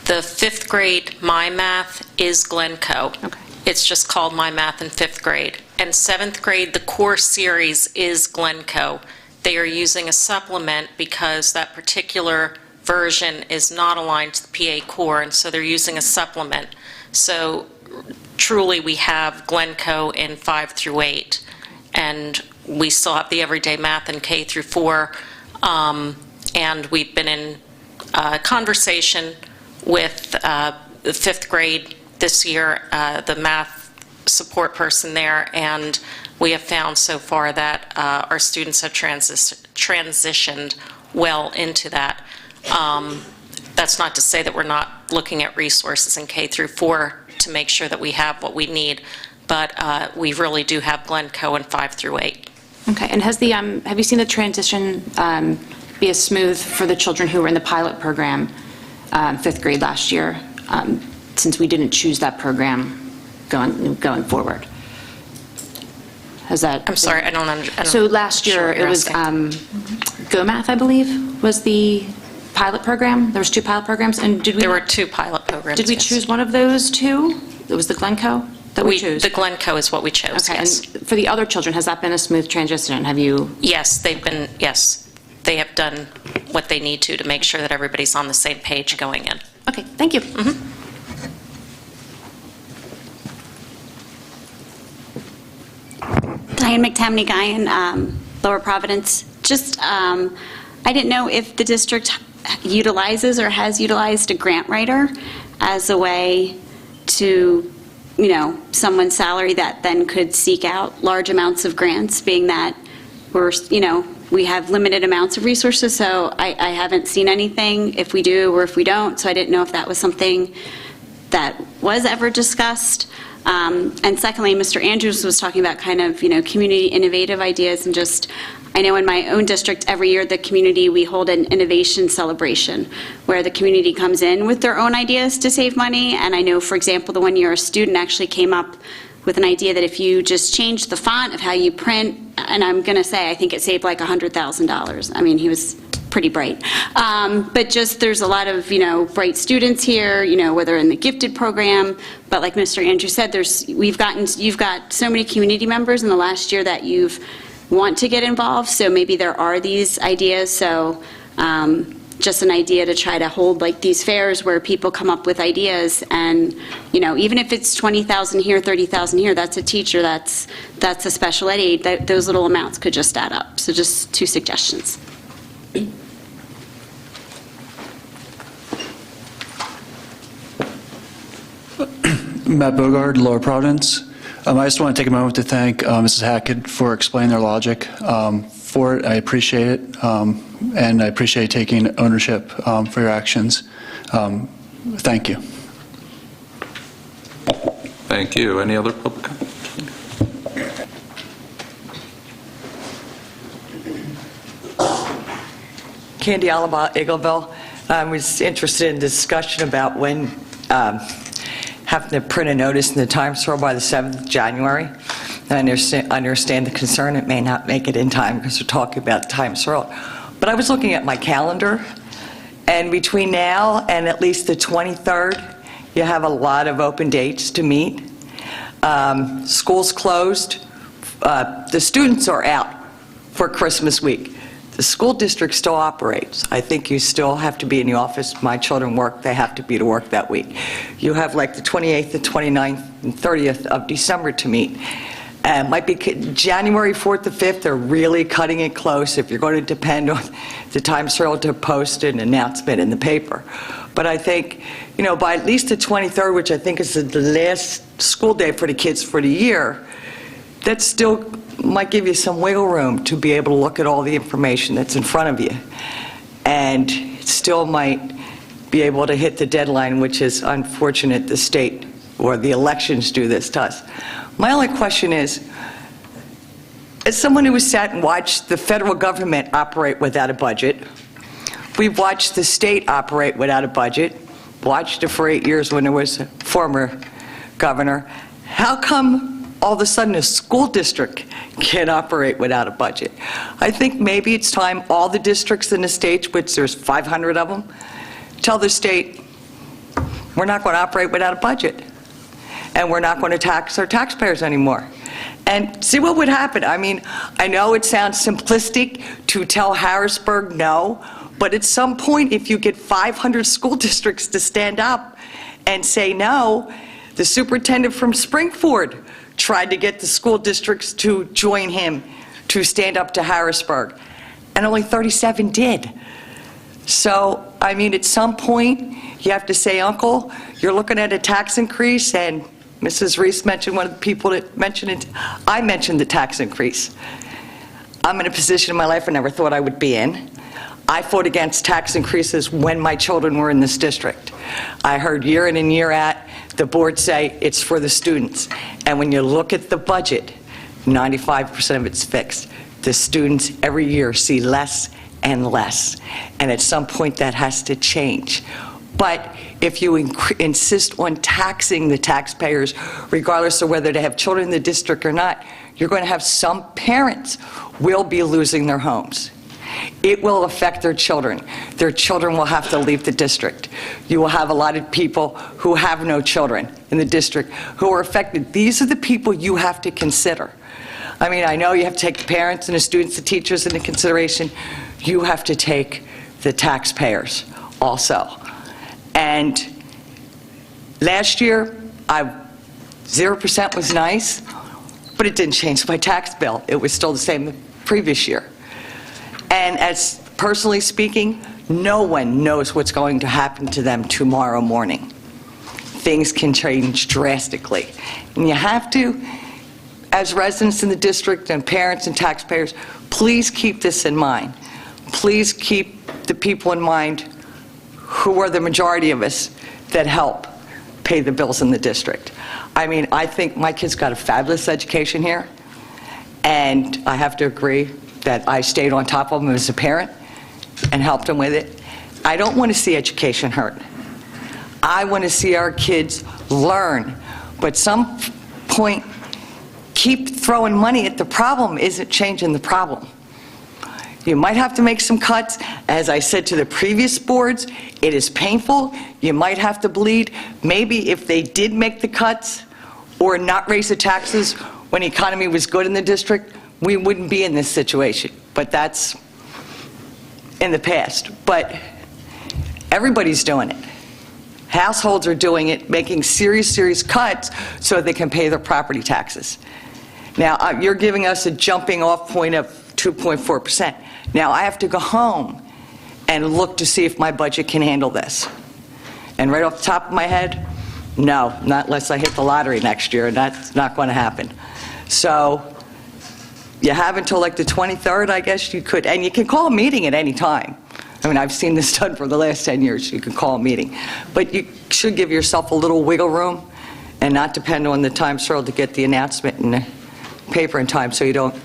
the 5th grade My Math is Glencoe. Okay. It's just called My Math in 5th grade. And 7th grade, the core series is Glencoe. They are using a supplement because that particular version is not aligned to the PA core, and so they're using a supplement. So truly, we have Glencoe in 5 through 8, and we still have the everyday math in K through 4, and we've been in conversation with the 5th grade this year, the math support person there, and we have found so far that our students have transitioned well into that. That's not to say that we're not looking at resources in K through 4 to make sure that we have what we need, but we really do have Glencoe in 5 through 8. Okay, and has the have you seen the transition be as smooth for the children who were in the pilot program 5th grade last year, since we didn't choose that program going forward? Has that? I'm sorry, I don't So last year, it was Go Math, I believe, was the pilot program. There was 2 pilot programs, and did we? There were 2 pilot programs. Did we choose one of those 2? It was the Glencoe that we chose? The Glencoe is what we chose, Okay, yes. and for the other children, has that been a smooth transition? Have you? Yes, they have done what they need to make sure that everybody's on the same page going in. Okay, thank you. Diane McTamney Guyan, Lower Providence. Just, I didn't know if the district utilizes or has utilized a grant writer as a way to, someone's salary that then could seek out large amounts of grants, being that we have limited amounts of resources, so I haven't seen anything if we do or if we don't, so I didn't know if that was something that was ever discussed. And secondly, Mr. Andrews was talking about kind of, community innovative ideas, and just, I know in my own district, every year the community, we hold an innovation celebration where the community comes in with their own ideas to save money. And I know, for example, the one year a student actually came up with an idea that if you just change the font of how you print, and I'm going to say, I think it saved like $100,000. I mean, he was pretty bright. But just there's a lot of, bright students here, whether in the gifted program, but like Mr. Andrew said, you've got so many community members in the last year that want to get involved, so maybe there are these ideas. So just an idea to try to hold like these fairs where people come up with ideas, and even if it's 20,000 here, 30,000 here, that's a teacher, that's a special ed aid, those little amounts could just add up. So just 2 suggestions. Matt Bogard, Lower Providence. I just want to take a moment to thank Mrs. Hackett for explaining their logic for it. I appreciate it. and I appreciate taking ownership for your actions. Thank you. Thank you. Any other public comment? Candy Alaba, Eagleville. I was interested in discussion about when having to print a notice in the Times Herald by the 7th of January. I understand the concern, it may not make it in time because we're talking about Times Herald. But I was looking at my calendar, and between now and at least the 23rd, you have a lot of open dates to meet. School's closed. The students are out for Christmas week. The school district still operates. I think you still have to be in the office. My children work, they have to be to work that week. You have like the 28th, the 29th, and 30th of December to meet. Might be January 4th to 5th, they're really cutting it close if you're going to depend on the Times Herald to post an announcement in the paper. But I think, by at least the 23rd, which I think is the last school day for the kids for the year, that still might give you some wiggle room to be able to look at all the information that's in front of you. And it still might be able to hit the deadline, which is unfortunate the state or the elections do this to us. My only question is, as someone who has sat and watched the federal government operate without a budget, we've watched the state operate without a budget, watched it for 8 years when there was a former governor. How come all of a sudden a school district can't operate without a budget? I think maybe it's time all the districts in the state, which there's 500 of them, tell the state, we're not going to operate without a budget. And we're not going to tax our taxpayers anymore. And see what would happen. I mean, I know it sounds simplistic to tell Harrisburg no, but at some point, if you get 500 school districts to stand up and say no, the superintendent from Springford tried to get the school districts to join him to stand up to Harrisburg, and only 37 did. So, I mean, at some point, you have to say, Uncle, you're looking at a tax increase, and Mrs. Reese mentioned one of the people that mentioned it. I mentioned the tax increase. I'm in a position in my life I never thought I would be in. I fought against tax increases when my children were in this district. I heard year in and year out the board say it's for the students. And when you look at the budget, 95% of it's fixed. The students every year see less and less. And at some point that has to change. But if you insist on taxing the taxpayers, regardless of whether they have children in the district or not, you're going to have some parents will be losing their homes. It will affect their children. Their children will have to leave the district. You will have a lot of people who have no children in the district who are affected. These are the people you have to consider. I mean, I know you have to take the parents and the students, the teachers into consideration. You have to take the taxpayers also. And last year, 0% was nice, but it didn't change my tax bill. It was still the same the previous year. And as personally speaking, no one knows what's going to happen to them tomorrow morning. Things can change drastically. And you have to, as residents in the district and parents and taxpayers, please keep this in mind. Please keep the people in mind who are the majority of us that help pay the bills in the district. I mean, I think my kids got a fabulous education here, and I have to agree that I stayed on top of them as a parent and helped them with it. I don't want to see education hurt. I want to see our kids learn, but some point, keep throwing money at the problem isn't changing the problem. You might have to make some cuts. As I said to the previous boards, it is painful. You might have to bleed. Maybe if they did make the cuts or not raise the taxes when the economy was good in the district, we wouldn't be in this situation. But that's in the past. But everybody's doing it. Households are doing it, making serious cuts so they can pay their property taxes. Now, you're giving us a jumping off point of 2.4%. Now, I have to go home and look to see if my budget can handle this. And right off the top of my head, no, not unless I hit the lottery next year, and that's not going to happen. So, you have until like the 23rd, I guess you could, and you can call a meeting at any time. I mean, I've seen this done for the last 10 years, you can call a meeting. But you should give yourself a little wiggle room and not depend on the Times Herald to get the announcement in the paper in time so you don't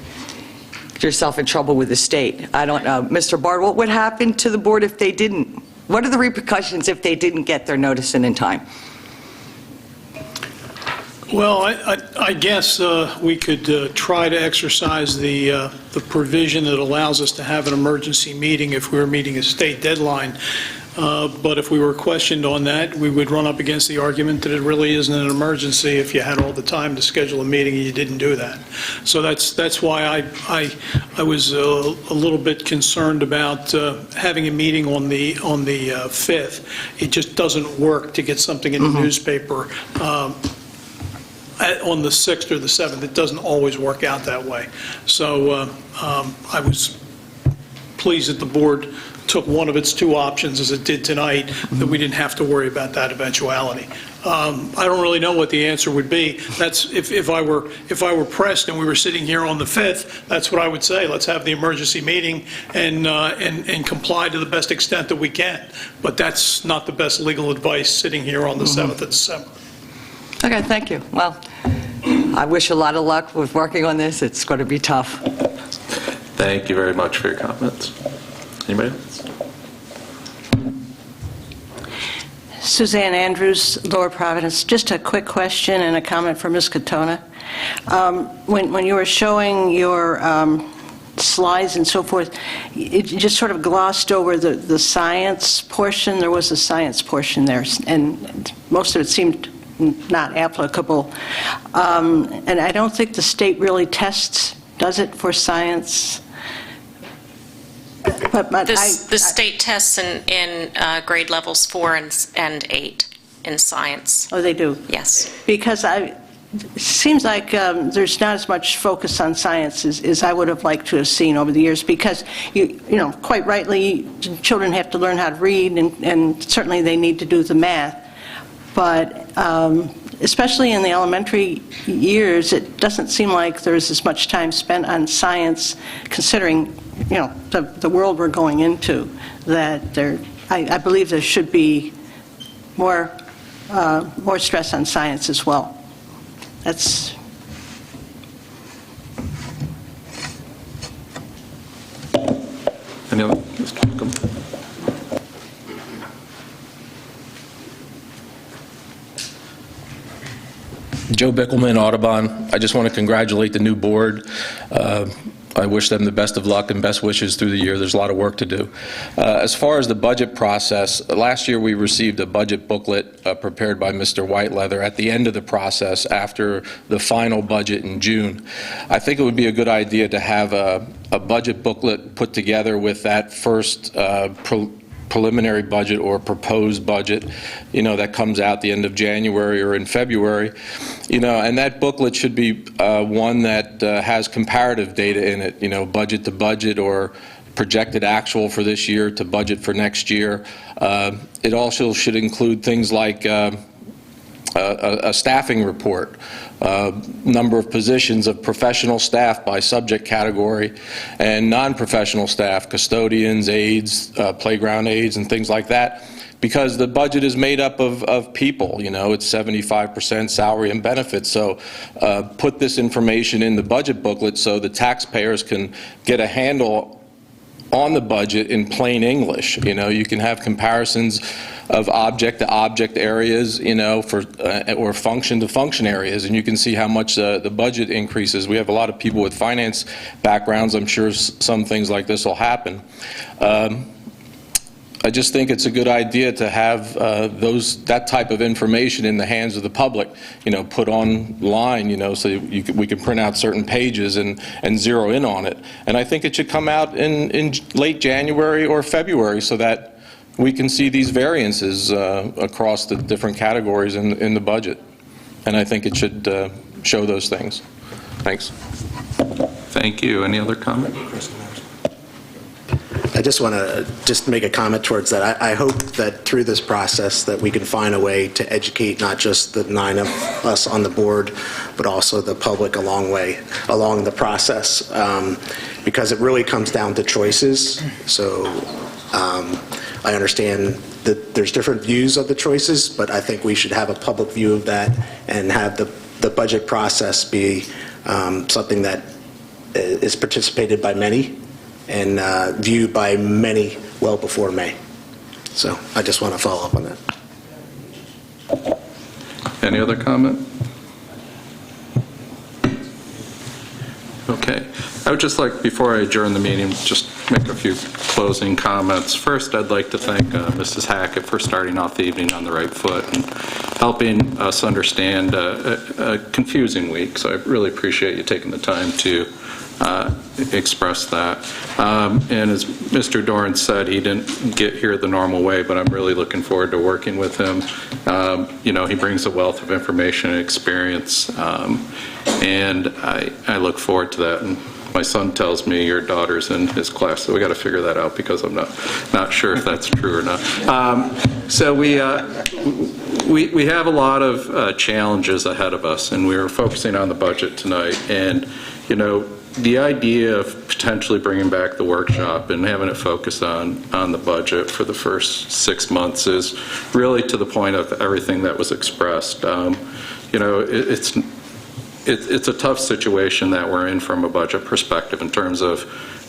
get yourself in trouble with the state. I don't know. Mr. Bard, what would happen to the board if they didn't? What are the repercussions if they didn't get their notice in time? Well, I guess we could try to exercise the provision that allows us to have an emergency meeting if we were meeting a state deadline. But if we were questioned on that, we would run up against the argument that it really isn't an emergency if you had all the time to schedule a meeting and you didn't do that. So that's why I was a little bit concerned about having a meeting on the 5th. It just doesn't work to get something in the newspaper on the 6th or the 7th. It doesn't always work out that way. So I was pleased that the board took one of its two options, as it did tonight, that we didn't have to worry about that eventuality. I don't really know what the answer would be. That's if I were pressed and we were sitting here on the 5th, that's what I would say. Let's have the emergency meeting and comply to the best extent that we can. But that's not the best legal advice sitting here on the 7th of December. Okay, thank you. Well, I wish you a lot of luck with working on this. It's going to be tough. Thank you very much for your comments. Anybody else? Suzanne Andrews, Lower Providence. Just a quick question and a comment for Ms. Katona. When you were showing your slides and so forth, it just sort of glossed over the science portion. There was a science portion there, and most of it seemed not applicable. And I don't think the state really tests, does it, for science? But The state tests in grade levels 4 and 8 in science. Oh, they do? Yes. Because it seems like there's not as much focus on science as I would have liked to have seen over the years, because, you know, quite rightly, children have to learn how to read, and certainly they need to do the math. But especially in the elementary years, it doesn't seem like there's as much time spent on science, considering, you know, the world we're going into, that I believe there should be more stress on science as well. That's... Any other? Mr. Newcomb? Joe Bickelman, Audubon. I just want to congratulate the new board. I wish them the best of luck and best wishes through the year. There's a lot of work to do. As far as the budget process, last year we received a budget booklet prepared by Mr. Whiteleather at the end of the process after the final budget in June. I think it would be a good idea to have a budget booklet put together with that first preliminary budget or proposed budget, you know, that comes out the end of January or in February, you know, and that booklet should be one that has comparative data in it, you know, budget to budget or projected actual for this year to budget for next year. It also should include things like a staffing report, number of positions of professional staff by subject category, and non-professional staff, custodians, aides, playground aides, and things like that, because the budget is made up of people. You know, it's 75% salary and benefits. So put this information in the budget booklet so the taxpayers can get a handle on the budget in plain English. You know, you can have comparisons of object to object areas, you know, for or function to function areas, and you can see how much the budget increases. We have a lot of people with finance backgrounds. I'm sure some things like this will happen. I just think it's a good idea to have that type of information in the hands of the public, you know, put online, you know, so we can print out certain pages and zero in on it. And I think it should come out in late January or February so that we can see these variances across the different categories in the budget. And I think it should show those things. Thanks. Thank you. Any other comment? I just want to make a comment towards that. I hope that through this process that we can find a way to educate not just the 9 of us on the board, but also the public along the process, because it really comes down to choices. So I understand that there's different views of the choices, but I think we should have a public view of that and have the budget process be something that is participated by many and viewed by many well before May. So I just want to follow up on that. Any other comment? Okay. I would just like, before I adjourn the meeting, just make a few closing comments. First, I'd like to thank Mrs. Hackett for starting off the evening on the right foot and helping us understand a confusing week. So I really appreciate you taking the time to express that. And as Mr. Doran said, he didn't get here the normal way, but I'm really looking forward to working with him. He brings a wealth of information and experience, and I look forward to that. And my son tells me your daughter's in his class, so we got to figure that out because I'm not sure if that's true or not. So we have a lot of challenges ahead of us, and we were focusing on the budget tonight. And the idea of potentially bringing back the workshop and having it focus on the budget for the first 6 months is really to the point of everything that was expressed. It's a tough situation that we're in from a budget perspective in terms of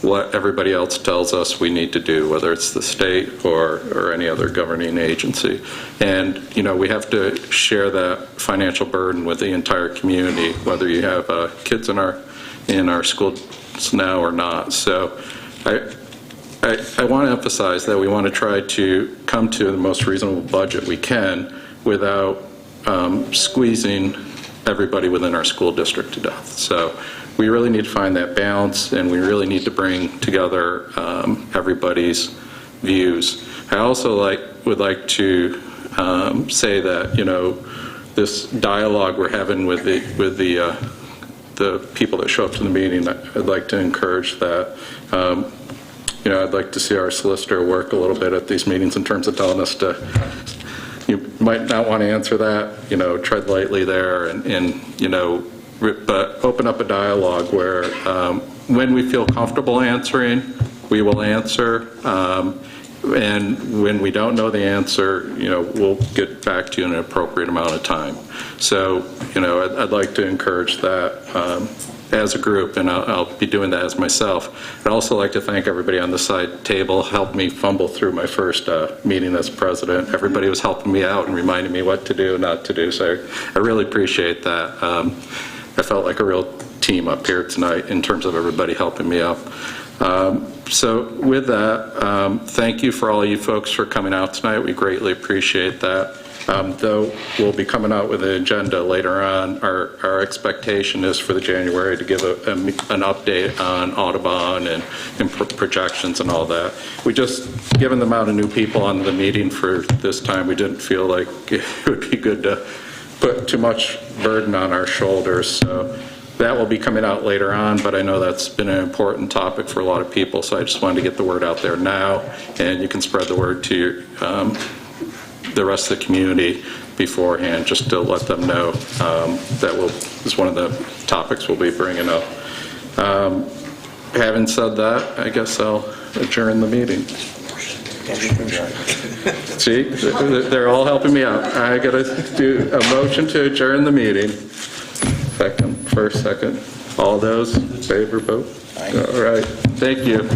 what everybody else tells us we need to do, whether it's the state or any other governing agency. And, we have to share that financial burden with the entire community, whether you have kids in our schools now or not. So I want to emphasize that we want to try to come to the most reasonable budget we can without squeezing everybody within our school district to death. So we really need to find that balance, and we really need to bring together everybody's views. I also would like to say that, this dialogue we're having with the people that show up to the meeting, I'd like to encourage that. I'd like to see our solicitor work a little bit at these meetings in terms of telling us you might not want to answer that, tread lightly there, but open up a dialogue where when we feel comfortable answering, we will answer. And when we don't know the answer, we'll get back to you in an appropriate amount of time. So, I'd like to encourage that as a group, and I'll be doing that as myself. I'd also like to thank everybody on the side table, helped me fumble through my first meeting as president. Everybody was helping me out and reminding me what to do and not to do, so I really appreciate that. I felt like a real team up here tonight in terms of everybody helping me out. So with that, thank you for all you folks for coming out tonight. We greatly appreciate that. Though we'll be coming out with an agenda later on, our expectation is for the January to give an update on Audubon and projections and all that. Given the amount of new people on the meeting for this time, we didn't feel like it would be good to put too much burden on our shoulders. So that will be coming out later on, but I know that's been an important topic for a lot of people, so I just wanted to get the word out there now, and you can spread the word to the rest of the community beforehand, just to let them know that is one of the topics we'll be bringing up. Having said that, I guess I'll adjourn the meeting. See, they're all helping me out. I got to do a motion to adjourn the meeting. First, second. All those in favor, vote. All right. Thank you.